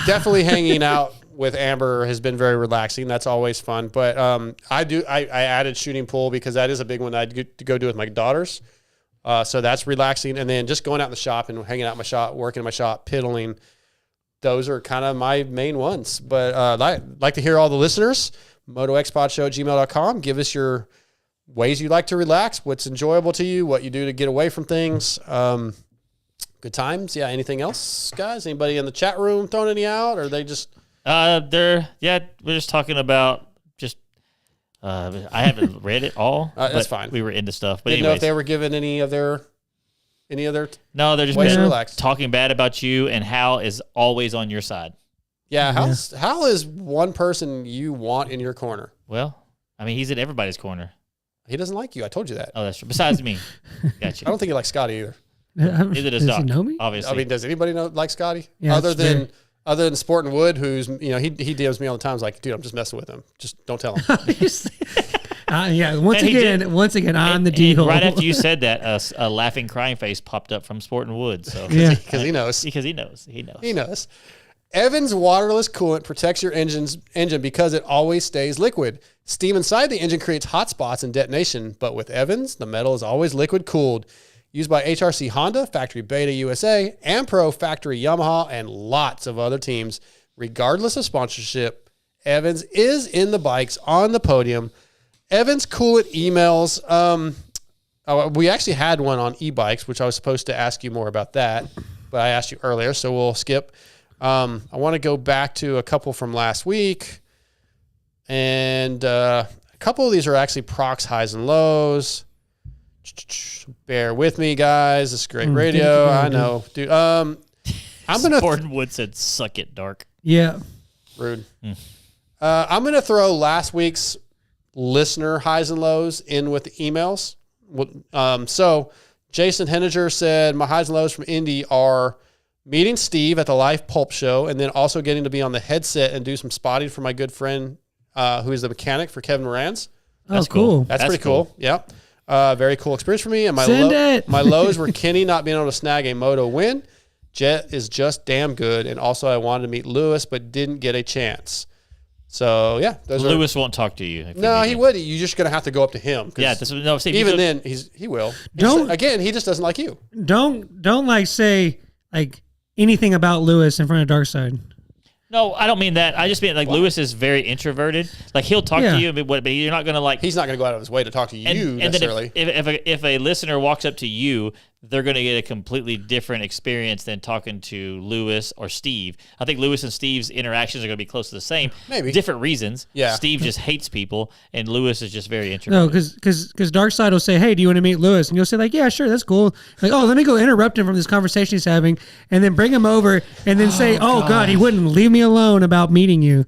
Definitely hanging out with Amber has been very relaxing. That's always fun. But I added shooting pool because that is a big one I'd get to go do with my daughters. So that's relaxing. And then just going out in the shop and hanging out in my shop, working in my shop, piddling. Those are kind of my main ones. But I'd like to hear all the listeners. MotoXpod@gmail.com. Give us your ways you like to relax, what's enjoyable to you, what you do to get away from things. Good times. Yeah. Anything else, guys? Anybody in the chat room throwing any out, or are they just... we're just talking about I haven't read it all. That's fine. We were into stuff, but didn't know if they were given any other. No, they're just ways to relax. talking bad about you, and Hal is always on your side. Yeah, Hal is one person you want in your corner. Well, I mean, he's in everybody's corner. He doesn't like you. I told you that. Oh, that's true. Besides me, gotcha. I don't think he likes Scotty either. Neither does Doc. He know me? Obviously. I mean, does anybody like Scotty? Yeah, other than Sport and Wood, who's he DMs me all the time. He's like, dude, I'm just messing with him. Just don't tell him. Yeah. Once again, I'm the D-hole. Right after you said that, a laughing, crying face popped up from Sport and Wood. So because he knows. Because he knows. He knows. Evan's waterless coolant protects your engine because it always stays liquid. Steam inside the engine creates hot spots and detonation, but with Evans, the metal is always liquid cooled. Used by HRC Honda, Factory Beta USA, Ampro, Factory Yamaha, and lots of other teams. Regardless of sponsorship, Evans is in the bikes on the podium. Evans coolant emails. We actually had one on e-bikes, which I was supposed to ask you more about that, but I asked you earlier, so we'll skip. I want to go back to a couple from last week, and a couple of these are actually ProX highs and lows. Bear with me, guys. This is great radio. I know, dude. I'm gonna. Gordon Wood said, "Suck it, Dark." Yeah, rude. I'm gonna throw last week's listener highs and lows in with the emails. So Jason Henniger said my highs and lows from Indy are meeting Steve at the Life Pulp Show, and then also getting to be on the headset and do some spotting for my good friend who is the mechanic for Kevin Moran's. That's cool. That's pretty cool. Yeah. Very cool experience for me. And my my lows were Kenny not being able to snag a moto win. Jet is just damn good. And also I wanted to meet Lewis, but didn't get a chance. So yeah, Lewis won't talk to you. No, he would. You're just going to have to go up to him. Yeah. Even then he will. Again, he just doesn't like you. Don't like say like anything about Lewis in front of Darkside. No, I don't mean that. I just mean like Lewis is very introverted. Like he'll talk to you, but you're not going to like. He's not going to go out of his way to talk to you necessarily. And then if a listener walks up to you, they're going to get a completely different experience than talking to Lewis or Steve. I think Lewis and Steve's interactions are going to be close to the same. Maybe different reasons. Yeah. Steve just hates people, and Lewis is just very introverted. No, because Darkside will say, "Hey, do you want to meet Lewis?" And you'll say, like, "Yeah, sure, that's cool." Like, "Oh, let me go interrupt him from this conversation he's having," and then bring him over, and then say, "Oh God, he wouldn't leave me alone about meeting you."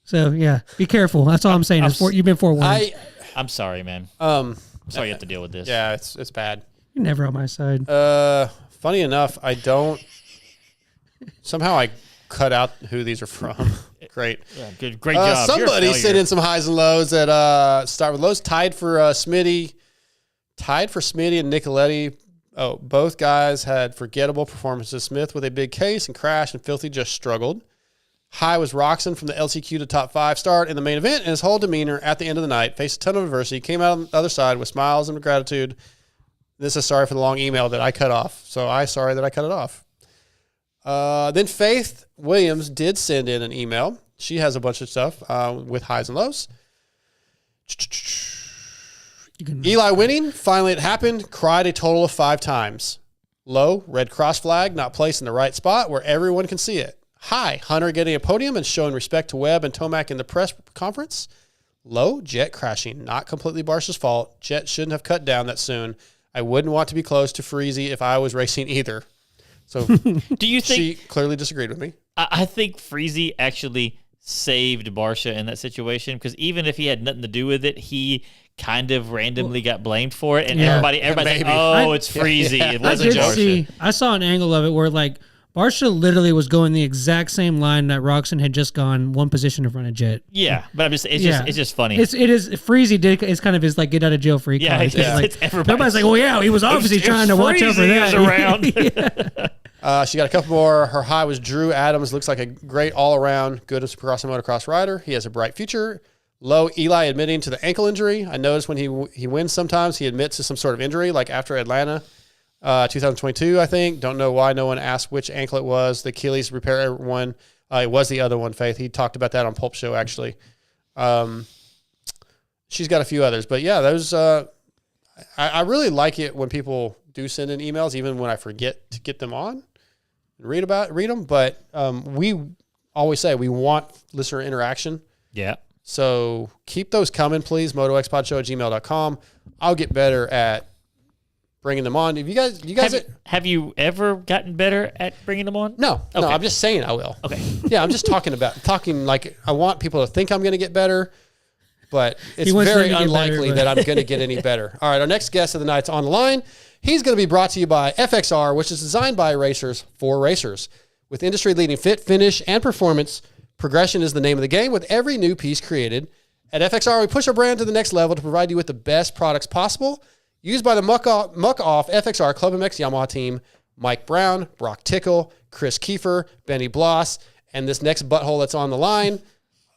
So yeah, be careful. That's all I'm saying. You've been forewarned. I'm sorry, man. I'm sorry you have to deal with this. Yeah, it's bad. You're never on my side. Funny enough, I don't. Somehow I cut out who these are from. Great. Yeah, great job. Somebody sent in some highs and lows at start with lows. Tied for Smitty and Nicoletti. Oh, both guys had forgettable performances. Smith with a big case and crash, and Filthy just struggled. High was Roxon from the LCQ to top 5 start in the main event, and his whole demeanor at the end of the night. Faced a ton of adversity, came out on the other side with smiles and gratitude. This is sorry for the long email that I cut off. So I'm sorry that I cut it off. Then Faith Williams did send in an email. She has a bunch of stuff with highs and lows. Eli winning. Finally it happened. Cried a total of 5 times. Low, red cross flag, not placed in the right spot where everyone can see it. High, Hunter getting a podium and showing respect to Webb and Tomac in the press conference. Low, Jet crashing. Not completely Barcia's fault. Jet shouldn't have cut down that soon. I wouldn't want to be close to Freezy if I was racing either. So do you think she clearly disagreed with me? I think Freezy actually saved Barcia in that situation, because even if he had nothing to do with it, he kind of randomly got blamed for it, and everybody's like, "Oh, it's Freezy." It wasn't Barcia. I saw an angle of it where like Barcia literally was going the exact same line that Roxon had just gone one position in front of Jet. Yeah, but it's just funny. It is Freezy did is kind of his like get out of jail free card. It's everybody's like, well, yeah, he was obviously trying to watch out for that. Around. She got a couple more. Her high was Drew Adams. Looks like a great all around good Supercross and motocross rider. He has a bright future. Low, Eli admitting to the ankle injury. I noticed when he wins sometimes he admits to some sort of injury, like after Atlanta. 2022, I think. Don't know why no one asked which ankle it was. The Achilles repair one. It was the other one, Faith. He talked about that on Pulp Show, actually. She's got a few others. But, yeah, those I really like it when people do send in emails, even when I forget to get them on and read them. But we always say we want listener interaction. Yeah. So keep those coming, please. MotoXpodShow@gmail.com. I'll get better at bringing them on. If you guys have you ever gotten better at bringing them on? No, okay. No, I'm just saying I will. Okay. Yeah, I'm just talking like I want people to think I'm going to get better, but it's very unlikely that I'm going to get any better. All right, our next guest of the night's on the line. He's going to be brought to you by FXR, which is designed by racers for racers. With industry-leading fit, finish, and performance, progression is the name of the game with every new piece created. At FXR, we push our brand to the next level to provide you with the best products possible. Used by the muck off FXR Club MX Yamaha team, Mike Brown, Brock Tickle, Chris Keefer, Benny Bloss, and this next butthole that's on the line,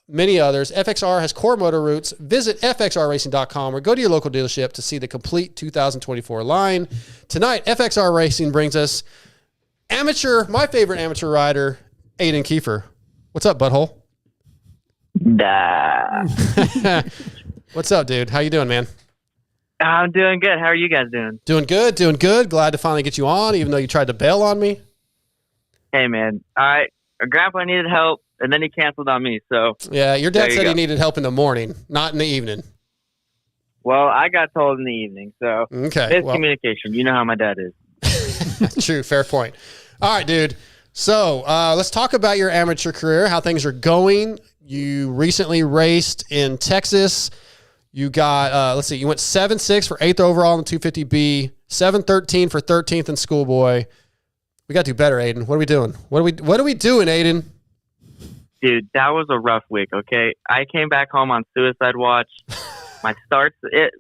many others. FXR has core motor roots. Visit fxrracing.com or go to your local dealership to see the complete 2024 line. Tonight, FXR Racing brings us my favorite amateur rider, Aden Keefer. What's up, butthole? What's up, dude? How you doing, man? I'm doing good. How are you guys doing? Doing good. Glad to finally get you on, even though you tried to bail on me. Hey, man. Grandpa needed help, and then he canceled on me. So yeah, your dad said he needed help in the morning, not in the evening. Well, I got told in the evening, so okay. Miscommunication. You know how my dad is. True, fair point. All right, dude. So let's talk about your amateur career, how things are going. You recently raced in Texas. You got, you went 7-6 for 8th overall in the 250B, 7-13 for 13th in schoolboy. We got to do better, Aden. What are we doing? What are we doing, Aden? Dude, that was a rough week, okay? I came back home on suicide watch. My starts, it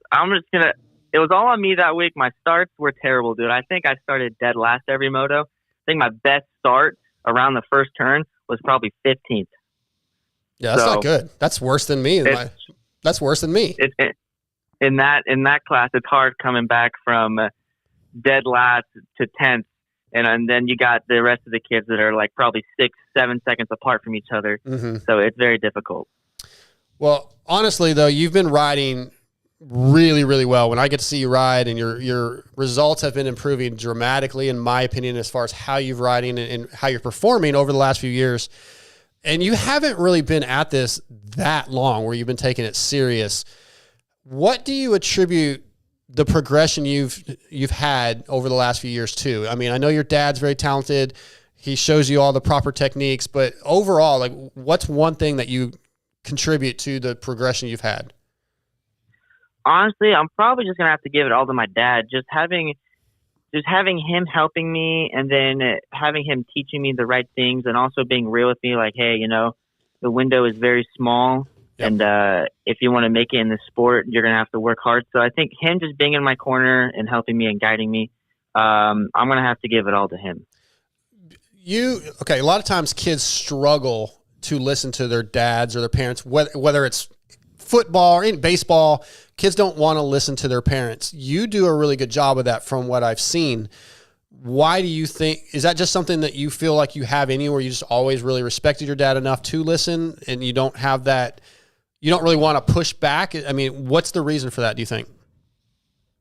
was all on me that week. My starts were terrible, dude. I think I started dead last every moto. I think my best start around the first turn was probably 15th. Yeah, that's not good. That's worse than me. That's worse than me. In that class, it's hard coming back from dead last to 10th. And then you got the rest of the kids that are like probably 6-7 seconds apart from each other. Mm-hmm. So it's very difficult. Well, honestly, though, you've been riding really, really well. When I get to see you ride, and your results have been improving dramatically, in my opinion, as far as how you're riding and how you're performing over the last few years. And you haven't really been at this that long where you've been taking it serious. What do you attribute the progression you've had over the last few years to? I mean, I know your dad's very talented. He shows you all the proper techniques, but overall, like, what's one thing that you contribute to the progression you've had? Honestly, I'm probably just going to have to give it all to my dad. Just having him helping me, and then having him teaching me the right things, and also being real with me, like, hey, the window is very small. Yep. And if you want to make it in this sport, you're going to have to work hard. So I think him just being in my corner and helping me and guiding me, I'm going to have to give it all to him. A lot of times kids struggle to listen to their dads or their parents, whether it's football or in baseball. Kids don't want to listen to their parents. You do a really good job of that from what I've seen. Why do you think, is that just something that you feel like you have anywhere? You just always really respected your dad enough to listen, and you don't have that, you don't really want to push back? I mean, what's the reason for that, do you think?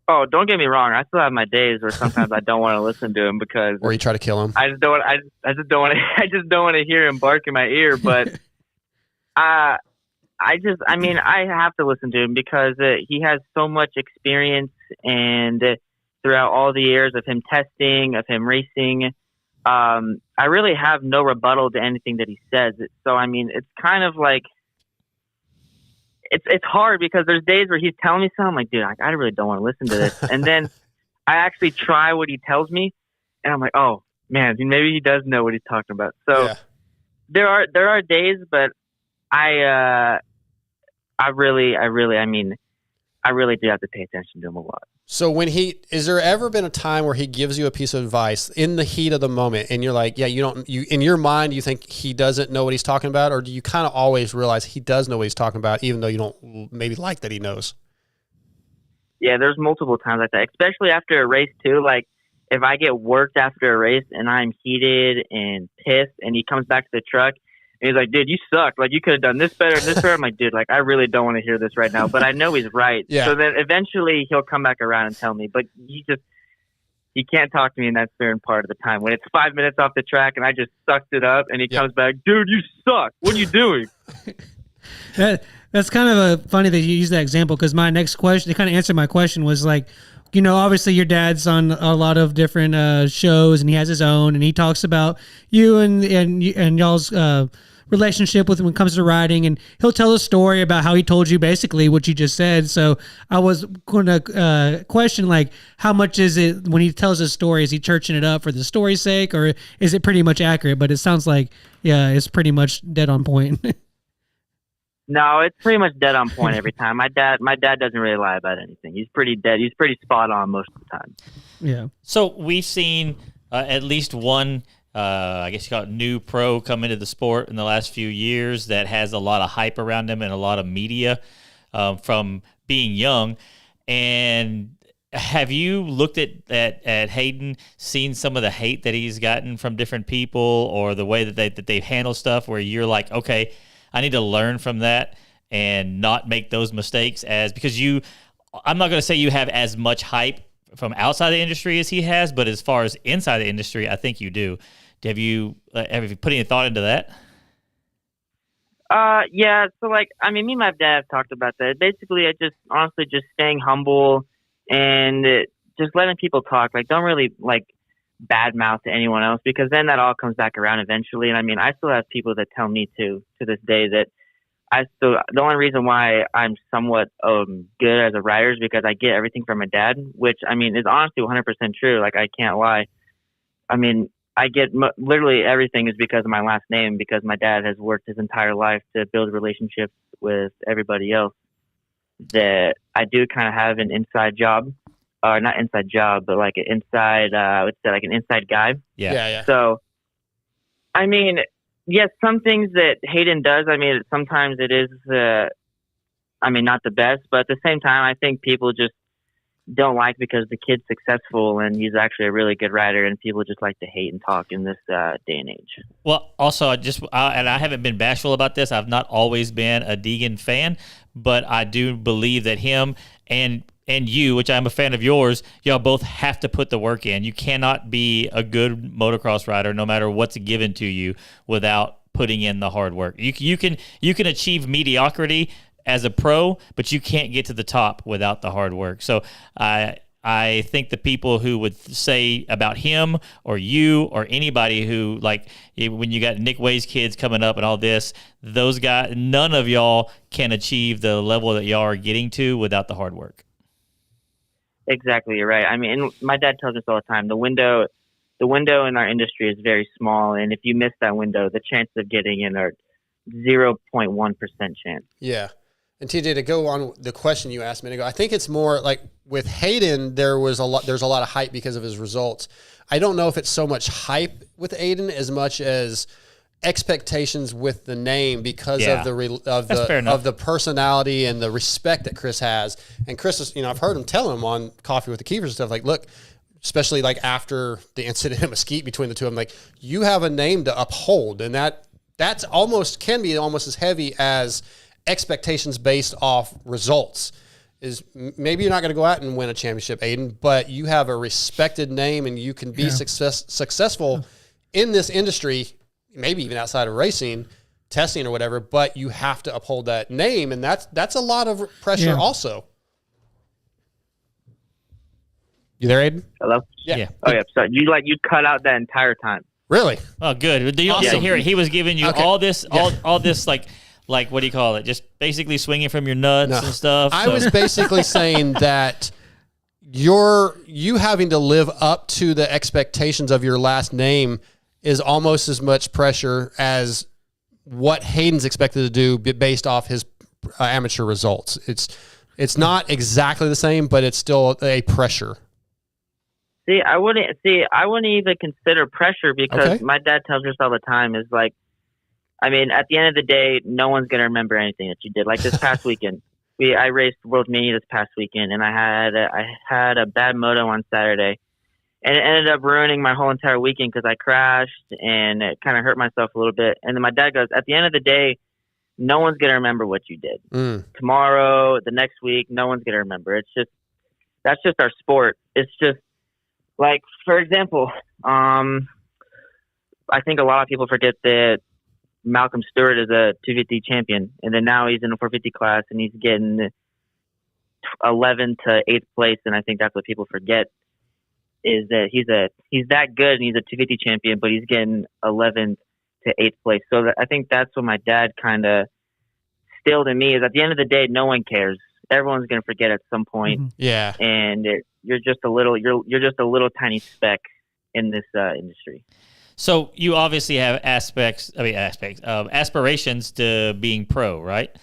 Oh, don't get me wrong. I still have my days where sometimes I don't want to listen to him because, or you try to kill him. I just don't want to hear him bark in my ear. But I have to listen to him because he has so much experience, and throughout all the years of him testing, of him racing, I really have no rebuttal to anything that he says. So, I mean, it's kind of like, it's hard because there's days where he's telling me something, I'm like, dude, I really don't want to listen to this. And then I actually try what he tells me, and I'm like, oh, man, maybe he does know what he's talking about. So there are days, but I really do have to pay attention to him a lot. So is there ever been a time where he gives you a piece of advice in the heat of the moment and you're like, you in your mind, you think he doesn't know what he's talking about, or do you kind of always realize he does know what he's talking about, even though you don't maybe like that he knows? Yeah, there's multiple times like that, especially after a race too. Like if I get worked after a race and I'm heated and pissed and he comes back to the truck, and he's like, dude, you suck. Like, you could have done this better and this better. I'm like, dude, like, I really don't want to hear this right now. But I know he's right. Yeah. So then eventually he'll come back around and tell me. But he can't talk to me in that certain part of the time. When it's 5 minutes off the track and I just sucked it up and he comes back, dude, you suck. What are you doing? That's kind of funny that you use that example, because my next question, to kind of answer my question, was like, obviously your dad's on a lot of different shows and he has his own, and he talks about you and y'all's relationship with when it comes to riding, and he'll tell a story about how he told you basically what you just said. So I was going to question, like, how much is it when he tells his story? Is he churching it up for the story's sake, or is it pretty much accurate? But it sounds like, it's pretty much dead on point. No, it's pretty much dead on point every time. My dad doesn't really lie about anything. He's pretty dead. He's pretty spot on most of the time. Yeah. So we've seen at least one, I guess you call it new pro, come into the sport in the last few years that has a lot of hype around him and a lot of media from being young. And have you looked at Hayden, seen some of the hate that he's gotten from different people, or the way that they handle stuff, where you're like, okay, I need to learn from that and not make those mistakes, because I'm not going to say you have as much hype from outside the industry as he has, but as far as inside the industry, I think you do. Have you put any thought into that? Yeah. So like, I mean, me and my dad have talked about that. Basically, honestly just staying humble and just letting people talk. Like, don't really like bad mouth to anyone else, because then that all comes back around eventually. And I mean, I still have people that tell me to this day that the only reason why I'm somewhat good as a rider is because I get everything from my dad, which I mean is honestly 100% true. Like, I can't lie. I mean, I get literally everything is because of my last name, because my dad has worked his entire life to build relationships with everybody else. That I do kind of have an inside job. Not inside job, but like an inside, I would say like an inside guy. Yeah. So, I mean, yes, some things that Hayden does, I mean, sometimes it is, not the best, but at the same time, I think people just don't like, because the kid's successful and he's actually a really good rider, and people just like to hate and talk in this day and age. Well, also, and I haven't been bashful about this. I've not always been a Deegan fan, but I do believe that him and you, which I'm a fan of yours, y'all both have to put the work in. You cannot be a good motocross rider, no matter what's given to you, without putting in the hard work. You can achieve mediocrity as a pro, but you can't get to the top without the hard work. So I think the people who would say about him or you or anybody who, like, when you got Nick Way's kids coming up and all this, those guys, none of y'all can achieve the level that y'all are getting to without the hard work. Exactly, you're right. I mean, and my dad tells us all the time, the window in our industry is very small, and if you miss that window, the chances of getting in are 0.1% chance. Yeah. And TJ, to go on the question you asked a minute ago, I think it's more like with Hayden, there's a lot of hype because of his results. I don't know if it's so much hype with Aden as much as expectations with the name, because of the personality and the respect that Chris has. And Chris is, I've heard him tell him on Coffee with the Keefers and stuff, like, look, especially like after the incident in Mesquite between the two of them, like, you have a name to uphold, and that's can be almost as heavy as expectations based off results. Is maybe you're not going to go out and win a championship, Aden, but you have a respected name and you can be successful in this industry, maybe even outside of racing, testing or whatever, but you have to uphold that name, and that's a lot of pressure also. You there, Aden? Hello? Yeah. Oh, yeah. So you cut out that entire time. Really? Oh, good. Do you also hear it? He was giving you all this, all this, like, what do you call it? Just basically swinging from your nuts and stuff. I was basically saying that you having to live up to the expectations of your last name is almost as much pressure as what Hayden's expected to do based off his amateur results. It's not exactly the same, but it's still a pressure. I wouldn't even consider pressure because my dad tells us all the time is like, I mean, at the end of the day, no one's going to remember anything that you did. Like this past weekend, I raced World Mini this past weekend, and I had a bad moto on Saturday, and it ended up ruining my whole entire weekend because I crashed and it kind of hurt myself a little bit. And then my dad goes, at the end of the day, no one's going to remember what you did. Tomorrow, the next week, no one's going to remember. That's just our sport. It's just like, for example, I think a lot of people forget that Malcolm Stewart is a 250 champion, and then now he's in the 450 class, and he's getting 11th to 8th place. And I think that's what people forget is that he's that good, and he's a 250 champion, but he's getting 11th to 8th place. So I think that's what my dad kind of instilled in me is at the end of the day, no one cares. Everyone's going to forget at some point. Yeah, and you're just a little tiny speck in this industry. So you obviously have aspirations to being pro, right?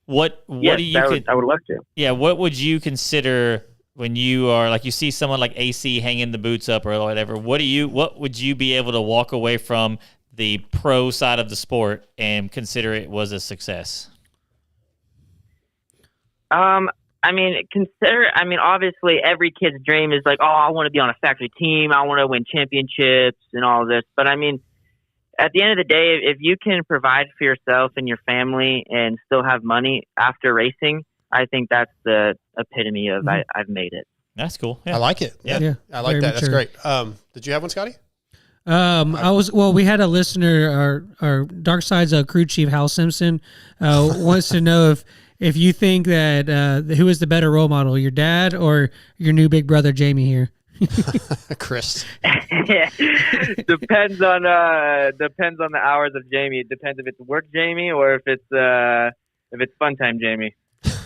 What do you? I would love to. Yeah, what would you consider when you are like you see someone like AC hanging the boots up or whatever? What would you be able to walk away from the pro side of the sport and consider it was a success? Obviously every kid's dream is like, oh, I want to be on a factory team. I want to win championships and all this. But I mean, at the end of the day, if you can provide for yourself and your family and still have money after racing, I think that's the epitome of I've made it. That's cool. Yeah. I like it. Yeah. I like that. That's great. Did you have one, Scotty? We had a listener, our Dark Side's crew chief, Hal Simpson, wants to know if you think that who is the better role model, your dad or your new big brother Jamie here? Chris. Depends on the hours of Jamie. It depends if it's work Jamie or if it's fun time Jamie.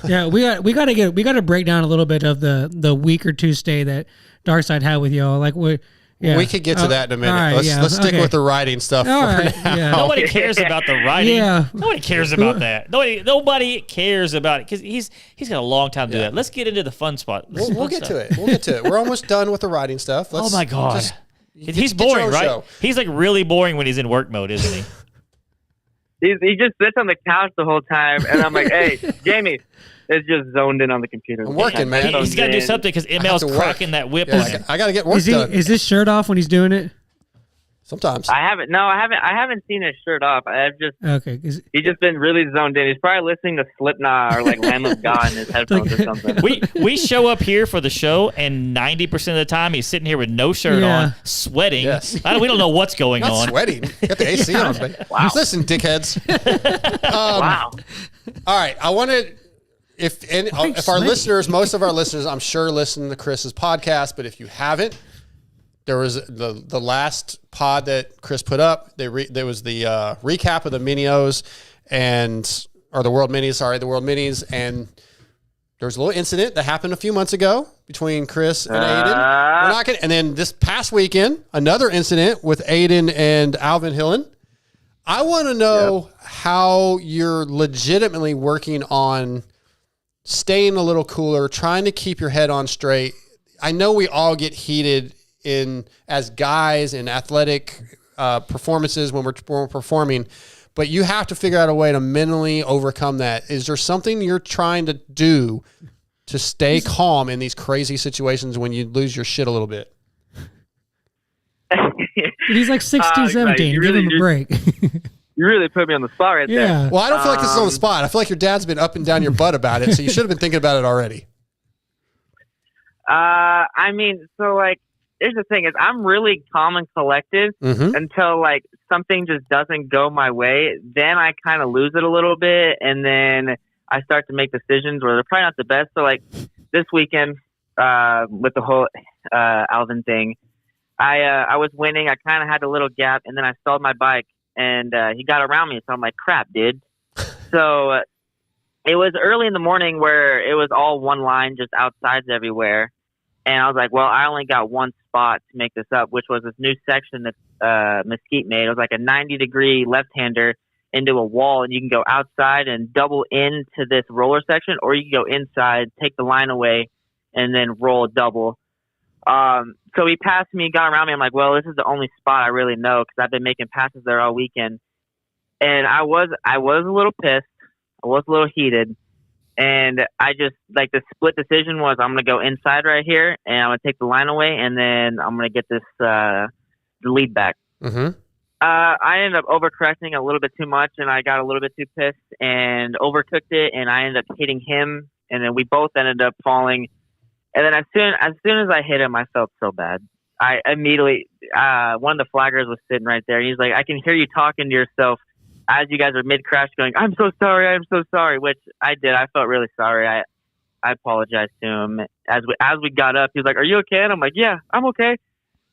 Yeah, we got to break down a little bit of the week or two stay that Dark Side had with y'all. Like we could get to that in a minute. Right, let's stick with the riding stuff now. Yeah. Nobody cares about the riding. Yeah. Nobody cares about that. Nobody cares about it because he's got a long time to do that. Let's get into the fun spot. We'll get to it. We're almost done with the riding stuff. Oh my God. He's boring, right? Show. He's like really boring when he's in work mode, isn't he? He just sits on the couch the whole time, and I'm like, hey, Jamie. It's just zoned in on the computer. I'm working, man. He's got to do something because ML's cracking that whip on him. I got to get work done. Is his shirt off when he's doing it? Sometimes. I haven't seen his shirt off. Okay. He's just been really zoned in. He's probably listening to Slipknot or like Lamb of God in his headphones or something. We show up here for the show, and 90% of the time he's sitting here with no shirt on, sweating. Yes. We don't know what's going on. Sweating. Got the AC on. But wow. Listen, dickheads. Wow. All right. I wanted. If our listeners, most of our listeners, I'm sure listen to Chris's podcast, but if you haven't, there was the last pod that Chris put up. There was the recap of the Minios the World Minis, and there was a little incident that happened a few months ago between Chris and Aden. And then this past weekend, another incident with Aden and Alvin Hillen. I want to know how you're legitimately working on staying a little cooler, trying to keep your head on straight. I know we all get heated as guys in athletic performances when we're performing, but you have to figure out a way to mentally overcome that. Is there something you're trying to do to stay calm in these crazy situations when you lose your shit a little bit? He's like 16, 17. Give him a break. You really put me on the spot right there. Well, I don't feel like this is on the spot. I feel like your dad's been up and down your butt about it, so you should have been thinking about it already. Here's the thing is I'm really calm and collective until like something just doesn't go my way. Then I kind of lose it a little bit, and then I start to make decisions where they're probably not the best. So like this weekend with the whole Alvin thing, I was winning. I kind of had a little gap, and then I stalled my bike. And he got around me, so I'm like, crap, dude. So it was early in the morning where it was all one line, just outsides everywhere. And I was like, well, I only got one spot to make this up, which was this new section that Mesquite made. It was like a 90-degree left-hander into a wall, and you can go outside and double into this roller section, or you can go inside, take the line away, and then roll a double. So he passed me, got around me. I'm like, well, this is the only spot I really know because I've been making passes there all weekend. And I was a little pissed. I was a little heated. And I just, like, the split decision was I'm going to go inside right here, and I'm going to take the line away, and then I'm going to get this the lead back. Mm-hmm. I ended up overcorrecting a little bit too much, and I got a little bit too pissed and overcooked it, and I ended up hitting him, and then we both ended up falling. And then as soon as I hit him, I felt so bad. I immediately, one of the flaggers was sitting right there, and he's like, I can hear you talking to yourself as you guys are mid-crash going, I'm so sorry, which I did. I felt really sorry. I apologized to him. As we got up, he was like, are you okay? And I'm like, yeah, I'm okay.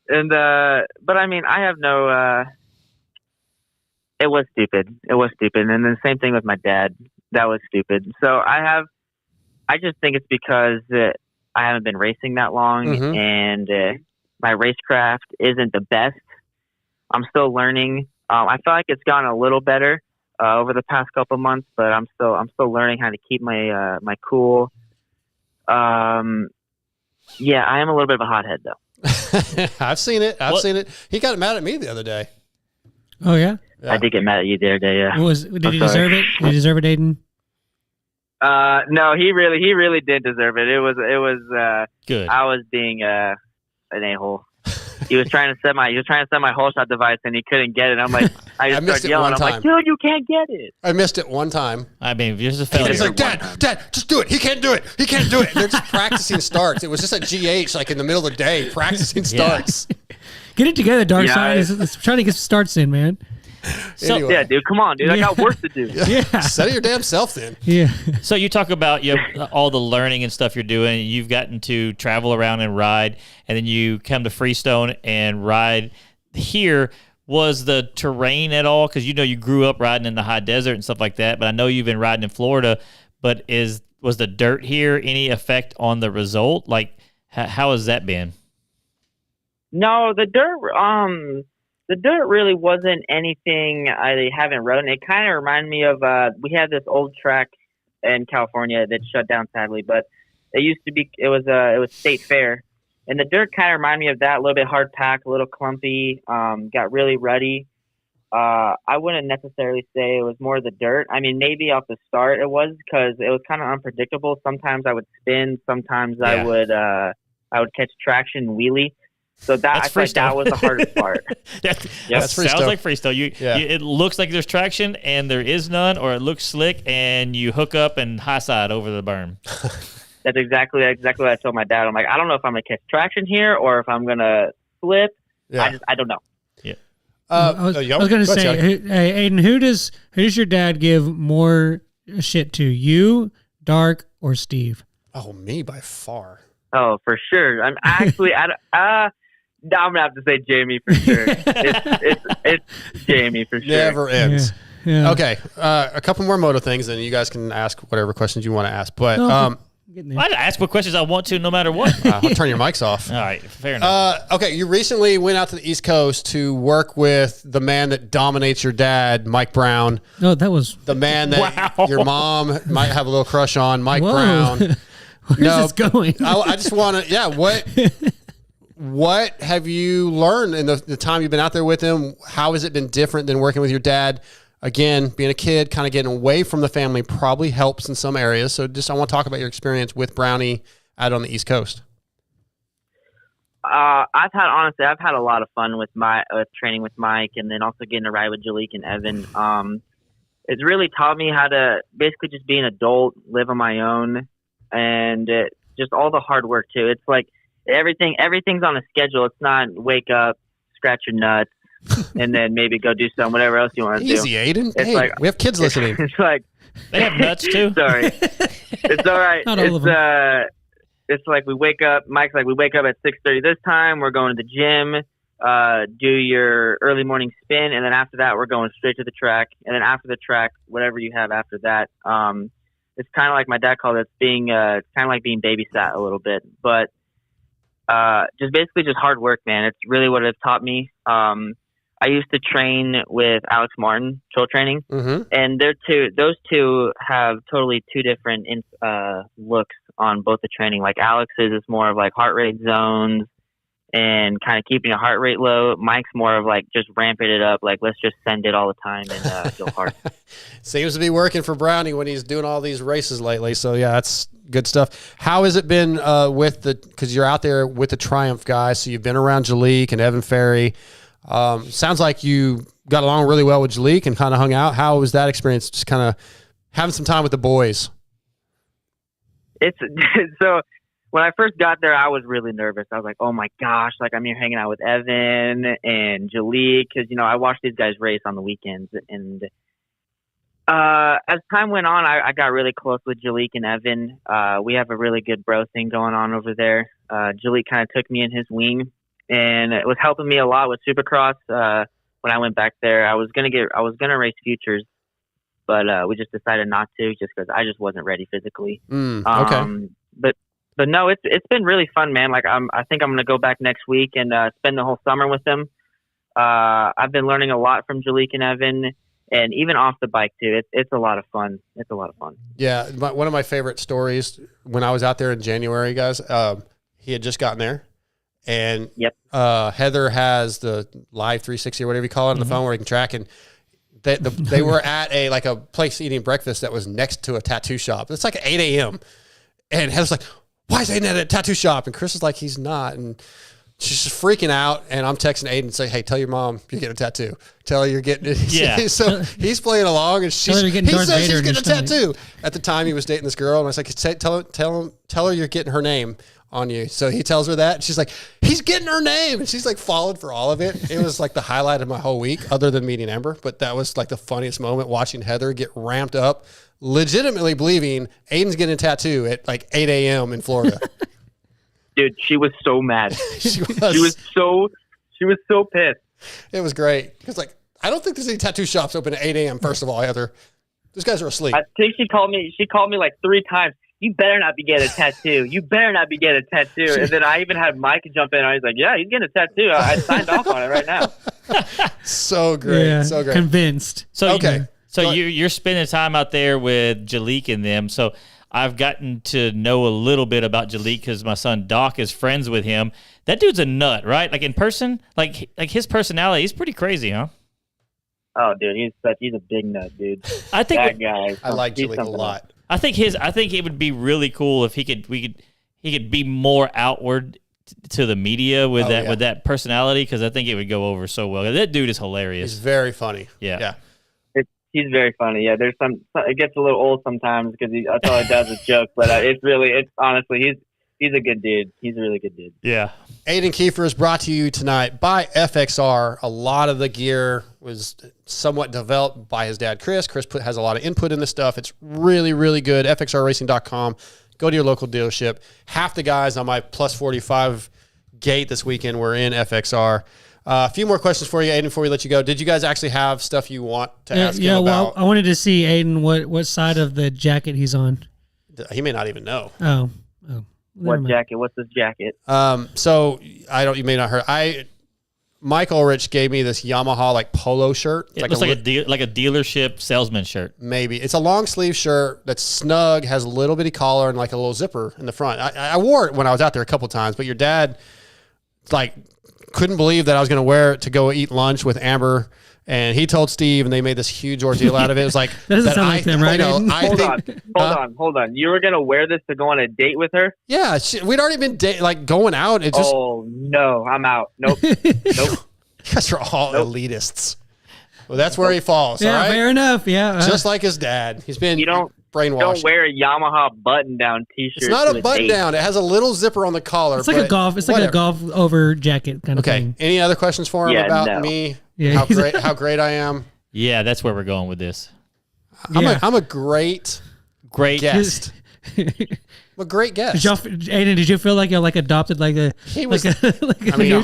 And, but I mean, I have no, it was stupid. And then the same thing with my dad. That was stupid. So I just think it's because I haven't been racing that long, mm-hmm. and my racecraft isn't the best. I'm still learning. I feel like it's gotten a little better over the past couple of months, but I'm still learning how to keep my my cool. Yeah, I am a little bit of a hothead though. I've seen it. Seen it. He got mad at me the other day. Oh yeah? I did get mad at you the other day. Yeah. Did he deserve it? Did he deserve it, Aden? No, he really did deserve it. It was good. I was being an a-hole. He was trying to set my whole shot device, and he couldn't get it. I'm like, I just started yelling. I'm like, dude, you can't get it. I missed it one time. I mean, you're just a failure. He's like, Dad, just do it. He can't do it. And they're just practicing starts. It was just a GH, like in the middle of the day, practicing starts. Get it together, Dark Side. It's trying to get starts in, man. So, anyway. Yeah, dude, come on, dude. I got work to do. Yeah. Set it your damn self then. Yeah. So you talk about all the learning and stuff you're doing. You've gotten to travel around and ride, and then you come to Freestone and ride here. Was the terrain at all? Because you grew up riding in the high desert and stuff like that, but I know you've been riding in Florida. But was the dirt here any effect on the result? Like, how has that been? No, the dirt really wasn't anything I haven't ridden. It kind of reminded me of we had this old track in California that shut down sadly, but it used to be it was State Fair, and the dirt kind of reminded me of that. A little bit hard packed, a little clumpy, got really ruddy. I wouldn't necessarily say it was more the dirt. I mean, maybe off the start it was because it was kind of unpredictable. Sometimes I would spin, sometimes I would catch traction and wheelie. So I feel like that was the hardest part. That sounds like freestyle. It looks like there's traction and there is none, or it looks slick and you hook up and high side over the berm. That's exactly what I told my dad. I'm like, I don't know if I'm gonna catch traction here or if I'm gonna flip. Yeah. I don't know. Yeah. I was gonna say, hey, Aden, who does your dad give more shit to? You, Dark, or Steve? Oh, me by far. Oh, for sure. I'm actually I'm gonna have to say Jamie for sure. It's Jamie for sure. Never ends. Yeah. Okay, a couple more moto things, and you guys can ask whatever questions you want to ask. But I'd ask what questions I want to, no matter what. I'll turn your mics off. All right, fair enough. Okay, you recently went out to the East Coast to work with the man that dominates your dad, Mike Brown. No, that was the man that your mom might have a little crush on, Mike Brown. Where's this going? I just want to, What have you learned in the time you've been out there with him? How has it been different than working with your dad? Again, being a kid, kind of getting away from the family probably helps in some areas. So I want to talk about your experience with Brownie out on the East Coast. I've had a lot of fun with training with Mike, and then also getting to ride with Jalik and Evan. It's really taught me how to basically just be an adult, live on my own, and just all the hard work too. It's like everything's on a schedule. It's not wake up, scratch your nuts, and then maybe go do whatever else you want to do. Easy, Aden. It's like, we have kids listening. It's like they have nuts too. Sorry, it's all right. Not all of them. It's like we wake up. Mike's like, we wake up at 6:30 this time. We're going to the gym, do your early morning spin, and then after that, we're going straight to the track. And then after the track, whatever you have after that, it's kind of like my dad called it. It's kind of like being babysat a little bit, but just basically just hard work, man. It's really what it's taught me. I used to train with Alex Martin, Trail Training, and those two have totally two different looks on both the training. Like Alex's is more of like heart rate zones and kind of keeping a heart rate low. Mike's more of like just ramping it up. Like, let's just send it all the time and go hard. Seems to be working for Brownie when he's doing all these races lately. So yeah, that's good stuff. How has it been because you're out there with the Triumph guys, so you've been around Jalik and Evan Ferry. Sounds like you got along really well with Jalik and kind of hung out. How was that experience? Just kind of having some time with the boys. It's so when I first got there, I was really nervous. I was like, oh my gosh, like I'm here hanging out with Evan and Jalik. Cause I watched these guys race on the weekends, and, as time went on, I got really close with Jalik and Evan. We have a really good bro thing going on over there. Jalik kind of took me in his wing, and it was helping me a lot with Supercross. When I went back there, I was gonna race futures, but we just decided not to, just because I just wasn't ready physically. Okay. But no, it's been really fun, man. Like I think I'm gonna go back next week and spend the whole summer with them. I've been learning a lot from Jalik and Evan, and even off the bike too. It's a lot of fun. It's a lot of fun. Yeah, one of my favorite stories when I was out there in January, guys. He had just gotten there. And Heather has the Live 360 or whatever you call it on the phone where you can track. And they were at a place eating breakfast that was next to a tattoo shop. It's like 8 a.m. And Heather's like, why is Aden at a tattoo shop? And Chris is like, he's not. And she's just freaking out. And I'm texting Aden and say, hey, tell your mom you're getting a tattue. Tell her you're getting it. Yeah. So he's playing along, and he says he's getting a tattoo. At the time, he was dating this girl. And I was like, tell her you're getting her name on you. So he tells her that, and she's like, he's getting her name, and she's like followed for all of it. It was like the highlight of my whole week, other than meeting Amber. But that was like the funniest moment, watching Heather get ramped up, legitimately believing Aiden's getting a tattoo at like 8 a.m. in Florida. Dude, she was so mad. She was so pissed. It was great because like I don't think there's any tattoo shops open at 8 a.m. First of all, Heather, those guys are asleep. I think she called me like 3 times. You better not be getting a tattoo. You better not be getting a tattoo. And then I even had Mike jump in. I was like, yeah, he's getting a tattoo. I signed off on it right now. So great. Yeah, so great. Convinced. So, okay. You're spending time out there with Jalik and them. So I've gotten to know a little bit about Jalik because my son Doc is friends with him. That dude's a nut, right? Like in person, like his personality, he's pretty crazy, huh? Oh, dude, he's a big nut, dude. I think that guy. I like Jalik a lot. I think it would be really cool if he could be more outward to the media with that personality, because I think it would go over so well. That dude is hilarious. He's very funny. Yeah. He's very funny. Yeah, it gets a little old sometimes because that's all he does is joke. But it's honestly he's a good dude. He's a really good dude. Yeah. Aden Keefer is brought to you tonight by FXR. A lot of the gear was somewhat developed by his dad, Chris. Chris has a lot of input in this stuff. It's really, really good. FXRracing.com. Go to your local dealership. Half the guys on my plus 45 gate this weekend were in FXR. A few more questions for you, Aden, before we let you go. Did you guys actually have stuff you want to ask him about? Well, I wanted to see Aden what side of the jacket he's on. He may not even know. Oh. What jacket? What's this jacket? So you may not heard. Mike Ulrich gave me this Yamaha like polo shirt. It looks like a dealership salesman shirt. Maybe it's a long sleeve shirt that's snug, has a little bitty collar and like a little zipper in the front. I wore it when I was out there a couple times, but your dad like couldn't believe that I was going to wear it to go eat lunch with Amber. And he told Steve, and they made this huge ordeal out of it. It was like, that doesn't sound like them, right? Hold on. You were gonna wear this to go on a date with her? Yeah, we'd already been going out. It just. Oh no, I'm out. Nope. You guys are all elitists. Well, that's where he falls. Yeah, all right? Fair enough. Yeah, just like his dad. He's been brainwashed. Don't wear a Yamaha button-down T-shirt. It's not a button-down. It has a little zipper on the collar. It's like a golf. It's like a golf over jacket kind of thing. Okay. Any other questions for him about me? Yeah. How great I am. Yeah, that's where we're going with this. I'm a great guest. I'm a great guest. Aden, did you feel like you're adopted a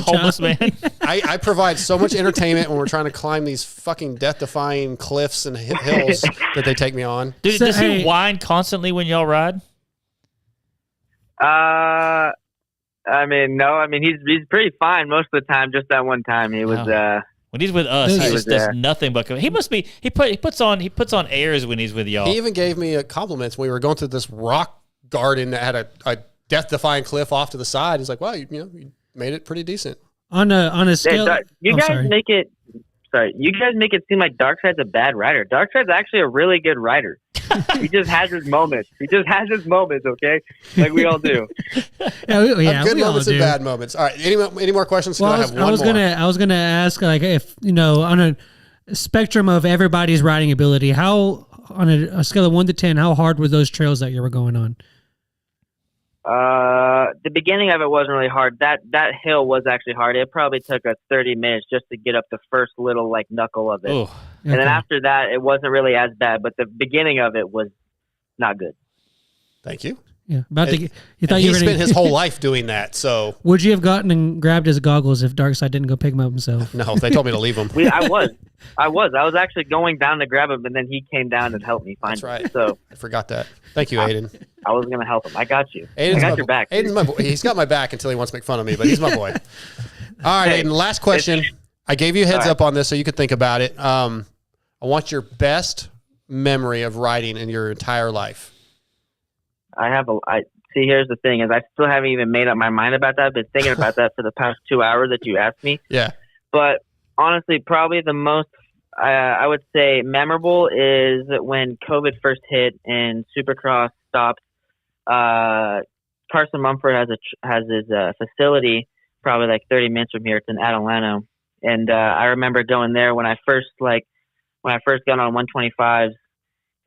homeless man? I provide so much entertainment when we're trying to climb these fucking death-defying cliffs and hills that they take me on. Does he whine constantly when y'all ride? I mean, no. I mean, he's pretty fine most of the time. Just that one time, he was. When he's with us, he just does nothing but. He must be. He puts on airs when he's with y'all. He even gave me compliments when we were going through this rock garden that had a death-defying cliff off to the side. He's like, "Wow, you made it pretty decent." On a scale, you guys make it. Sorry, you guys make it seem like Darkside's a bad rider. Darkside's actually a really good rider. He just has his moments. Okay, like we all do. Yeah, good moments and bad moments. All right, any more questions? Well, I was gonna ask, like, if on a spectrum of everybody's riding ability, how on a scale of 1 to 10, how hard were those trails that you were going on? The beginning of it wasn't really hard. That hill was actually hard. It probably took us 30 minutes just to get up the first little knuckle of it. Ooh. And then after that, it wasn't really as bad, but the beginning of it was not good. Thank you. Yeah, he spent his whole life doing that. So would you have gotten and grabbed his goggles if Darkside didn't go pick them up himself? No, they told me to leave them. I was actually going down to grab him, and then he came down and helped me find That's right. him. So I forgot that. Thank you, Aden. I was going to help him. I got you. I got your back. Aiden's my boy. He's got my back until he wants to make fun of me, but he's my boy. All right, Aden, last question. I gave you a heads up on this so you could think about it. I want your best memory of riding in your entire life. See, here's the thing is I still haven't even made up my mind about that. I've been thinking about that for the past 2 hours that you asked me. Yeah. But honestly, probably the most, I would say, memorable is when COVID first hit and Supercross stopped. Carson Mumford has his facility probably like 30 minutes from here. It's in Adelano. And I remember going there when I first got on 125s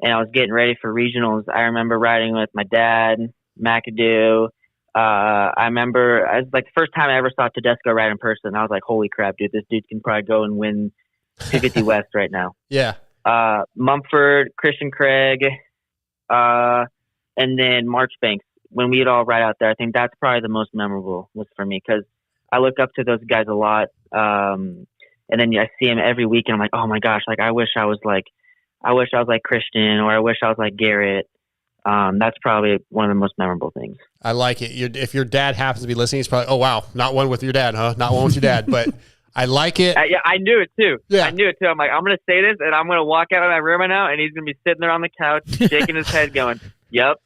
and I was getting ready for regionals. I remember riding with my dad, McAdoo. I remember it was like the first time I ever saw Tedesco ride in person. I was like, holy crap, dude, this dude can probably go and win 250 West right now. Yeah. Mumford, Christian Craig, and then Marchbanks. When we'd all ride out there, I think that's probably the most memorable was for me because I look up to those guys a lot. And then I see him every week and I'm like, oh my gosh, like I wish I was like Christian, or I wish I was like Garrett. That's probably one of the most memorable things. I like it. If your dad happens to be listening, he's probably, oh wow, not one with your dad, huh? Not one with your dad, but I like it. Yeah, I knew it too. Yeah. I knew it too. I'm like, I'm going to say this and I'm going to walk out of my room right now and he's going to be sitting there on the couch, shaking his head going, Yep.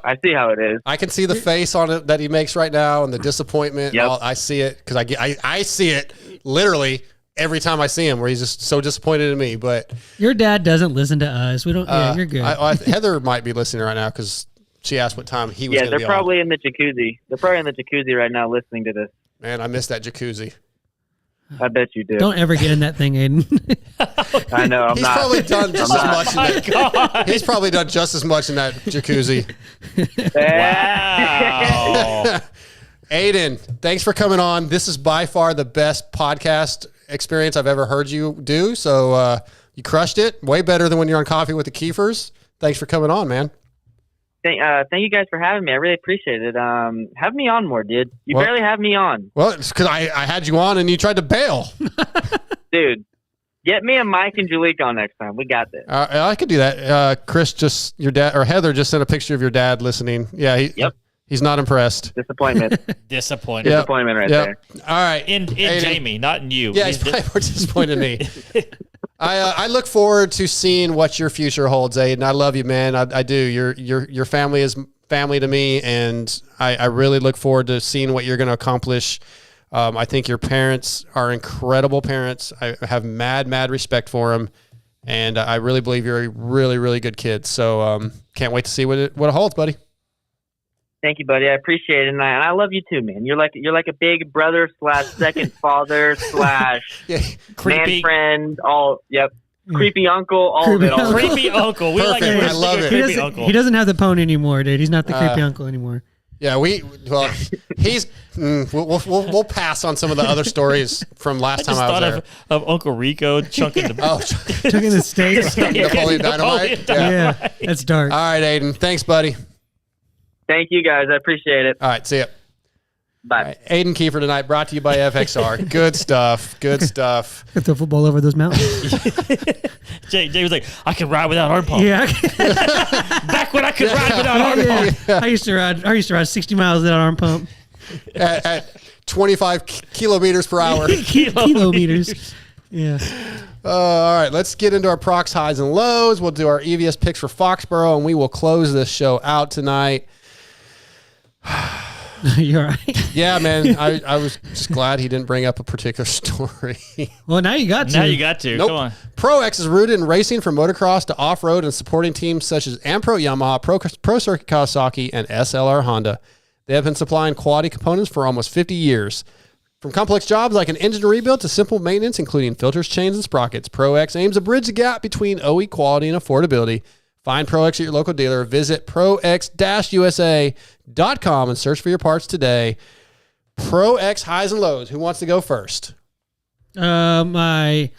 I see how it is. I can see the face on it that he makes right now and the disappointment. Yep. I see it because I see it literally every time I see him where he's just so disappointed in me. But your dad doesn't listen to us. We don't. Yeah, you're good. Heather might be listening right now because she asked what time he was. Yeah, they're probably in the jacuzzi. They're probably in the jacuzzi right now listening to this. Man, I miss that jacuzzi. I bet you do. Don't ever get in that thing, Aden. I know. He's probably done just as much in that. He's probably done just as much in that jacuzzi. Wow. Aden, thanks for coming on. This is by far the best podcast experience I've ever heard you do. So you crushed it. Way better than when you're on Coffee with the Keefers. Thanks for coming on, man. Thank you guys for having me. I really appreciate it. Have me on more, dude. You barely have me on. Well, it's because I had you on and you tried to bail. Dude, get me a Mike and Jalik on next time. We got this. I could do that. Chris, your dad, or Heather just sent a picture of your dad listening. Yeah, he's not impressed. Disappointment. Disappointment right there. All right. In Jamie, not in you. Yeah, he's probably more disappointed in me. I look forward to seeing what your future holds, Aden. I love you, man. I do. Your family is family to me, and I really look forward to seeing what you're going to accomplish. I think your parents are incredible parents. I have mad respect for them, and I really believe you're a really, really good kid. So can't wait to see what it holds, buddy. Thank you, buddy. I appreciate it, and I love you too, man. You're like a big brother / second father / man friend. Creepy uncle. All of it. Creepy uncle. We like I love it. Creepy uncle. He doesn't have the pony anymore, dude. He's not the creepy uncle anymore. Yeah, he's. We'll pass on some of the other stories from last time I was there. Of Uncle Rico chunking the steaks. Napoleon Dynamite. Yeah, that's dark. All right, Aden. Thanks, buddy. Thank you, guys. I appreciate it. All right, see ya. Bye. Right, Aden Keefer tonight, brought to you by FXR. Good stuff. Good stuff. Put the football over those mountains. Jay was like, I can ride without arm pump. Yeah. Back when I could ride without arm pump. Yeah. I used to ride 60 miles without arm pump. at 25 kilometers per hour. Kilometers. Yeah. All right, let's get into our ProX highs and lows. We'll do our EVS picks for Foxborough, and we will close this show out tonight. You're right. Yeah, man. I was just glad he didn't bring up a particular story. Well, now you got to. Now you got to. Nope. Come on. ProX is rooted in racing from motocross to off-road and supporting teams such as Ampro Yamaha, Pro Circuit Kawasaki, and SLR Honda. They have been supplying quality components for almost 50 years. From complex jobs like an engine rebuild to simple maintenance, including filters, chains, and sprockets, ProX aims to bridge the gap between OE quality and affordability. Find ProX at your local dealer. Visit prox-usa.com and search for your parts today. ProX highs and lows. Who wants to go first? My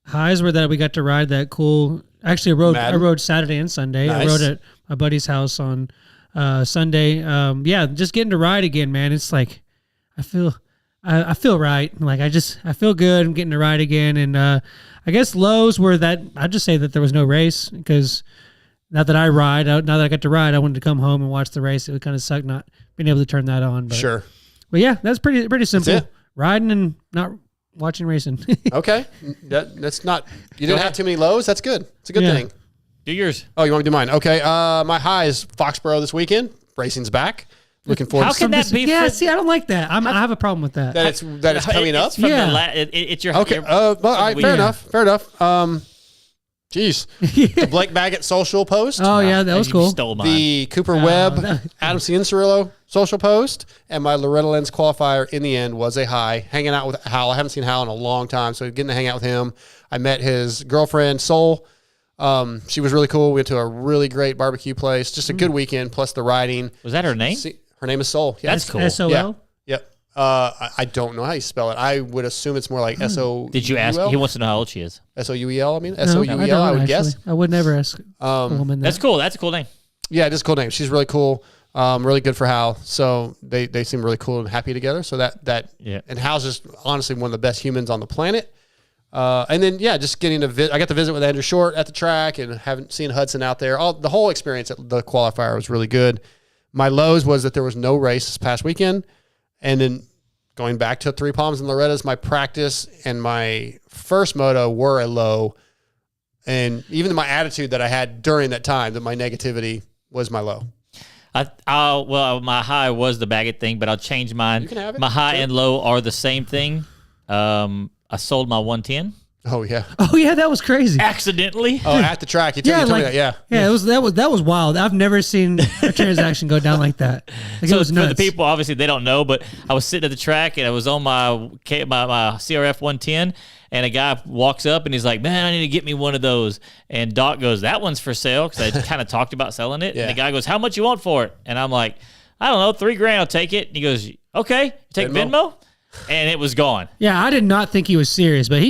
highs were that we got to ride that cool. Actually, I rode Saturday and Sunday. Nice. I rode at my buddy's house on Sunday. Yeah, just getting to ride again, man. It's like I feel right. Like I feel good. I'm getting to ride again. And I guess lows were that I'd just say that there was no race because now that I got to ride, I wanted to come home and watch the race. It would kind of suck not being able to turn that on. But, Sure. But yeah, that's pretty simple. That's it. Riding and not watching racing. Okay. That's not, you didn't have too many lows. That's good. It's a good thing. Do yours. Oh, you want me to do mine? Okay. My high is Foxborough this weekend. Racing's back. Looking forward How to can that be? Yeah, see, I don't like that. I have a problem with that. that it's coming up. It's from it's your Okay. All right, fair enough. Jeez. The Blake Baggett social post. Oh, yeah, that was You cool. Stole mine. The Cooper Webb, Adam Cianciarillo social post, and my Loretta Lynn's qualifier in the end was a high. Hanging out with Hal. I haven't seen Hal in a long time, so getting to hang out with him. I met his girlfriend, Sol. She was really cool. We went to a really great barbecue place. Just a good weekend, plus the riding. Was that her name? Her name is Sol. Yeah. That's cool. SOL? Yeah. Yep. I don't know how you spell it. I would assume it's more like S-O. Did you ask? He wants to know how old she is. S-O-U-E-L, I mean? No, S-O-U-E-L, I would guess. I would never ask a woman that. That's cool. That's a cool name. Yeah, just a cool name. She's really cool. Really good for Hal. So they seem really cool and happy together. So and Hal's just honestly one of the best humans on the planet. And then, just getting to I got to visit with Andrew Short at the track and haven't seen Hudson out there. The whole experience at the qualifier was really good. My lows was that there was no race this past weekend. And then going back to Three Palms and Loretta's, my practice and my first moto were a low. And even my attitude that I had during that time, that my negativity was my low. Well, my high was the Baggett thing, but I'll change mine. You can have it. My high Sure. and low are the same thing. I sold my 110 Oh, yeah. Oh, yeah, that was crazy. accidentally. Oh, at the track. You told me that, yeah. Yeah, that was wild. I've never seen a transaction go down like that. Like, So it was for nuts. the people, obviously they don't know, but I was sitting at the track and I was on my CRF 110, and a guy walks up and he's like, "Man, I need to get me one of those." And Doc goes, "That one's for sale," because I kind of talked about selling it. Yeah. And the guy goes, "How much you want for it?" And I'm like, "I don't know, $3,000, I'll take it." And he goes, "Okay, take Venmo?" And it was gone. Yeah, I did not think he was serious, but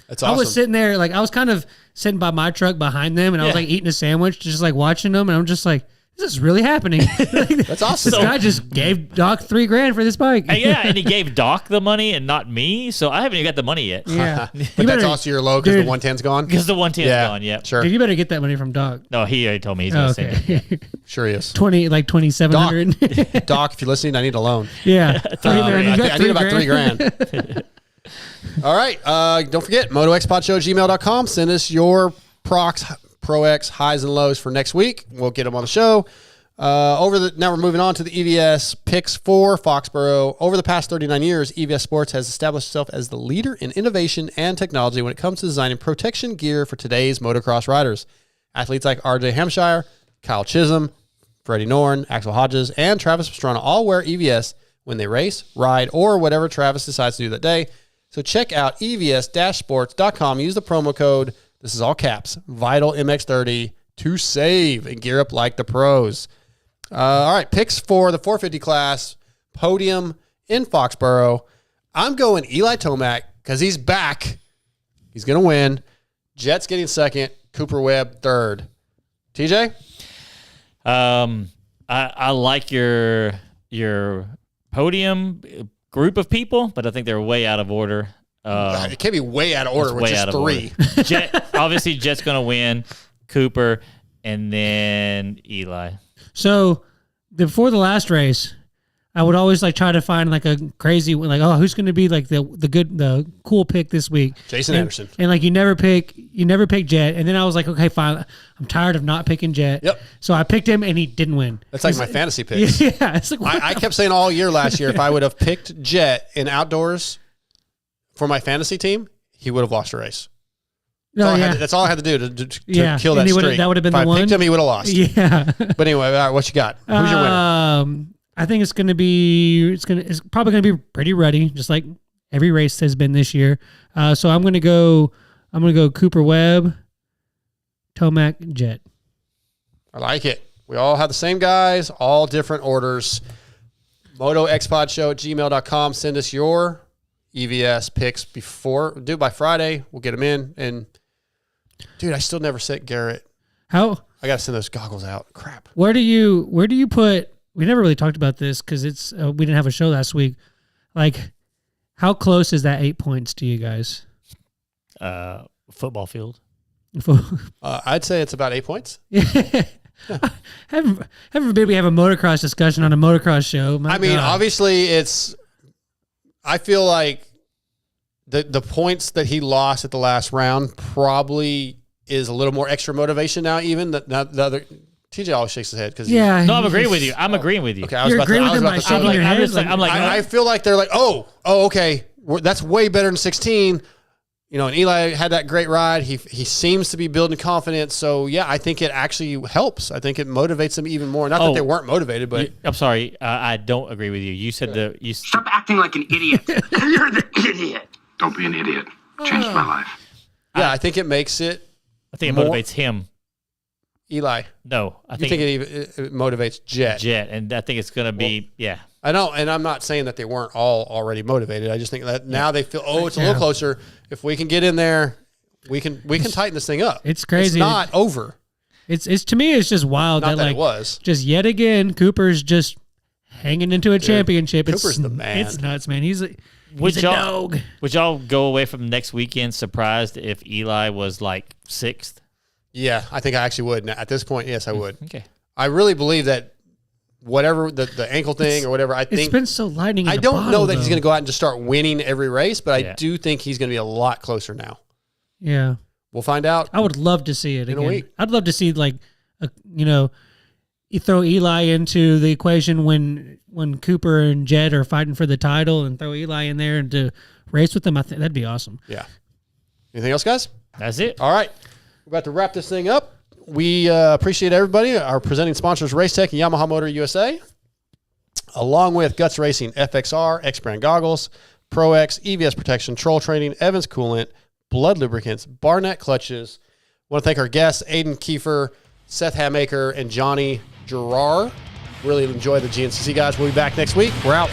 That's I was awesome. sitting there, like I was kind of sitting by my truck behind them, and I was like eating a sandwich, just like watching them, and I'm just like, this is really happening. That's awesome. This guy just gave Doc $3,000 for this bike. And and he gave Doc the money and not me, so I haven't even got the money yet. Yeah. But that's also your low because the Dude. 110's gone? Because the 110's gone, yeah. Sure. Dude, you better get that money from Doc. No, he already told me he's going to send it. Okay. Sure he is. 2,700. Doc, if you're listening, I need a loan. Yeah. I need about $3,000. All right. Don't forget, MotoXpodShow@gmail.com. Send us your ProX highs and lows for next week. We'll get them on the show. Now we're moving on to the EVS picks for Foxborough. Over the past 39 years, EVS Sports has established itself as the leader in innovation and technology when it comes to designing protection gear for today's motocross riders. Athletes like RJ Hampshire, Kyle Chisholm, Freddie Norn, Axel Hodges, and Travis Pastrana all wear EVS when they race, ride, or whatever Travis decides to do that day. So check out evs-sports.com. Use the promo code, this is all caps, VITALMX30 to save and gear up like the pros. All right, picks for the 450 class, podium in Foxborough. I'm going Eli Tomac because he's back. He's going to win. Jets getting second, Cooper Webb third. TJ? I like your podium group of people, but I think they're way out of order. It can't be way out of order, which is three. Obviously, Jet's going to win, Cooper, and then Eli. So before the last race, I would always like try to find like a crazy like, oh, who's going to be like the cool pick this week? Jason Anderson. And like you never pick Jet. And then I was like, okay, fine. I'm tired of not picking Jet. Yep. So I picked him and he didn't win. That's like my fantasy picks. Yeah. It's like, I kept saying all year last year, if I would have picked Jet in outdoors for my fantasy team, he would have lost a race. That's all I had to do to kill that streak. That would have been if the one. I picked him, he would have lost. Yeah. But anyway, all right, what you got? Who's your winner? I think it's probably gonna be pretty ruddy, just like every race has been this year. So I'm gonna go Cooper Webb, Tomac, Jet. I like it. We all have the same guys, all different orders. MotoXpod@gmail.com. Send us your EVS picks do it by Friday. We'll get them in. And dude, I still never sent Garrett. How? I got to send those goggles out. Crap. Where do you put? We never really talked about this because it's we didn't have a show last week. Like, how close is that 8 points to you guys? Football field. I'd say it's about 8 points. Heaven forbid we have a motocross discussion on a motocross show. Obviously I feel like the points that he lost at the last round probably is a little more extra motivation now. Even the other TJ always shakes his head because I'm agreeing with you. I'm agreeing with you. Okay, you're agreeing with him by shaking your head. I feel like they're like, okay, that's way better than 16. And Eli had that great ride. He seems to be building confidence. So, yeah, I think it actually helps. I think it motivates them even more. Not that they weren't motivated, but... I'm sorry. I don't agree with you. You said Stop acting like an idiot. You're the idiot. Don't be an idiot. Changed my life. Yeah, I think it makes it... I think it motivates him. Eli. No. I think it motivates Jet. And I think it's going to be... Yeah. I know, and I'm not saying that they weren't all already motivated. I just think that now they feel, it's a little closer. If we can get in there, we can tighten this thing up. It's crazy. It's not over. It's to me, it's just wild not that it was. Just yet again, Cooper's just hanging into a championship. Cooper's the man. It's nuts, man. He's a dog. Would y'all go away from next weekend surprised if Eli was like 6th? Yeah, I think I actually would. At this point, yes, I would. Okay. I really believe that whatever the ankle thing or whatever, I think it's been so lightning. I don't know that he's going to go out and just start winning every race, but I do think he's going to be a lot closer now. Yeah, we'll find out. I would love to see it in again. A week. I'd love to see you throw Eli into the equation when Cooper and Jed are fighting for the title, and throw Eli in there and to race with them. I think that'd be awesome. Yeah. Anything else, guys? That's it. All right, we're about to wrap this thing up. We appreciate everybody. Our presenting sponsors, Racetech and Yamaha Motor USA, along with Guts Racing, FXR, X-Brand Goggles, ProX, EVS Protection, Troll Training, Evans Coolant, Blood Lubricants, Barnett Clutches. I want to thank our guests, Aden Keefer, Seth Hammaker, and Johnny Girroir. Really enjoy the GNCC, guys. We'll be back next week. We're out.